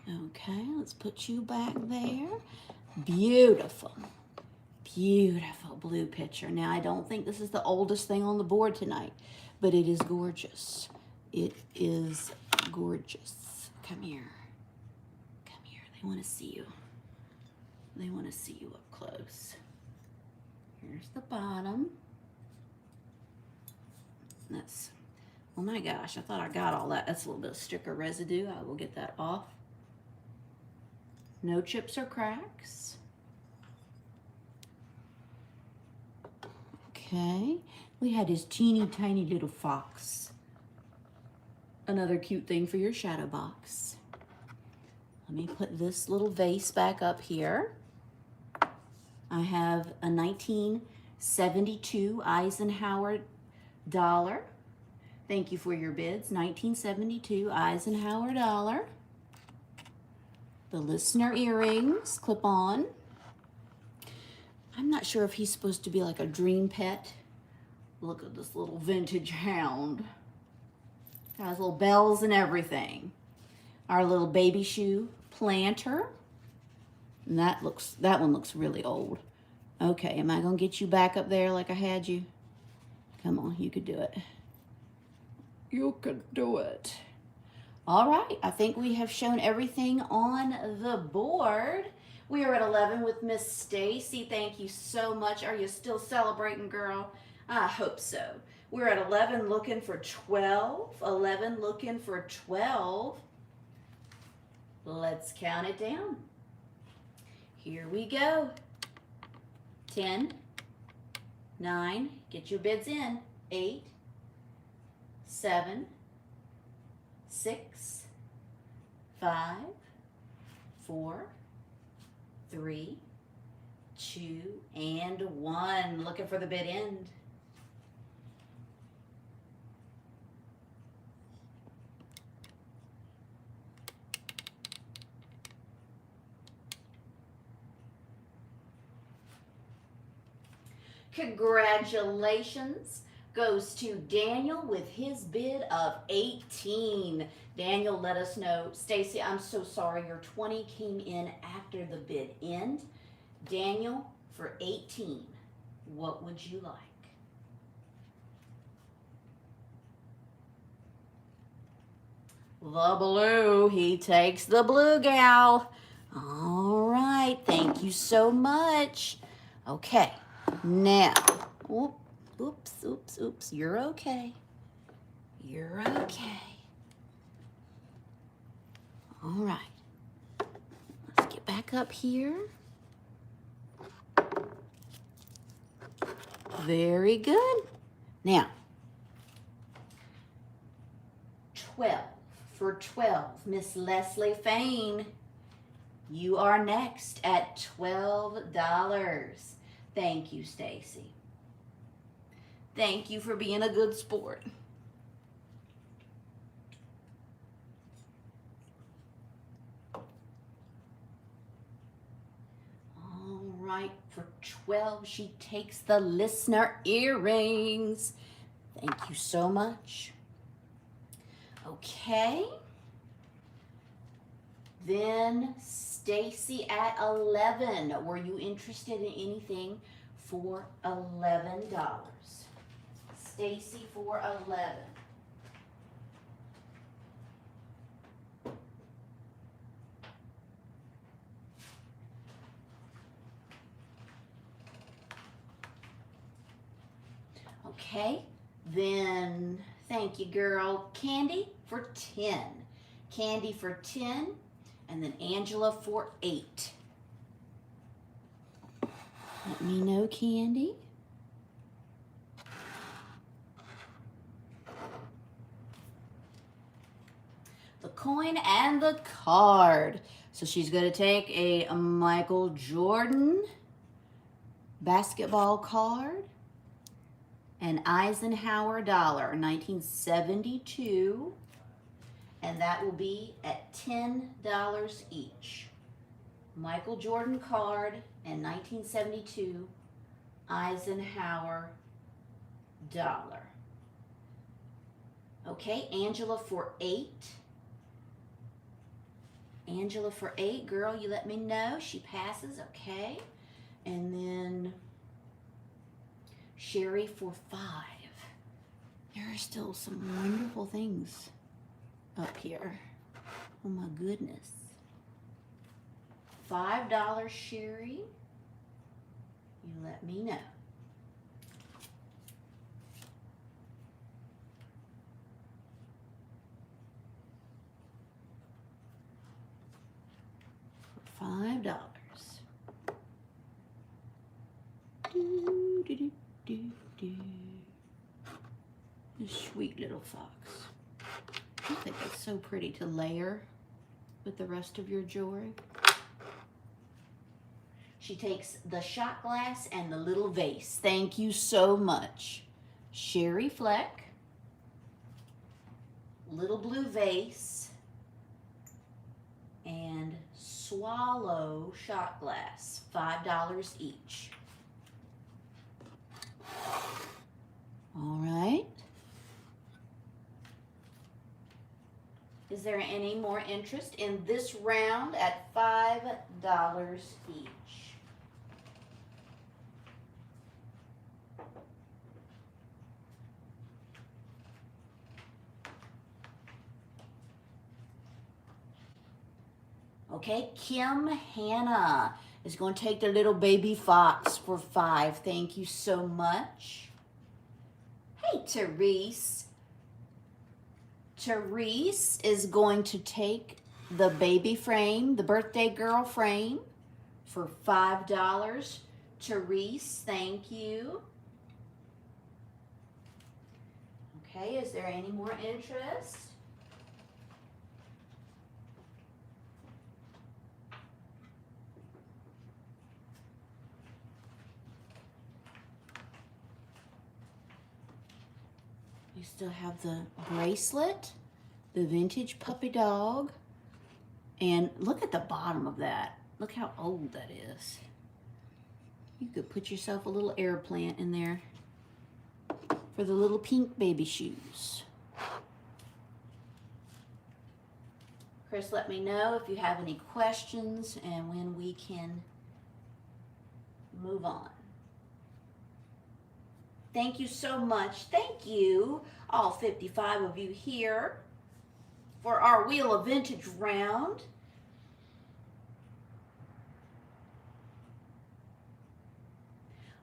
Okay, let's put you back there. Beautiful, beautiful blue picture. Now, I don't think this is the oldest thing on the board tonight, but it is gorgeous. It is gorgeous. Come here. Come here. They want to see you. They want to see you up close. Here's the bottom. That's, oh my gosh, I thought I got all that. That's a little bit of sticker residue. I will get that off. No chips or cracks. Okay, we had this teeny tiny little fox. Another cute thing for your shadow box. Let me put this little vase back up here. I have a 1972 Eisenhower dollar. Thank you for your bids. 1972 Eisenhower dollar. The listener earrings, clip on. I'm not sure if he's supposed to be like a dream pet. Look at this little vintage hound. Has little bells and everything. Our little baby shoe planter. And that one looks really old. Okay, am I gonna get you back up there like I had you? Come on, you could do it. You could do it. All right, I think we have shown everything on the board. We are at 11 with Miss Stacy. Thank you so much. Are you still celebrating, girl? I hope so. We're at 11 looking for 12. 11 looking for 12. Let's count it down. Here we go. 10, 9, get your bids in. 8, 7, 6, 5, 4, 3, 2, and 1. Looking for the bid end. Congratulations goes to Daniel with his bid of 18. Daniel, let us know. Stacy, I'm so sorry. Your 20 came in after the bid end. Daniel, for 18, what would you like? The blue. He takes the blue, gal. All right. Thank you so much. Okay. Now, oops. You're okay. You're okay. All right. Let's get back up here. Very good. Now, 12. For 12, Miss Leslie Fain, you are next at $12. Thank you, Stacy. Thank you for being a good sport. All right, for 12, she takes the listener earrings. Thank you so much. Okay. Then Stacy at 11. Were you interested in anything for $11? Stacy for 11. Okay. Then thank you, girl. Candy for 10. Candy for 10. And then Angela for 8. Let me know, Candy. The coin and the card. So she's going to take a Michael Jordan basketball card, an Eisenhower dollar, 1972. And that will be at $10 each. Michael Jordan card and 1972 Eisenhower dollar. Okay, Angela for 8. Angela for 8, girl, you let me know. She passes, okay. And then Sherry for 5. There are still some wonderful things up here. Oh my goodness. $5, Sherry. You let me know. For $5. This sweet little fox. I think it's so pretty to layer with the rest of your jewelry. She takes the shot glass and the little vase. Thank you so much. Sherry Fleck, little blue vase, and Swallow shot glass, $5 each. All right. Is there any more interest in this round at $5 each? Okay, Kim Hannah is going to take the little baby fox for 5. Thank you so much. Hey, Therese. Therese is going to take the baby frame, the birthday girl frame, for $5. Therese, thank you. Okay, is there any more interest? We still have the bracelet, the vintage puppy dog, and look at the bottom of that. Look how old that is. You could put yourself a little air plant in there for the little pink baby shoes. Chris, let me know if you have any questions and when we can move on. Thank you so much. Thank you, all 55 of you here for our Wheel of Vintage round.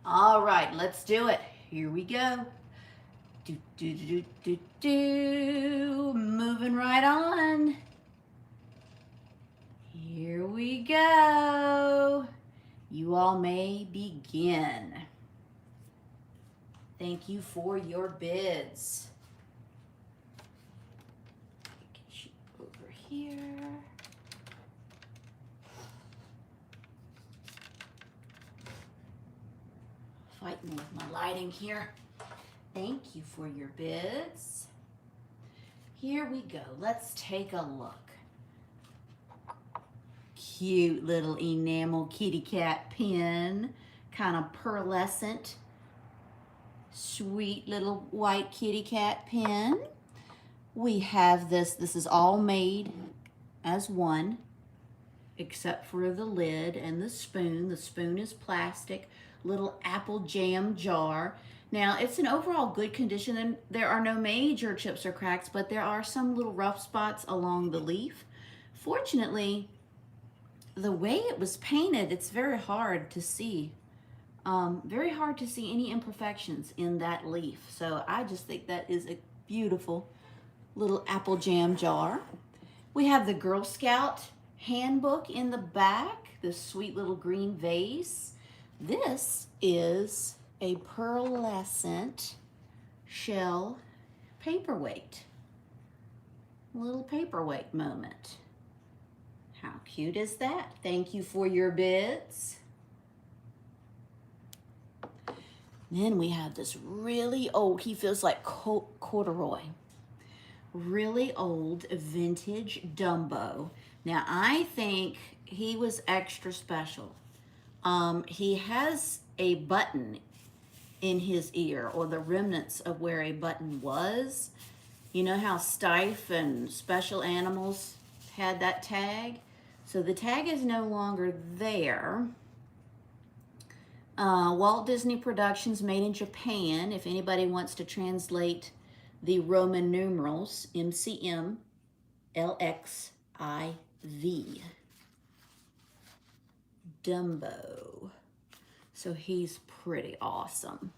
All right, let's do it. Here we go. Do, do, do, do, do, do. Moving right on. Here we go. You all may begin. Thank you for your bids. Get you over here. Fighting with my lighting here. Thank you for your bids. Here we go. Let's take a look. Cute little enamel kitty cat pin. Kind of pearlescent. Sweet little white kitty cat pin. We have this. This is all made as one, except for the lid and the spoon. The spoon is plastic. Little apple jam jar. Now, it's in overall good condition, and there are no major chips or cracks, but there are some little rough spots along the leaf. Fortunately, the way it was painted, it's very hard to see. Very hard to see any imperfections in that leaf. So I just think that is a beautiful little apple jam jar. We have the Girl Scout handbook in the back, this sweet little green vase. This is a pearlescent shell paperweight. Little paperweight moment. How cute is that? Thank you for your bids. Then we have this really old, he feels like corduroy. Really old vintage Dumbo. Now I think he was extra special. He has a button in his ear, or the remnants of where a button was. You know how Steiff and Special Animals had that tag? So the tag is no longer there. Walt Disney Productions, made in Japan. If anybody wants to translate the Roman numerals, MCM LXIV. Dumbo. So he's pretty awesome.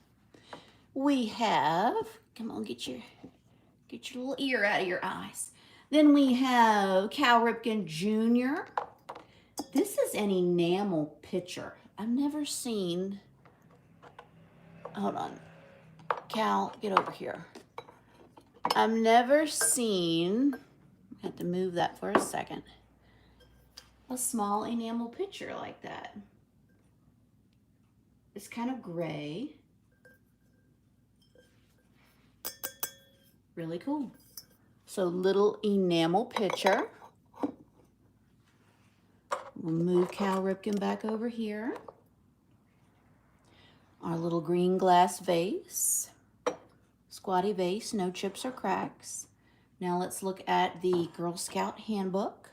We have, come on, get your little ear out of your eyes. Then we have Cal Ripken Jr. This is an enamel pitcher. I've never seen, hold on, Cal, get over here. I've never seen, I have to move that for a second, a small enamel pitcher like that. It's kind of gray. Really cool. So little enamel pitcher. We'll move Cal Ripken back over here. Our little green glass vase. Squatty vase, no chips or cracks. Now let's look at the Girl Scout handbook.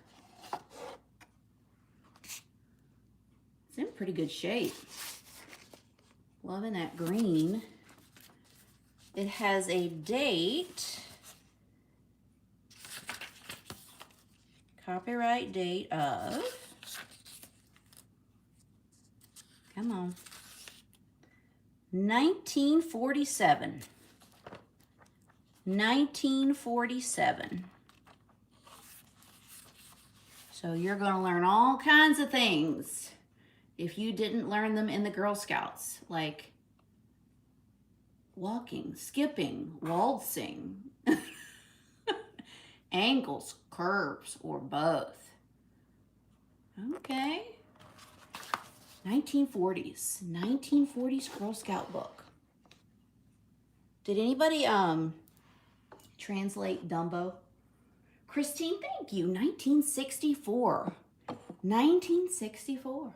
It's in pretty good shape. Loving that green. It has a date. Copyright date of, come on, 1947. 1947. So you're going to learn all kinds of things if you didn't learn them in the Girl Scouts, like walking, skipping, waltzing, angles, curves, or both. Okay. 1940s Girl Scout book. Did anybody Translate Dumbo. Christine, thank you. 1964. 1964.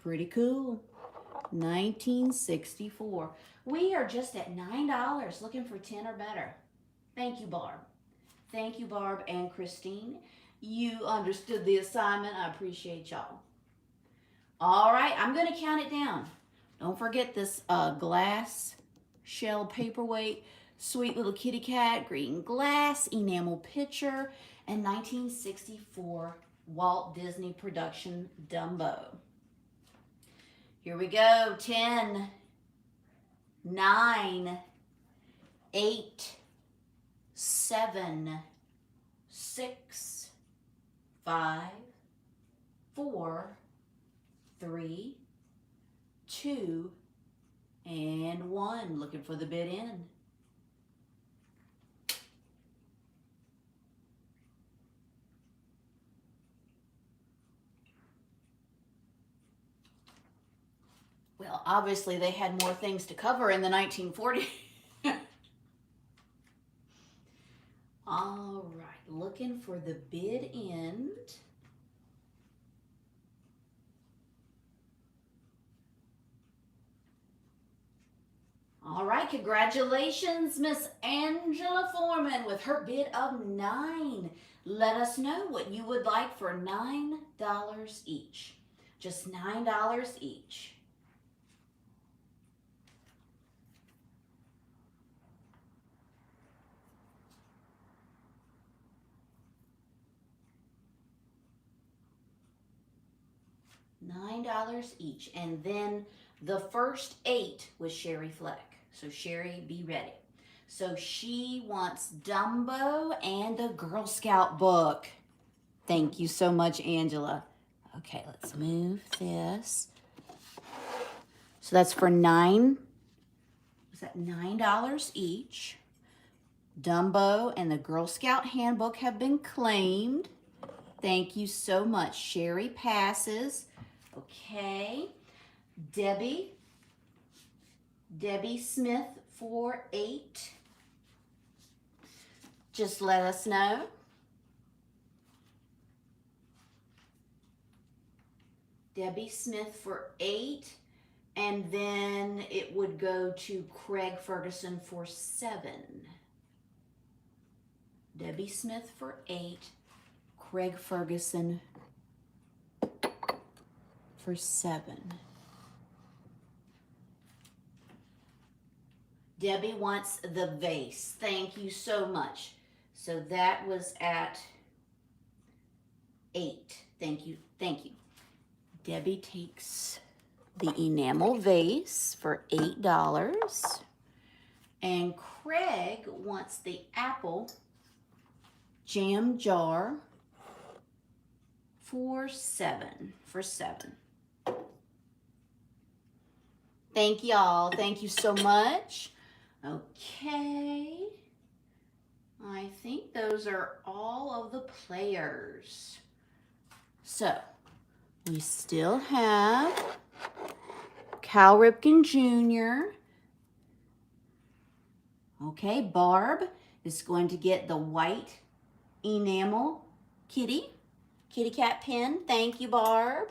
Pretty cool. 1964. We are just at $9, looking for 10 or better. Thank you, Barb. Thank you, Barb and Christine. You understood the assignment. I appreciate y'all. All right, I'm going to count it down. Don't forget this glass shell paperweight, sweet little kitty cat, green glass, enamel pitcher, and 1964 Walt Disney production Dumbo. Here we go. 10, 9, 8, 7, 6, 5, 4, 3, 2, and 1. Looking for the bid in. Well, obviously they had more things to cover in the 1940s. All right, looking for the bid end. All right, congratulations, Miss Angela Foreman with her bid of 9. Let us know what you would like for $9 each. Just $9 each. $9 each. And then the first 8 was Sherry Fleck. So Sherry, be ready. So she wants Dumbo and the Girl Scout book. Thank you so much, Angela. Okay, let's move this. So that's for $9. Was that $9 each? Dumbo and the Girl Scout handbook have been claimed. Thank you so much. Sherry passes. Okay. Debbie Smith for 8. Just let us know. Debbie Smith for 8. And then it would go to Craig Ferguson for 7. Debbie Smith for 8. Craig Ferguson for 7. Debbie wants the vase. Thank you so much. So that was at 8. Thank you. Thank you. Debbie takes the enamel vase for $8. And Craig wants the apple jam jar for 7. Thank y'all. Thank you so much. Okay. I think those are all of the players. So, we still have Cal Ripken Jr. Okay, Barb is going to get the white enamel kitty cat pen. Thank you, Barb.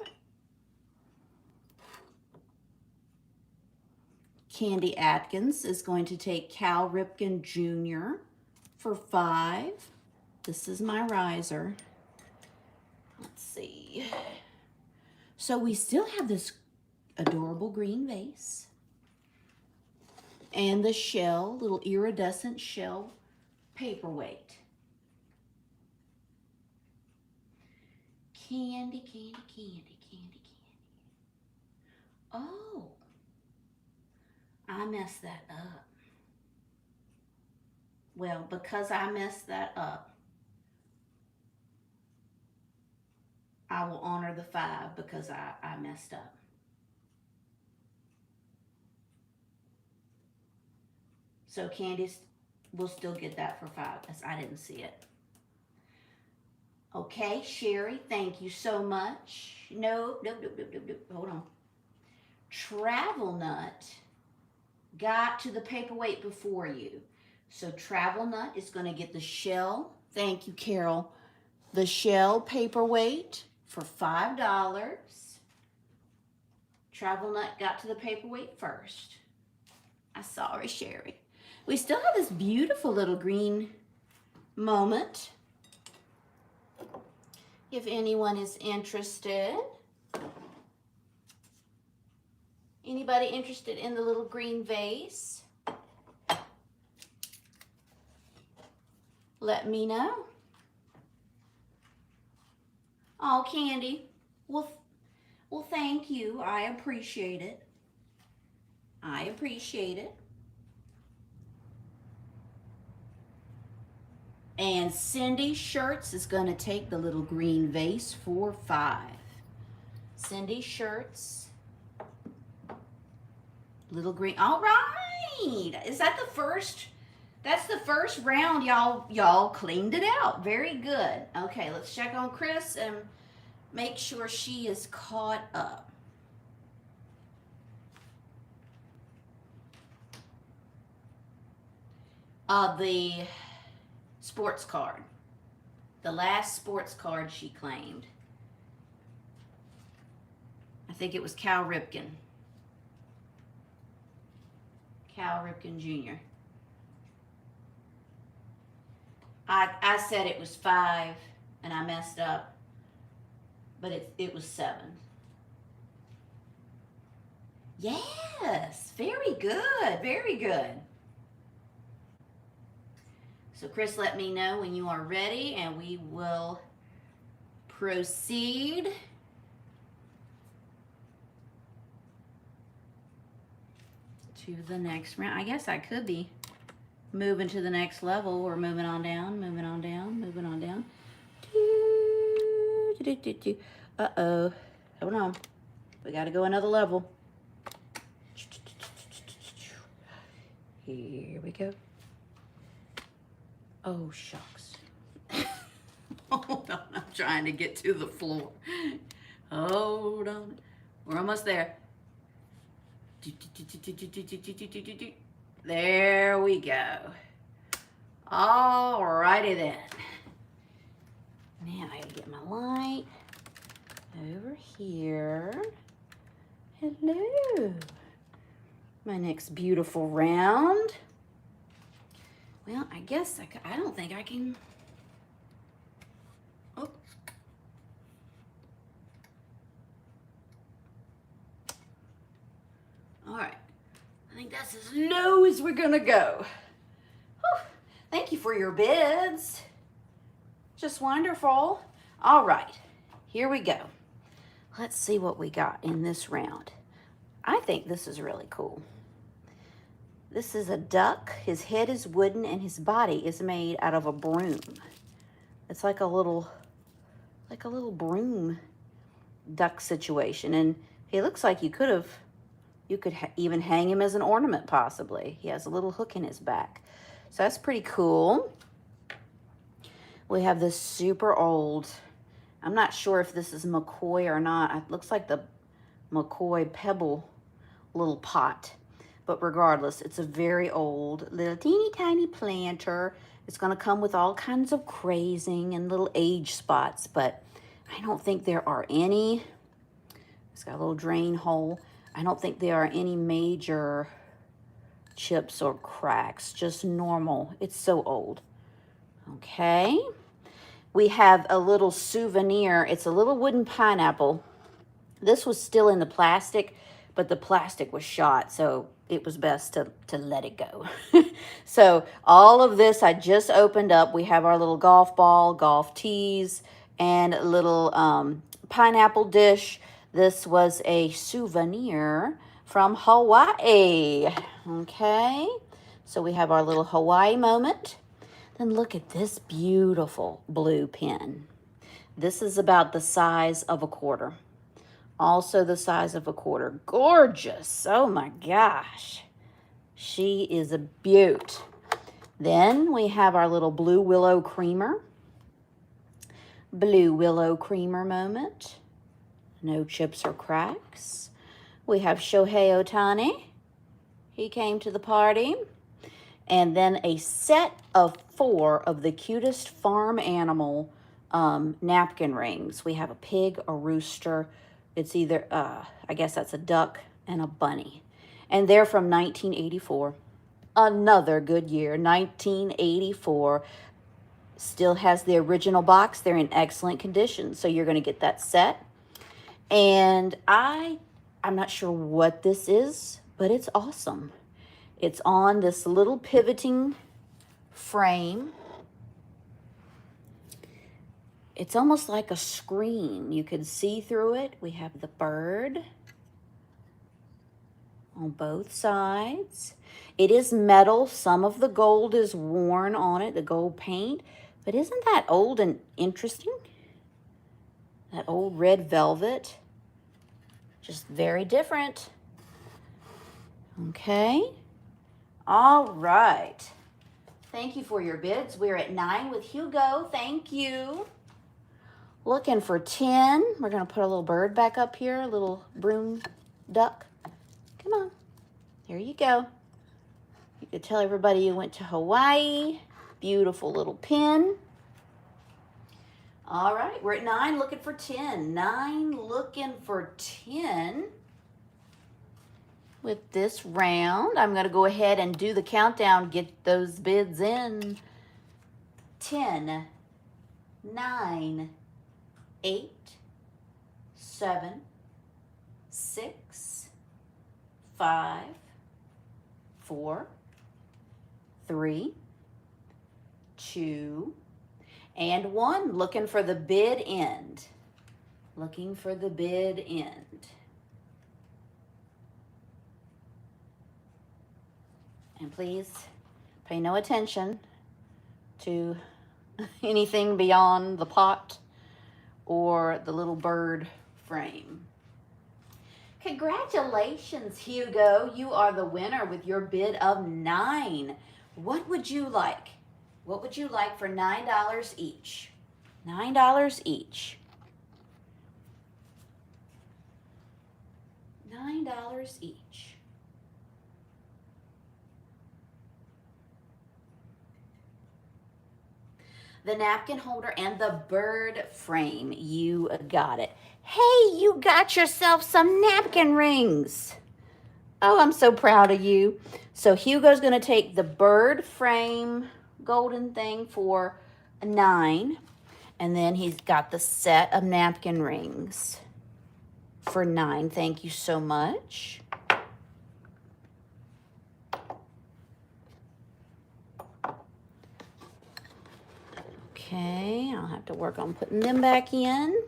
Candy Atkins is going to take Cal Ripken Jr. for 5. This is my riser. Let's see. So we still have this adorable green vase and the shell, little iridescent shell paperweight. Candy. Oh, I messed that up. Well, because I messed that up, I will honor the 5 because I messed up. So Candace will still get that for 5 as I didn't see it. Okay, Sherry, thank you so much. Nope. Hold on. Travel Nut got to the paperweight before you. So Travel Nut is going to get the shell. Thank you, Carol. The shell paperweight for $5. Travel Nut got to the paperweight first. I'm sorry, Sherry. We still have this beautiful little green moment. If anyone is interested. Anybody interested in the little green vase? Let me know. Oh, Candy. Well, thank you. I appreciate it. I appreciate it. And Cindy Shirts is going to take the little green vase for $5. Cindy Shirts. Little green. All right. Is that the first? That's the first round. Y'all cleaned it out. Very good. Okay, let's check on Chris and make sure she is caught up. The sports card. The last sports card she claimed. I think it was Cal Ripken. Cal Ripken Jr. I said it was 5 and I messed up, but it was 7. Yes, very good, very good. So Chris, let me know when you are ready and we will proceed. To the next round. I guess I could be moving to the next level. We're moving on down, moving on down, moving on down. Uh-oh. Hold on. We got to go another level. Here we go. Oh, shucks. Hold on. I'm trying to get to the floor. Hold on. We're almost there. There we go. All righty then. Now I gotta get my light over here. Hello. My next beautiful round. Well, I guess I don't think I can. Oh. All right. I think that's as low as we're gonna go. Whew. Thank you for your bids. Just wonderful. All right, here we go. Let's see what we got in this round. I think this is really cool. This is a duck. His head is wooden and his body is made out of a broom. It's like a little broom duck situation. And he looks like you could even hang him as an ornament possibly. He has a little hook in his back. So that's pretty cool. We have this super old, I'm not sure if this is McCoy or not. It looks like the McCoy Pebble little pot. But regardless, it's a very old, little teeny tiny planter. It's going to come with all kinds of crazing and little age spots, but I don't think there are any. It's got a little drain hole. I don't think there are any major chips or cracks, just normal. It's so old. Okay. We have a little souvenir. It's a little wooden pineapple. This was still in the plastic, but the plastic was shot, so it was best to let it go. So all of this I just opened up. We have our little golf ball, golf tees, and a little pineapple dish. This was a souvenir from Hawaii. Okay, so we have our little Hawaii moment. Then look at this beautiful blue pen. This is about the size of a quarter. Also the size of a quarter. Gorgeous. Oh my gosh. She is a beaut. Then we have our little Blue Willow creamer. Blue Willow creamer moment. No chips or cracks. We have Shohei Ohtani. He came to the party. And then a set of 4 of the cutest farm animal napkin rings. We have a pig, a rooster. It's either, I guess that's a duck and a bunny. And they're from 1984. Another good year, 1984. Still has the original box. They're in excellent condition. So you're going to get that set. And I'm not sure what this is, but it's awesome. It's on this little pivoting frame. It's almost like a screen. You can see through it. We have the bird on both sides. It is metal. Some of the gold is worn on it, the gold paint. But isn't that old and interesting? That old red velvet. Just very different. Okay. All right. Thank you for your bids. We're at 9 with Hugo. Thank you. Looking for 10. We're going to put a little bird back up here, a little broom duck. Come on. There you go. You could tell everybody you went to Hawaii. Beautiful little pin. All right, we're at 9 looking for 10. 9 looking for 10. With this round, I'm going to go ahead and do the countdown, get those bids in. 10, 9, 8, 7, 6, 5, 4, 3, 2, and 1. Looking for the bid end. Looking for the bid end. And please pay no attention to anything beyond the pot or the little bird frame. Congratulations, Hugo. You are the winner with your bid of 9. What would you like? What would you like for $9 each? $9 each. $9 each. The napkin holder and the bird frame. You got it. Hey, you got yourself some napkin rings. Oh, I'm so proud of you. So Hugo's going to take the bird frame golden thing for 9. And then he's got the set of napkin rings for 9. Thank you so much. Okay, I'll have to work on putting them back in.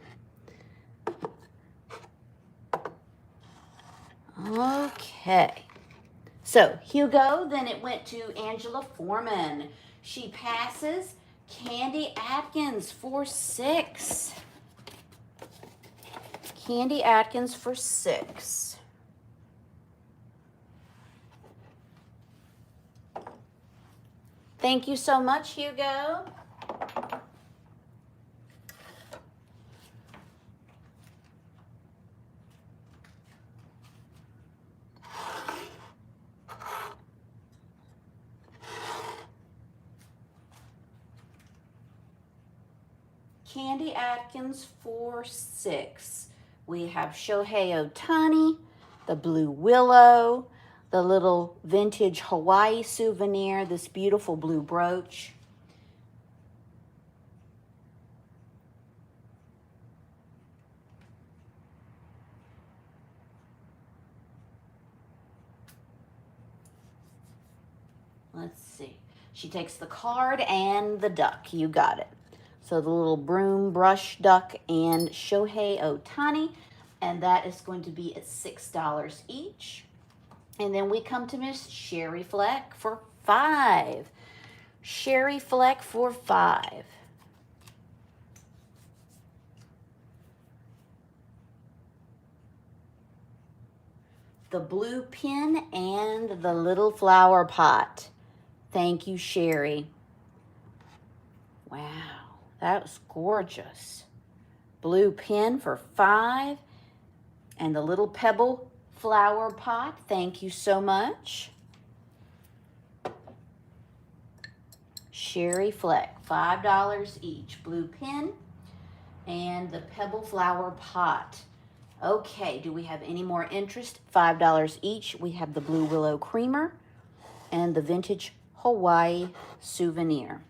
Okay. So, Hugo, then it went to Angela Foreman. She passes. Candy Atkins for 6. Candy Atkins for 6. Thank you so much, Hugo. Candy Atkins for 6. We have Shohei Ohtani, the Blue Willow, the little vintage Hawaii souvenir, this beautiful blue brooch. Let's see. She takes the card and the duck. You got it. So the little broom brush duck and Shohei Ohtani. And that is going to be at $6 each. And then we come to Miss Sherry Fleck for 5. Sherry Fleck for 5. The blue pin and the little flower pot. Thank you, Sherry. Wow, that was gorgeous. Blue pin for 5. And the little pebble flower pot. Thank you so much. Sherry Fleck, $5 each. Blue pin and the Pebble Flower pot. Okay, do we have any more interest? $5 each. We have the Blue Willow Creamer and the Vintage Hawaii Souvenir.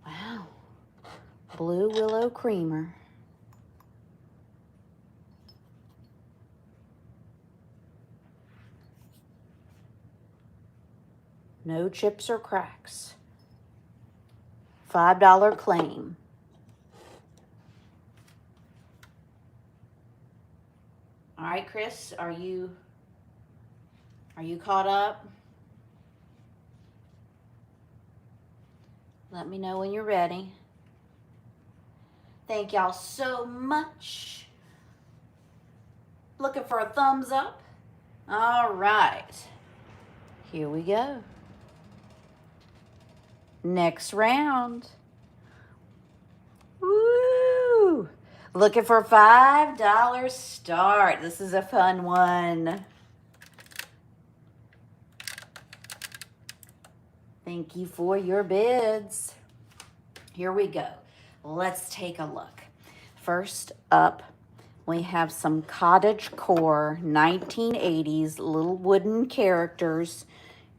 Wow. Blue Willow Creamer. No chips or cracks. $5 claim. All right, Chris, are you caught up? Let me know when you're ready. Thank y'all so much. Looking for a thumbs up? All right. Here we go. Next round. Woo! Looking for $5 start. This is a fun one. Thank you for your bids. Here we go. Let's take a look. First up, we have some cottage core 1980s little wooden characters.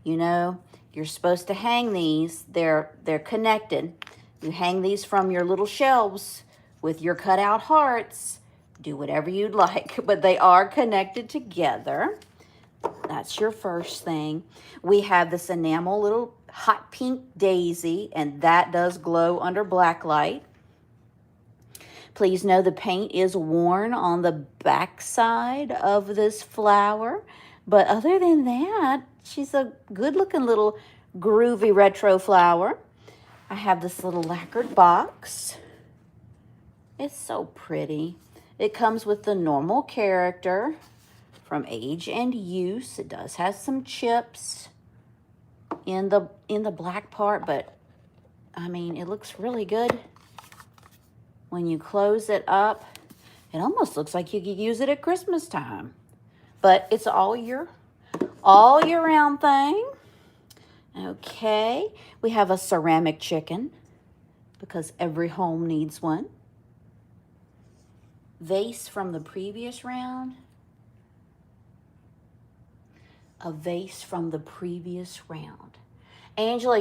You know, you're supposed to hang these. They're connected. You hang these from your little shelves with your cutout hearts. Do whatever you'd like, but they are connected together. That's your first thing. We have this enamel little hot pink daisy, and that does glow under black light. Please know the paint is worn on the back side of this flower. But other than that, she's a good-looking little groovy retro flower. I have this little lacquered box. It's so pretty. It comes with the normal character from age and use. It does have some chips in the black part, but I mean, it looks really good. When you close it up, it almost looks like you could use it at Christmas time. But it's all year round thing. Okay, we have a ceramic chicken because every home needs one. Vase from the previous round. A vase from the previous round. Angela,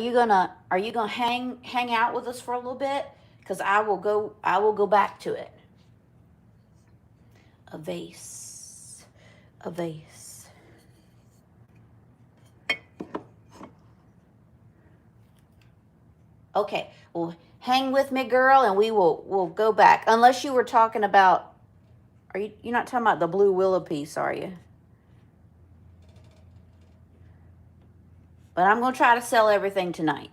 are you gonna hang out with us for a little bit? Because I will go back to it. A vase. A vase. Okay, well, hang with me, girl, and we'll go back. Unless you were talking about, you're not talking about the blue willow piece, are you? But I'm going to try to sell everything tonight.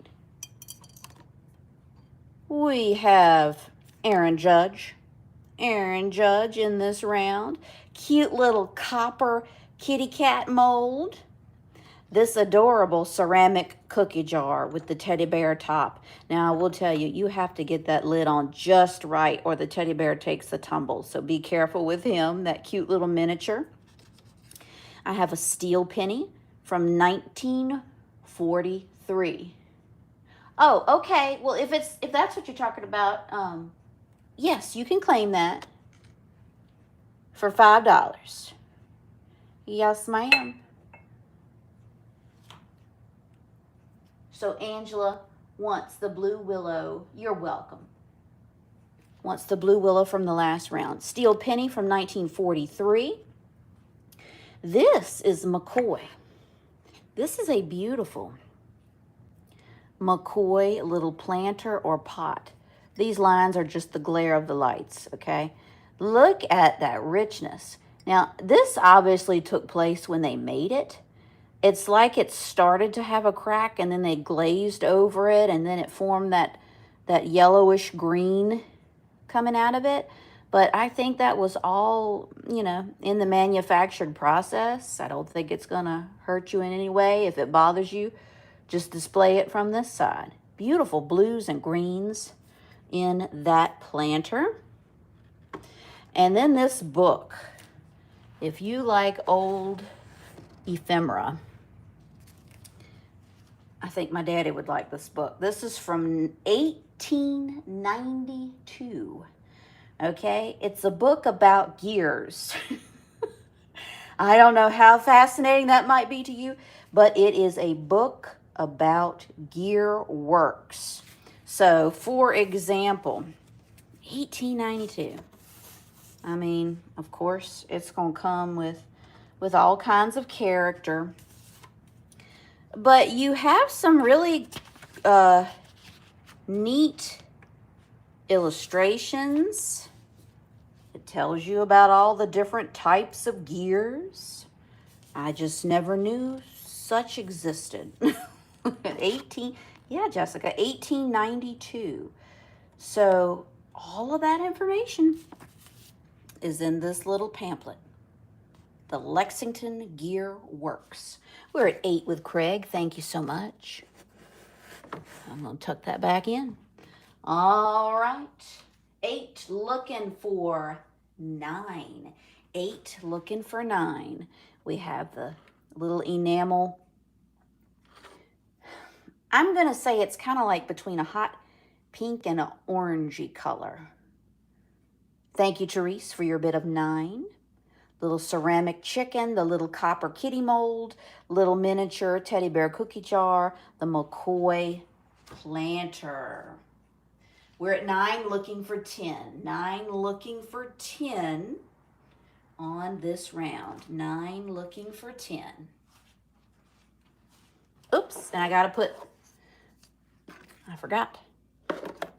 We have Aaron Judge. Aaron Judge in this round. Cute little copper kitty cat mold. This adorable ceramic cookie jar with the teddy bear top. Now, I will tell you, you have to get that lid on just right or the teddy bear takes a tumble. So be careful with him, that cute little miniature. I have a steel penny from 1943. Oh, okay. Well, if that's what you're talking about, yes, you can claim that for $5. Yes, ma'am. So Angela wants the blue willow. You're welcome. Wants the blue willow from the last round. Steel penny from 1943. This is McCoy. This is a beautiful McCoy little planter or pot. These lines are just the glare of the lights, okay? Look at that richness. Now, this obviously took place when they made it. It's like it started to have a crack and then they glazed over it and then it formed that yellowish green coming out of it. But I think that was all, in the manufactured process. I don't think it's going to hurt you in any way. If it bothers you, just display it from this side. Beautiful blues and greens in that planter. And then this book. If you like old ephemera, I think my daddy would like this book. This is from 1892. Okay, it's a book about gears. I don't know how fascinating that might be to you, but it is a book about gear works. So, for example, 1892. I mean, of course, it's going to come with all kinds of character. But you have some really neat illustrations. It tells you about all the different types of gears. I just never knew such existed. 18, yeah, Jessica, 1892. So all of that information is in this little pamphlet, The Lexington Gear Works. We're at 8 with Craig. Thank you so much. I'm going to tuck that back in. All right. 8 looking for 9. 8 looking for 9. We have the little enamel. I'm going to say it's kind of like between a hot pink and an orangey color. Thank you, Therese, for your bit of 9. Little ceramic chicken, the little copper kitty mold, little miniature teddy bear cookie jar, the McCoy planter. We're at 9 looking for 10. 9 looking for 10 on this round. 9 looking for 10. Oops, and I got to put, I forgot.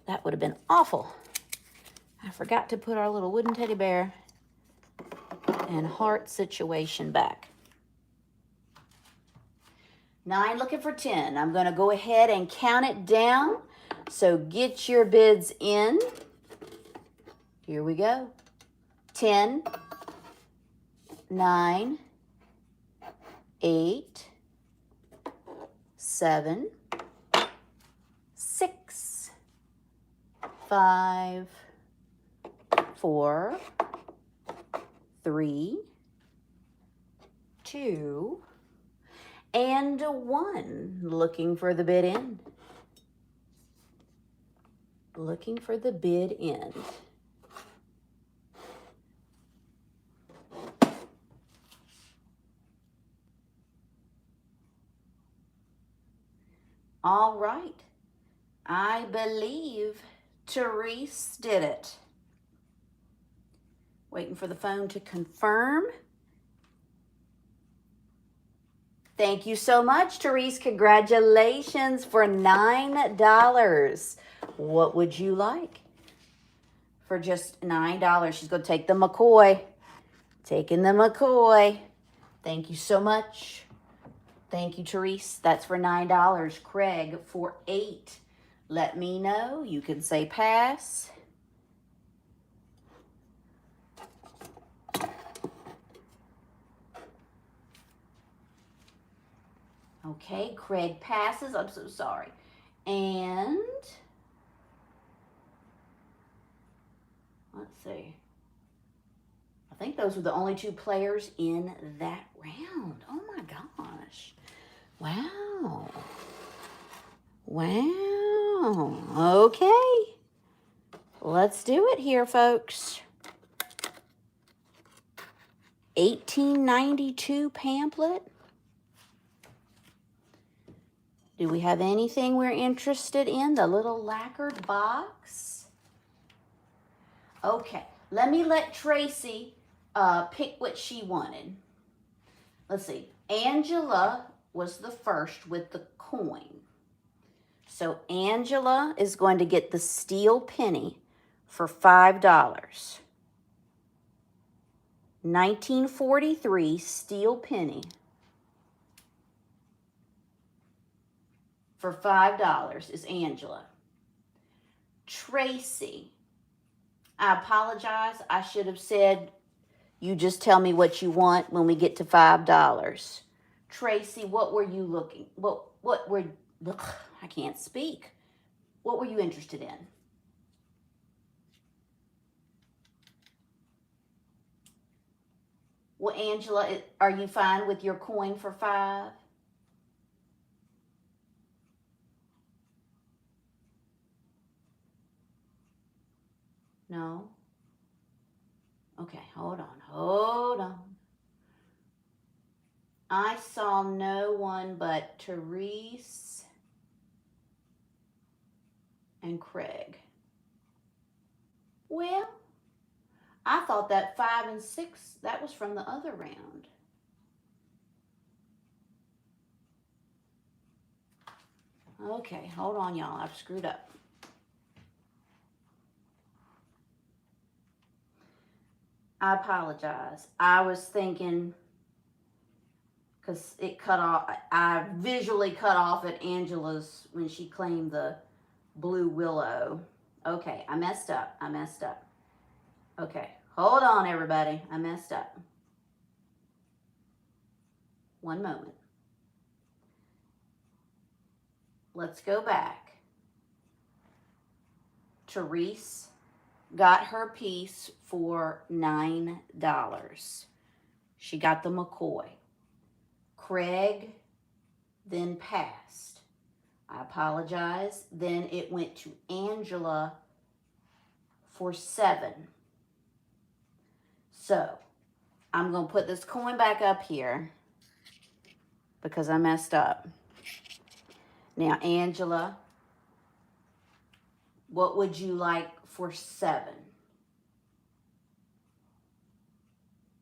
That would have been awful. I forgot to put our little wooden teddy bear and heart situation back. 9 looking for 10. I'm going to go ahead and count it down. So get your bids in. Here we go. 10, 9, 8, 7, 6, 5, 4, 3, 2, and 1. Looking for the bid end. Looking for the bid end. All right. I believe Therese did it. Waiting for the phone to confirm. Thank you so much, Therese. Congratulations for $9. What would you like? For just $9, she's going to take the McCoy. Taking the McCoy. Thank you so much. Thank you, Therese. That's for $9. Craig for 8. Let me know. You can say pass. Okay, Craig passes. I'm so sorry. And let's see. I think those were the only 2 players in that round. Oh my gosh. Wow. Wow. Okay. Let's do it here, folks. 1892 pamphlet. Do we have anything we're interested in? The little lacquered box. Okay, let me let Tracy pick what she wanted. Let's see. Angela was the first with the coin. So Angela is going to get the steel penny for $5. 1943 steel penny for $5 is Angela. Tracy, I apologize. I should have said, you just tell me what you want when we get to $5. Tracy, what were you looking? What were, ugh, I can't speak. What were you interested in? Well, Angela, are you fine with your coin for 5? No? Okay, hold on. I saw no one but Therese and Craig. Well, I thought that 5 and 6, that was from the other round. Okay, hold on, y'all. I've screwed up. I apologize. I was thinking, because it cut off, I visually cut off at Angela's when she claimed the blue willow. Okay, I messed up. Okay, hold on, everybody. I messed up. One moment. Let's go back. Therese got her piece for $9. She got the McCoy. Craig then passed. I apologize. Then it went to Angela for 7. So I'm going to put this coin back up here because I messed up. Now, Angela, what would you like for 7?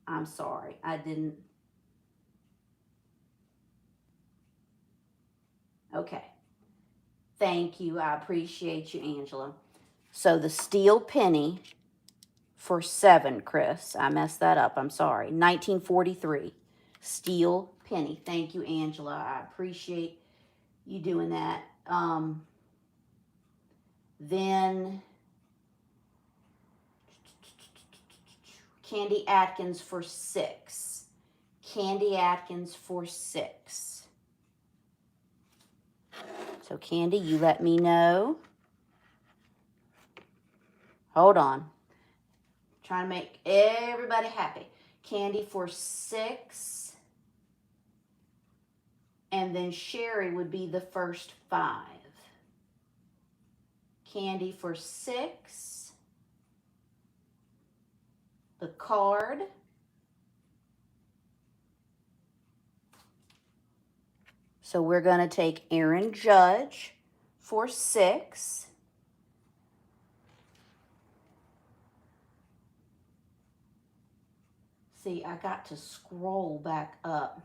I'm sorry, I didn't. Okay. Thank you. I appreciate you, Angela. So the steel penny for 7, Chris. I messed that up. I'm sorry. 1943. Steel penny. Thank you, Angela. I appreciate you doing that. Then Candy Atkins for 6. Candy Atkins for 6. So Candy, you let me know. Hold on. Trying to make everybody happy. Candy for 6. And then Sherry would be the first 5. Candy for 6. The card. So we're going to take Aaron Judge for 6. See, I got to scroll back up.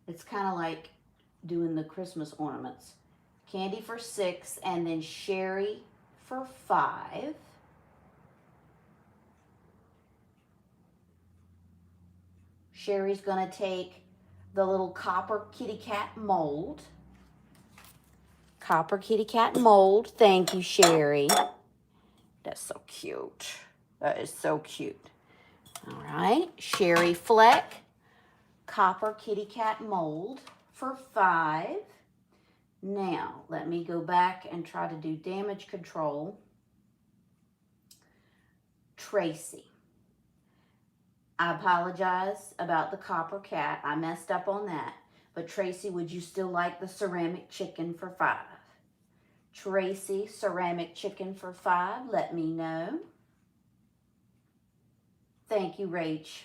It's kind of like doing the Christmas ornaments. Candy for 6, and then Sherry for 5. Sherry's going to take the little copper kitty cat mold. Copper kitty cat mold. Thank you, Sherry. That's so cute. That is so cute. All right. Sherry Fleck. Copper kitty cat mold for 5. Now, let me go back and try to do damage control. Tracy. I apologize about the copper cat. I messed up on that. But Tracy, would you still like the ceramic chicken for 5? Tracy, ceramic chicken for 5. Let me know. Thank you, Rach.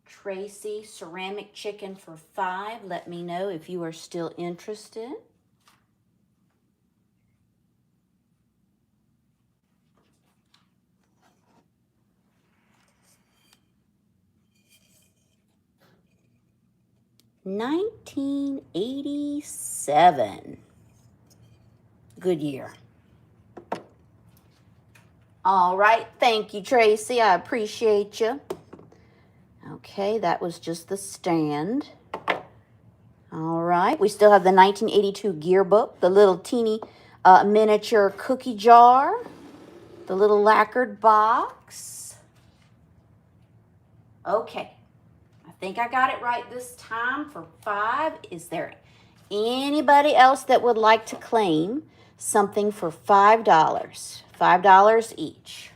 Tracy, ceramic chicken for 5. Let me know if you are still interested. $1987. Good year. All right. Thank you, Tracy. I appreciate you. Okay, that was just the stand. All right. We still have the 1982 Gearbook, the little teeny miniature cookie jar, the little lacquered box. Okay. I think I got it right this time for 5. Is there anybody else that would like to claim something for $5. $5 each.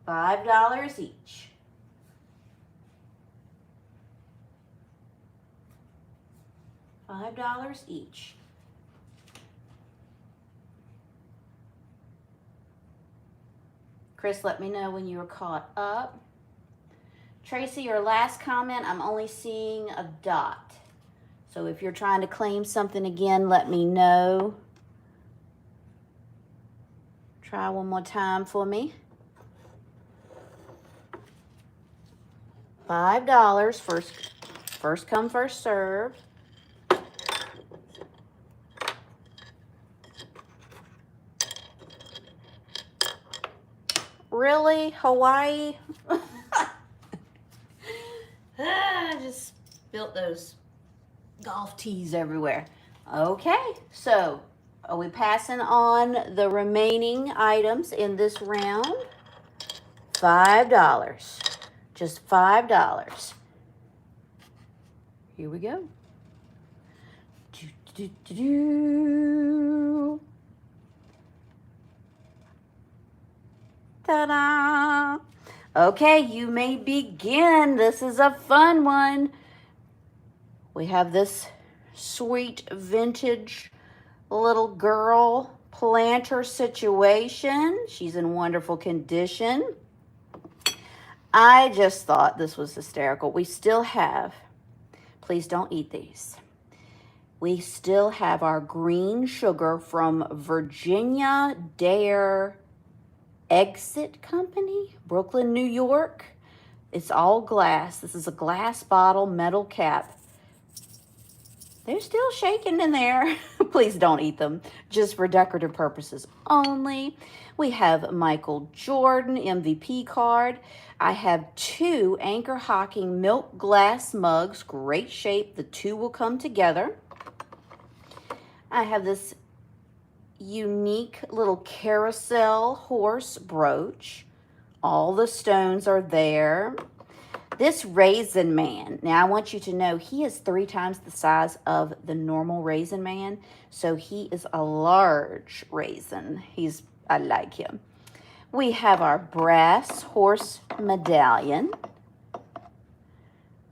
$5 each. $5 each. Chris, let me know when you are caught up. Tracy, your last comment, I'm only seeing a dot. So if you're trying to claim something again, let me know. Try one more time for me. $5, first come, first serve. Really? Hawaii? I just built those golf tees everywhere. Okay, so are we passing on the remaining items in this round? $5. Just $5. Here we go. Ta-da! Okay, you may begin. This is a fun one. We have this sweet vintage little girl planter situation. She's in wonderful condition. I just thought this was hysterical. We still have, please don't eat these. We still have our green sugar from Virginia Dare Exit Company, Brooklyn, New York. It's all glass. This is a glass bottle, metal cap. They're still shaking in there. Please don't eat them, just for decorative purposes only. We have Michael Jordan MVP card. I have 2 Anchor Hocking milk glass mugs. Great shape. The 2 will come together. I have this unique little carousel horse brooch. All the stones are there. This Raisin Man, now I want you to know he is 3 times the size of the normal Raisin Man, so he is a large raisin. I like him. We have our brass horse medallion.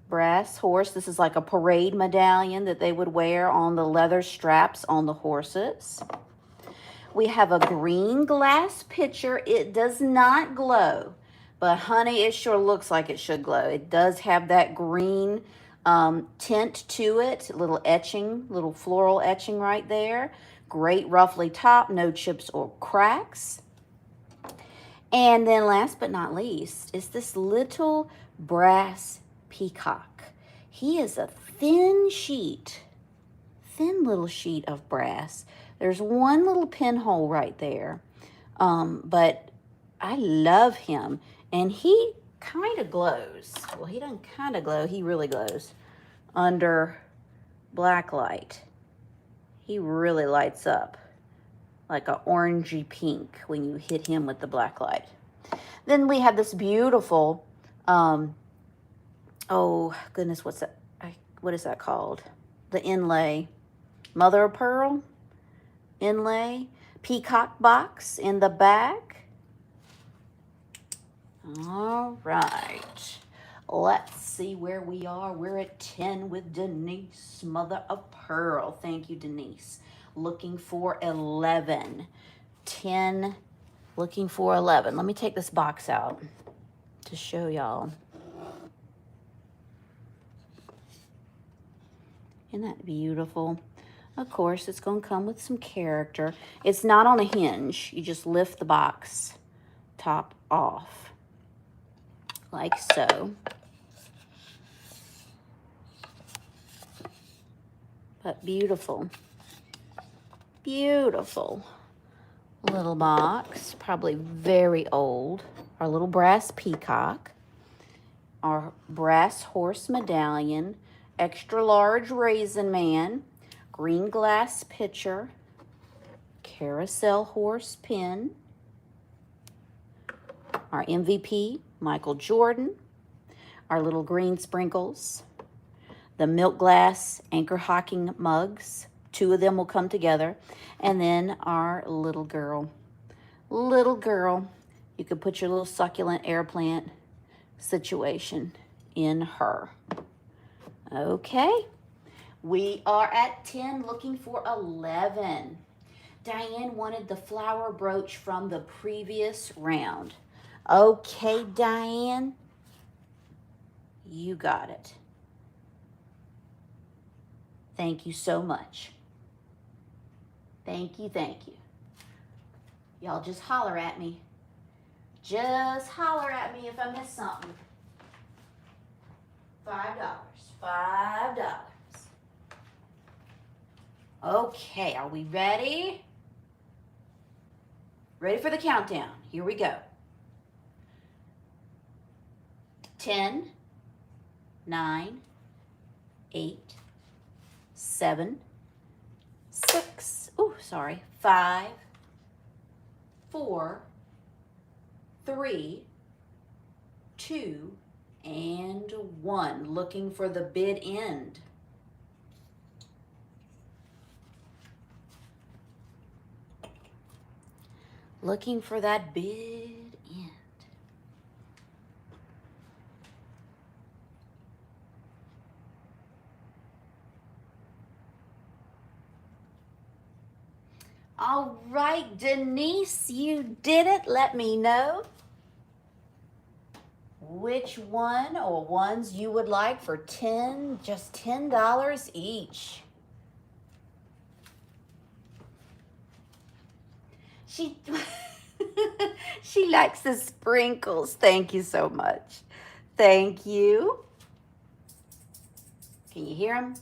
Brass horse, this is like a parade medallion that they would wear on the leather straps on the horses. We have a green glass pitcher. It does not glow, but honey, it sure looks like it should glow. It does have that green tint to it, little etching, little floral etching right there. Great ruffly top, no chips or cracks. And then last but not least is this little brass peacock. He is a thin little sheet of brass. There's one little pinhole right there, but I love him, and he kind of glows. Well, he doesn't kind of glow. He really glows under black light. He really lights up like a orangey pink when you hit him with the black light. Then we have this beautiful, oh goodness, what is that called? The inlay, mother of pearl inlay, peacock box in the back. All right, let's see where we are. We're at 10 with Denise, mother of pearl. Thank you, Denise. Looking for 11. 10, looking for 11. Let me take this box out to show y'all. Isn't that beautiful? Of course, it's going to come with some character. It's not on a hinge. You just lift the box top off, like so. But beautiful. Beautiful little box. Probably very old. Our little brass peacock. Our brass horse medallion. Extra large Raisin Man. Green glass pitcher, carousel horse pin, our MVP, Michael Jordan, our little green sprinkles, the milk glass Anchor Hocking mugs, Two of them will come together. And then our little girl. Little girl. You could put your little succulent air plant situation in her. Okay. We are at 10, looking for 11. Diane wanted the flower brooch from the previous round. Okay, Diane. You got it. Thank you so much. Thank you, thank you. Y'all just holler at me. Just holler at me if I miss something. $5. $5. Okay, are we ready? Ready for the countdown. Here we go. 10, 9, 8, 7, 6, 5, 4, 3, 2, and 1. Looking for the bid end. Looking for that bid end. All right, Denise, you did it. Let me know which one or ones you would like for just $10 each. She likes the sprinkles. Thank you so much. Thank you. Can you hear them?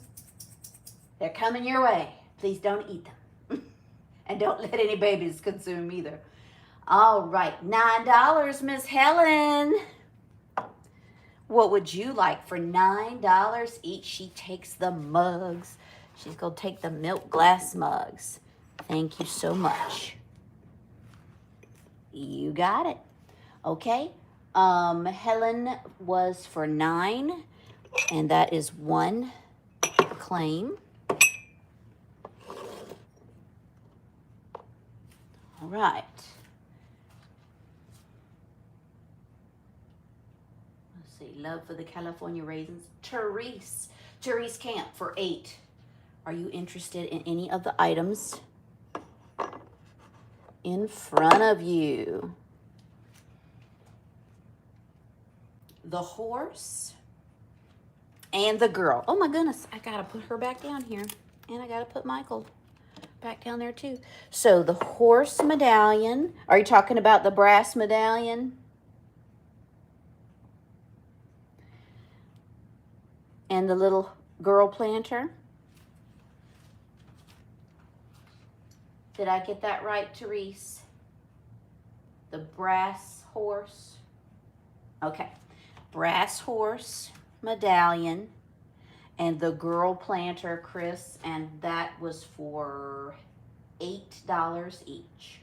They're coming your way. Please don't eat them. And don't let any babies consume either. All right, $9, Miss Helen. What would you like for $9 each? She takes the mugs. She's going to take the milk glass mugs. Thank you so much. You got it. Okay. Helen was for $9, and that is one claim. All right. Let's see. Love for the California Raisins. Therese Camp for $8. Are you interested in any of the items in front of you? The horse and the girl. Oh my goodness, I gotta put her back down here. And I gotta put Michael back down there too. So the horse medallion. Are you talking about the brass medallion? And the little girl planter? Did I get that right, Therese? The brass horse. Okay. Brass horse medallion and the girl planter, Chris, and that was for $8 each.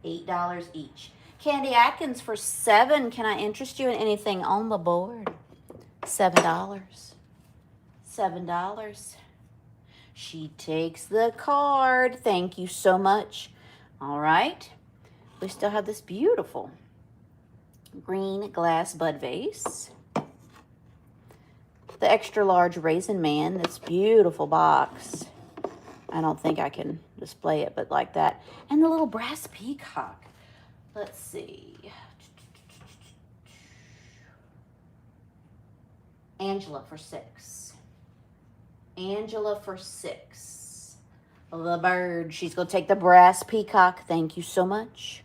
$8 each. Candy Atkins for $7. Can I interest you in anything on the board? $7. $7. She takes the card. Thank you so much. All right. We still have this beautiful green glass bud vase. The extra large Raisin Man, this beautiful box. I don't think I can display it, but like that. And the little brass peacock. Let's see. Angela for $6. Angela for $6. The bird. She's going to take the brass peacock. Thank you so much.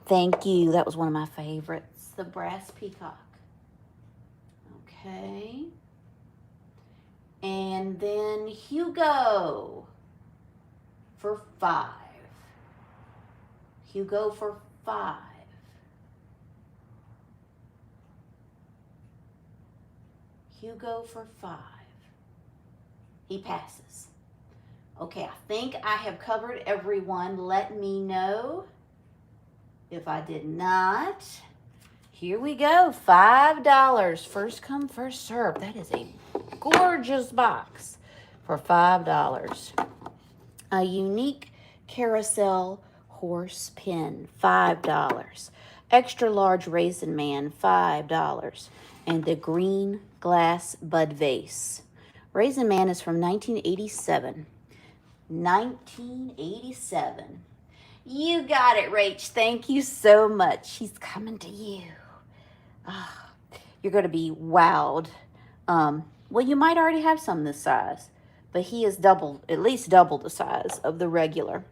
Thank you. That was one of my favorites. The brass peacock. Okay. And then Hugo for $5. Hugo for $5. Hugo for $5. He passes. Okay, I think I have covered everyone. Let me know if I did not. Here we go, $5. First come, first serve. That is a gorgeous box for $5. A unique carousel horse pin, $5. Extra large raisin man, $5. And the green glass bud vase. Raisin Man is from 1987. 1987. You got it, Rach. Thank you so much. He's coming to you. Oh, you're going to be wowed. Well, you might already have some this size, but he is double, at least double the size of the regular.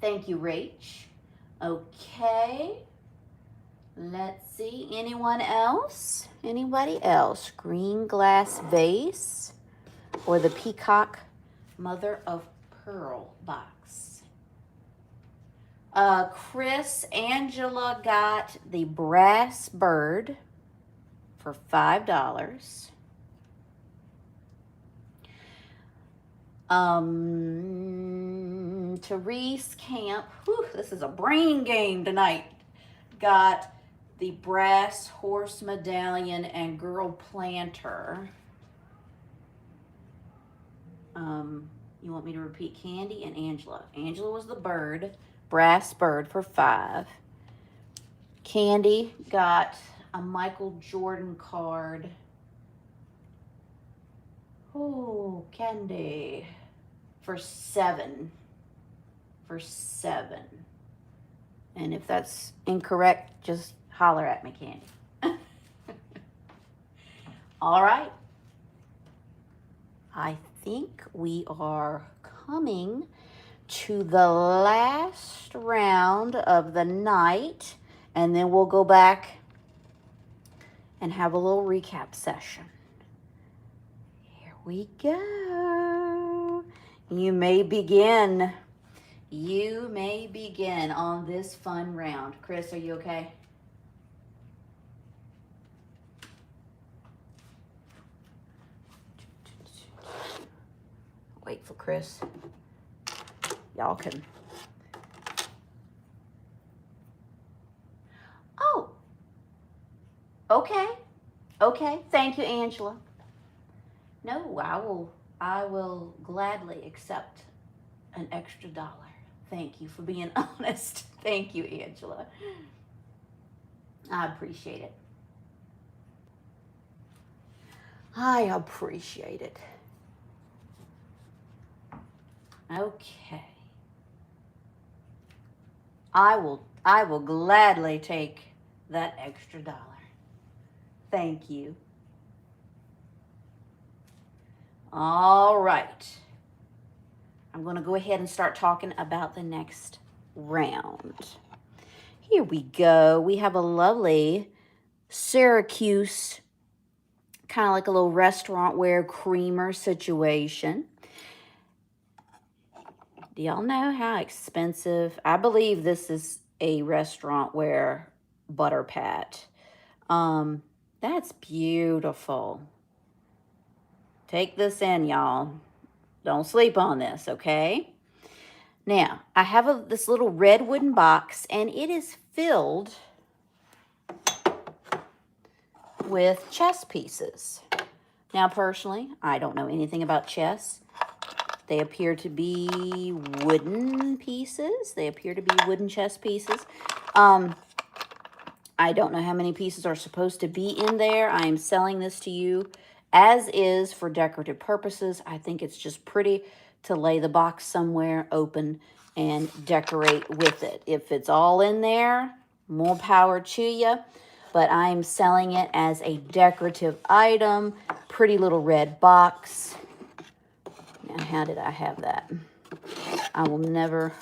Thank you, Rach. Okay. Let's see. Anyone else? Anybody else? Green glass vase or the peacock mother of pearl box? Chris, Angela got the brass bird for $5. Therese Camp, this is a brain game tonight, got the brass horse medallion and girl planter. You want me to repeat? Candy and Angela. Angela was the bird, brass bird for $5. Candy got a Michael Jordan card. Oh, Candy. For $7. For $7. And if that's incorrect, just holler at me, Candy. All right. I think we are coming to the last round of the night, and then we'll go back and have a little recap session. Here we go. You may begin. You may begin on this fun round. Chris, are you okay? Wait for Chris. Y'all can. Oh. Okay. Okay. Thank you, Angela. No, I will gladly accept an extra $1. Thank you for being honest. Thank you, Angela. I appreciate it. I appreciate it. Okay. I will gladly take that extra $1. Thank you. All right. I'm going to go ahead and start talking about the next round. Here we go. We have a lovely Syracuse, kind of like a little restaurant wear creamer situation. Do y'all know how expensive? I believe this is a restaurant wear butter pat. That's beautiful. Take this in, y'all. Don't sleep on this, okay? Now, I have this little red wooden box, and it is filled with chess pieces. Now, personally, I don't know anything about chess. They appear to be wooden pieces. They appear to be wooden chess pieces. I don't know how many pieces are supposed to be in there. I am selling this to you as is for decorative purposes. I think it's just pretty to lay the box somewhere open and decorate with it. If it's all in there, more power to you. But I'm selling it as a decorative item. Pretty little red box. Now, how did I have that? I will never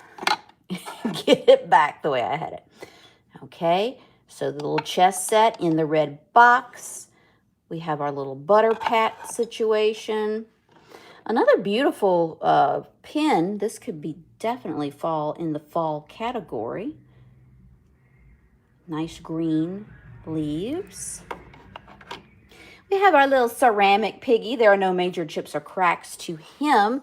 get it back the way I had it. Okay, so the little chess set in the red box. We have our little butter pat situation. Another beautiful pin. This could be definitely fall in the fall category. Nice green leaves. We have our little ceramic piggy. There are no major chips or cracks to him.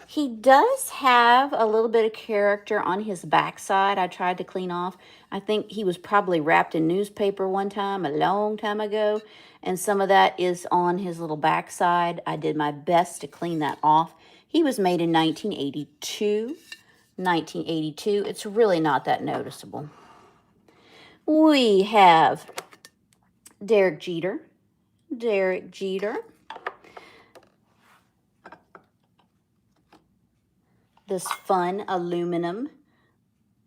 He does have a little bit of character on his backside. I tried to clean off. I think he was probably wrapped in newspaper one time, a long time ago. And some of that is on his little backside. I did my best to clean that off. He was made in 1982. 1982. It's really not that noticeable. We have Derek Jeter. Derek Jeter. This fun aluminum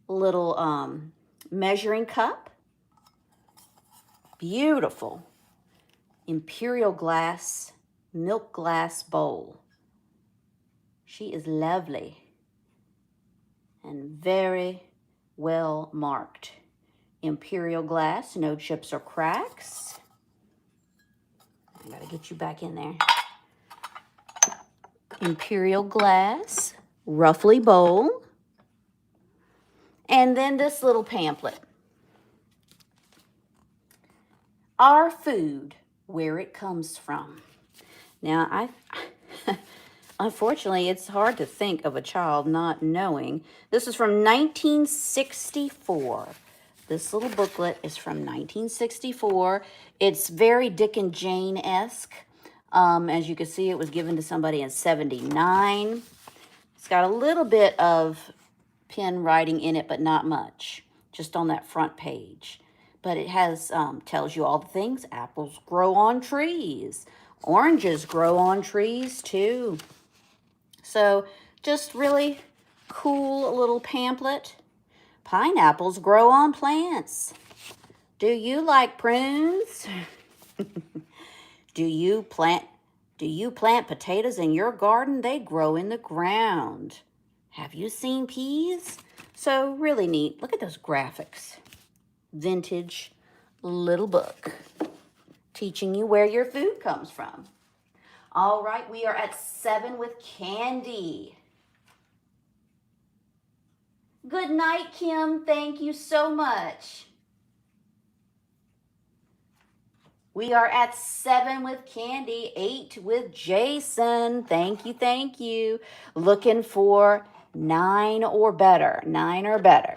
little measuring cup. Beautiful. Imperial glass, milk glass bowl. She is lovely and very well marked. Imperial glass, no chips or cracks. I gotta get you back in there. Imperial glass, roughly bowl. And then this little pamphlet. Our food, where it comes from. Now, unfortunately, it's hard to think of a child not knowing. This is from 1964. This little booklet is from 1964. It's very Dick and Jane-esque. As you can see, it was given to somebody in 79. It's got a little bit of pen writing in it, but not much. Just on that front page. But it has tells you all the things. Apples grow on trees. Oranges grow on trees too. So just really cool little pamphlet. Pineapples grow on plants. Do you like prunes? Do you plant potatoes in your garden? They grow in the ground. Have you seen peas? So really neat. Look at those graphics. Vintage little book teaching you where your food comes from. All right, we are at 7 with Candy. Good night, Kim. Thank you so much. We are at 7 with Candy, 8 with Jason. Thank you, thank you. Looking for 9 or better. 9 or better.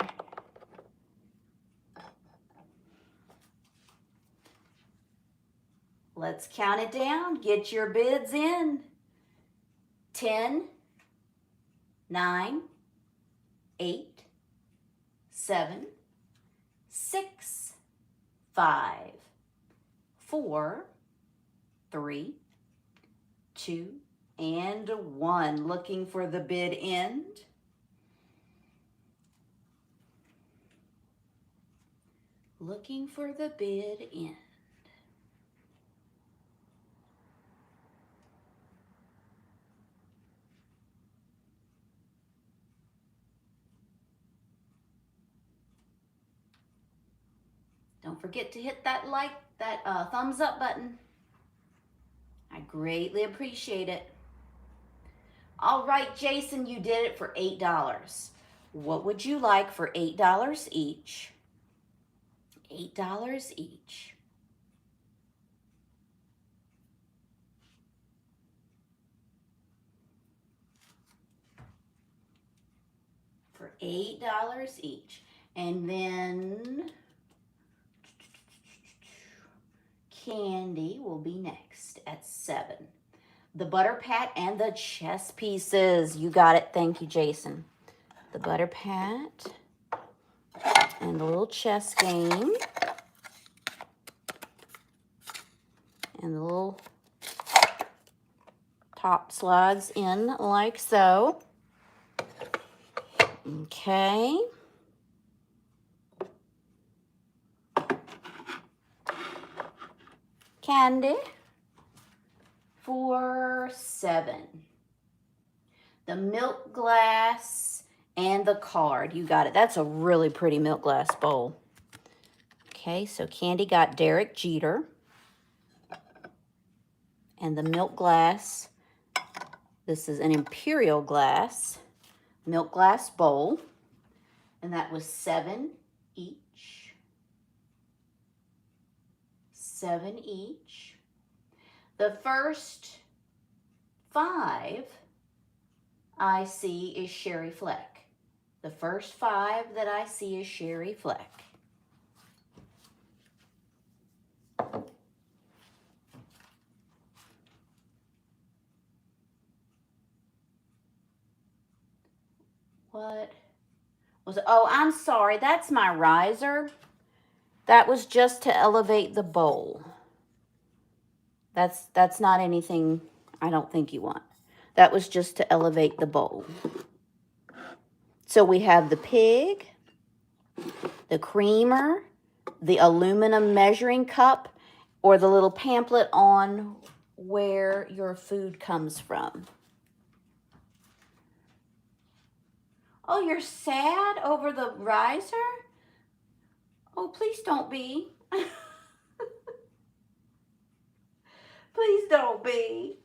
Let's count it down. Get your bids in. 10, 9, 8, 7, 6, 5, 4, 3, 2, and 1. Looking for the bid end. Looking for the bid end. Don't forget to hit that thumbs up button. I greatly appreciate it. All right, Jason, you did it for $8. What would you like for $8 each? $8 each. For $8 each. And then Candy will be next at 7. The butter pat and the chess pieces. You got it. Thank you, Jason. The butter pat and the little chess game. And the little top slides in like so. Okay. Candy for 7. The milk glass and the card. You got it. That's a really pretty milk glass bowl. Okay, so Candy got Derek Jeter. And the milk glass. This is an Imperial glass milk glass bowl. And that was 7 each. 7 each. The first 5 I see is Sherry Fleck. The first 5 that I see is Sherry Fleck. What was it? Oh, I'm sorry. That's my riser. That was just to elevate the bowl. That's not anything I don't think you want. That was just to elevate the bowl. So we have the pig, the creamer, the aluminum measuring cup, or the little pamphlet on where your food comes from. Oh, you're sad over the riser? Oh, please don't be. Please don't be.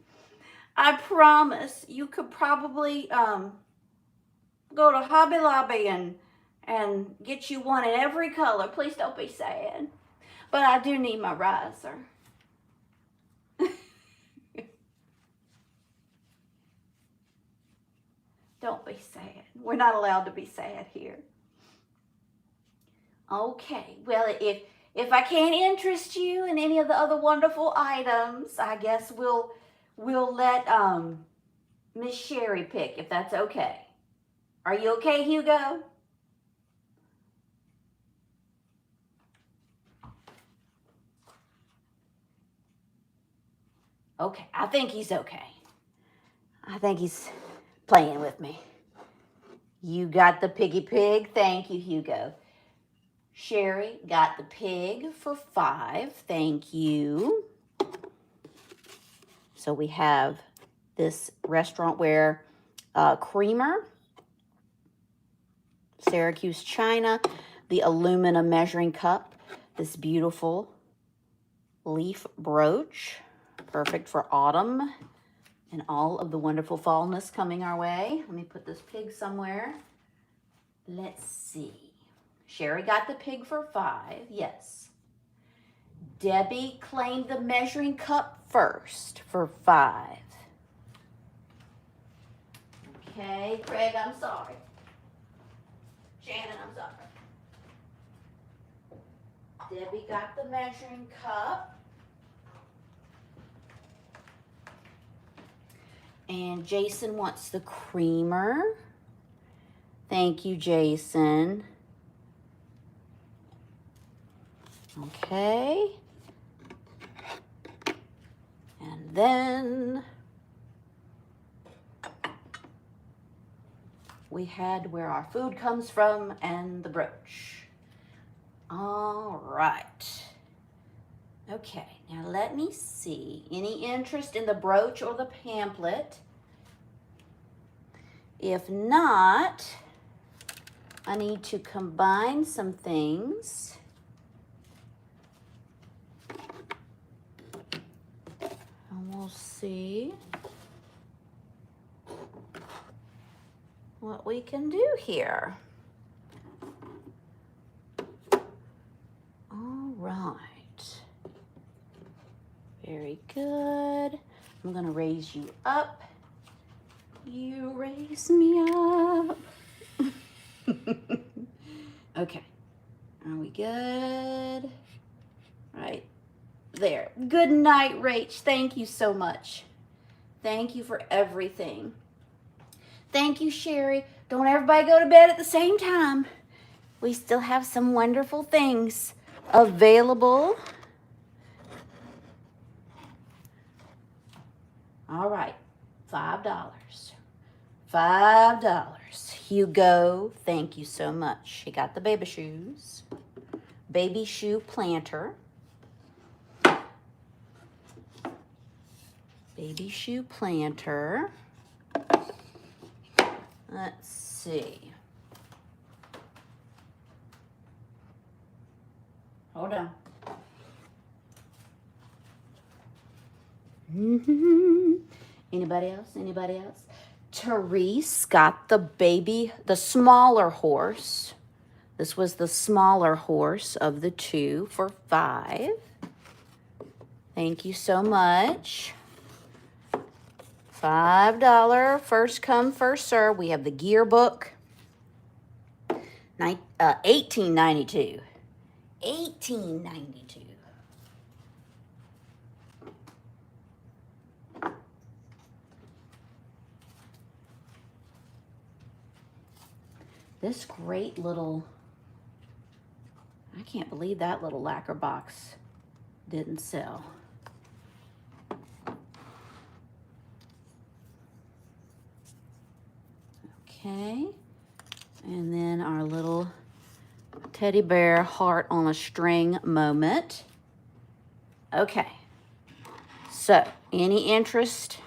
I promise you could probably go to Hobby Lobby and get you one in every color. Please don't be sad. But I do need my riser. Don't be sad. We're not allowed to be sad here. Okay, well, if I can't interest you in any of the other wonderful items, I guess we'll let Miss Sherry pick, if that's okay. Are you okay, Hugo? Okay, I think he's okay. I think he's playing with me. You got the piggy pig. Thank you, Hugo. Sherry got the pig for $5. Thank you. So we have this restaurant-ware creamer, Syracuse china, the aluminum measuring cup, this beautiful leaf brooch, perfect for autumn and all of the wonderful fallness coming our way. Let me put this pig somewhere. Let's see. Sherry got the pig for $5, yes. Debbie claimed the measuring cup first for $5. Okay, Craig, I'm sorry. Shannon, I'm sorry. Debbie got the measuring cup. And Jason wants the creamer. Thank you, Jason. Okay. And then we had where our food comes from and the brooch. All right. Okay, now let me see. Any interest in the brooch or the pamphlet? If not, I need to combine some things. And we'll see what we can do here. All right. Very good. I'm gonna raise you up. You raise me up. Okay. Are we good? Right there. Good night, Rach. Thank you so much. Thank you for everything. Thank you, Sherry. Don't everybody go to bed at the same time. We still have some wonderful things available. All right, $5. $5. Hugo, thank you so much. He got the baby shoes. Baby shoe planter. Baby shoe planter. Let's see. Hold on. Anybody else? Anybody else? Therese got the smaller horse. This was the smaller horse of the two for $5. Thank you so much. $5. First come, first serve. We have the gear book. $18.92. $18.92. this great little, I can't believe that little lacquer box didn't sell. Okay, and then our little teddy bear heart on a string moment. Okay, so any interest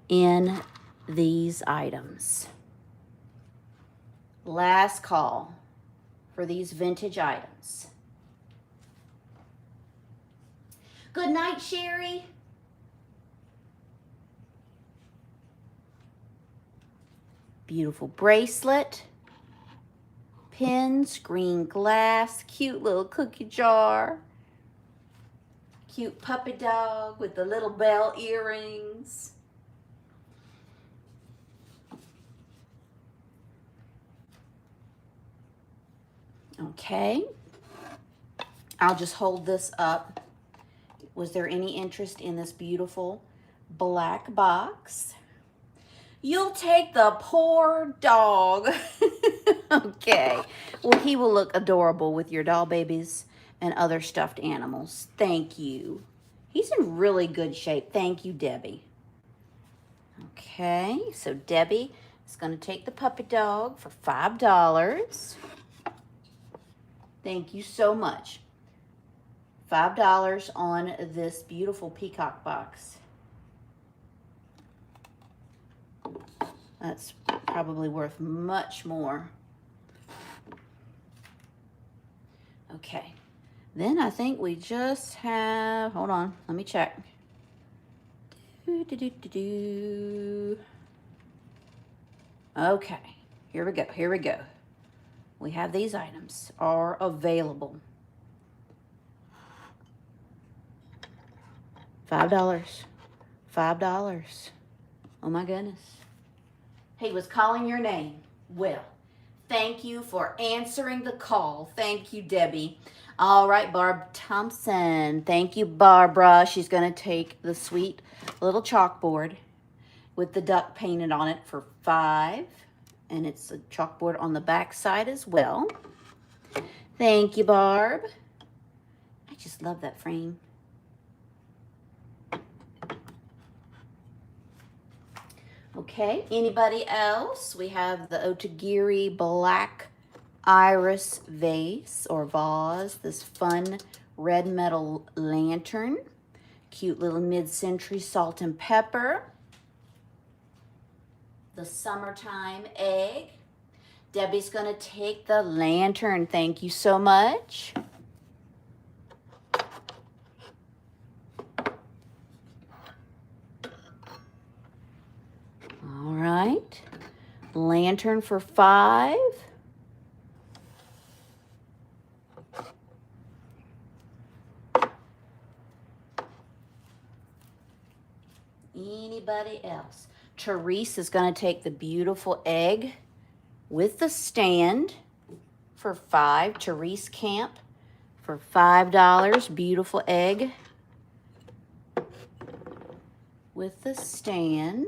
in these items? Last call for these vintage items. Good night, Sherry. Beautiful bracelet, pins, green glass, cute little cookie jar, cute puppy dog with the little bell earrings. Okay, I'll just hold this up. Was there any interest in this beautiful black box? You'll take the poor dog. Okay, well, he will look adorable with your doll babies and other stuffed animals. Thank you. He's in really good shape. Thank you, Debbie. Okay, so Debbie is going to take the puppy dog for $5. Thank you so much. $5 on this beautiful peacock box. That's probably worth much more. Okay, then I think we just have, hold on, let me check. Okay, here we go. We have these items are available. $5. Oh my goodness. He was calling your name. Well, thank you for answering the call. Thank you, Debbie. All right, Barb Thompson. Thank you, Barbara. She's going to take the sweet little chalkboard with the duck painted on it for $5. And it's a chalkboard on the back side as well. Thank you, Barb. I just love that frame. Okay, anybody else? We have the Otagiri Black Iris vase or vase, this fun red metal lantern, cute little mid-century salt and pepper, the summertime egg. Debbie's gonna take the lantern. Thank you so much. All right, lantern for $5. Anybody else? Therese is going to take the beautiful egg with the stand for $5. Therese Camp for $5. Beautiful egg with the stand.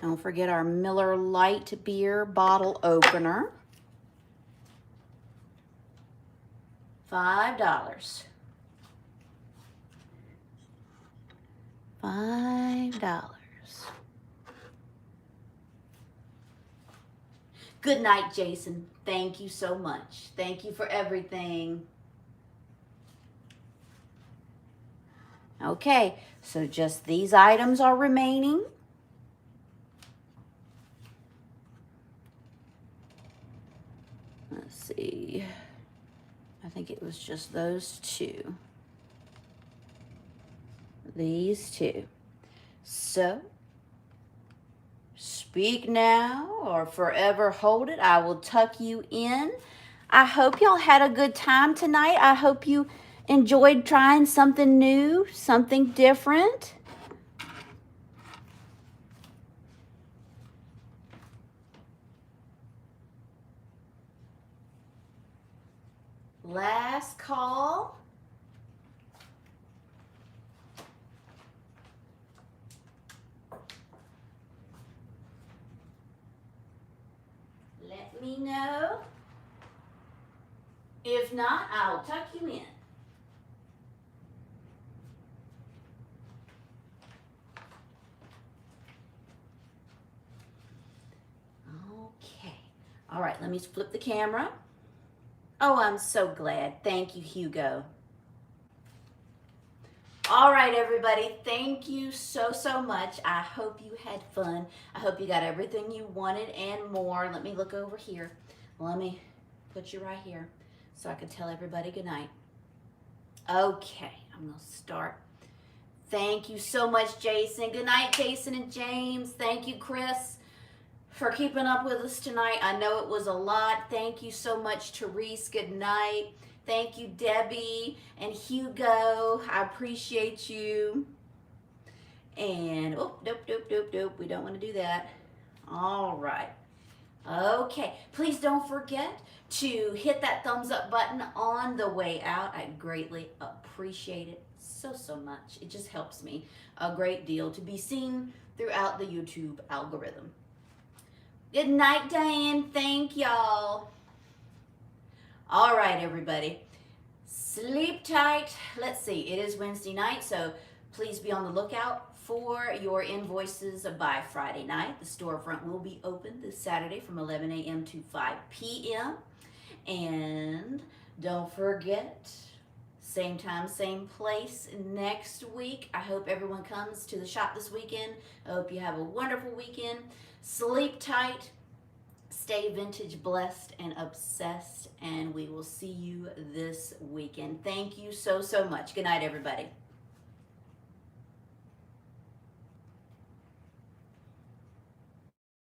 Don't forget our Miller Lite beer bottle opener. $5. $5. Good night, Jason. Thank you so much. Thank you for everything. Okay, so just these items are remaining. Let's see. I think it was just those two. These two. So, speak now or forever hold it. I will tuck you in. I hope y'all had a good time tonight. I hope you enjoyed trying something new, something different. Last call. let me know. If not, I'll tuck you in. Okay. All right, let me flip the camera. Oh, I'm so glad. Thank you, Hugo. All right, everybody. Thank you so, so much. I hope you had fun. I hope you got everything you wanted and more. Let me look over here. Let me put you right here so I can tell everybody good night. Okay, I'm going to start. Thank you so much, Jason. Good night, Jason and James. Thank you, Chris, for keeping up with us tonight. I know it was a lot. Thank you so much, Therese. Good night. Thank you, Debbie and Hugo. I appreciate you. And, oh, nope. We don't want to do that. All right. Okay. Please don't forget to hit that thumbs up button on the way out. I greatly appreciate it so, so much. It just helps me a great deal to be seen throughout the YouTube algorithm. Good night, Diane. Thank y'all. All right, everybody. Sleep tight. Let's see. It is Wednesday night, so please be on the lookout for your invoices by Friday night. The storefront will be open this Saturday from 11 a.m. to 5 p.m. And don't forget, same time, same place next week. I hope everyone comes to the shop this weekend. I hope you have a wonderful weekend. Sleep tight. Stay vintage, blessed, and obsessed, and we will see you this weekend. Thank you so, so much. Good night, everybody.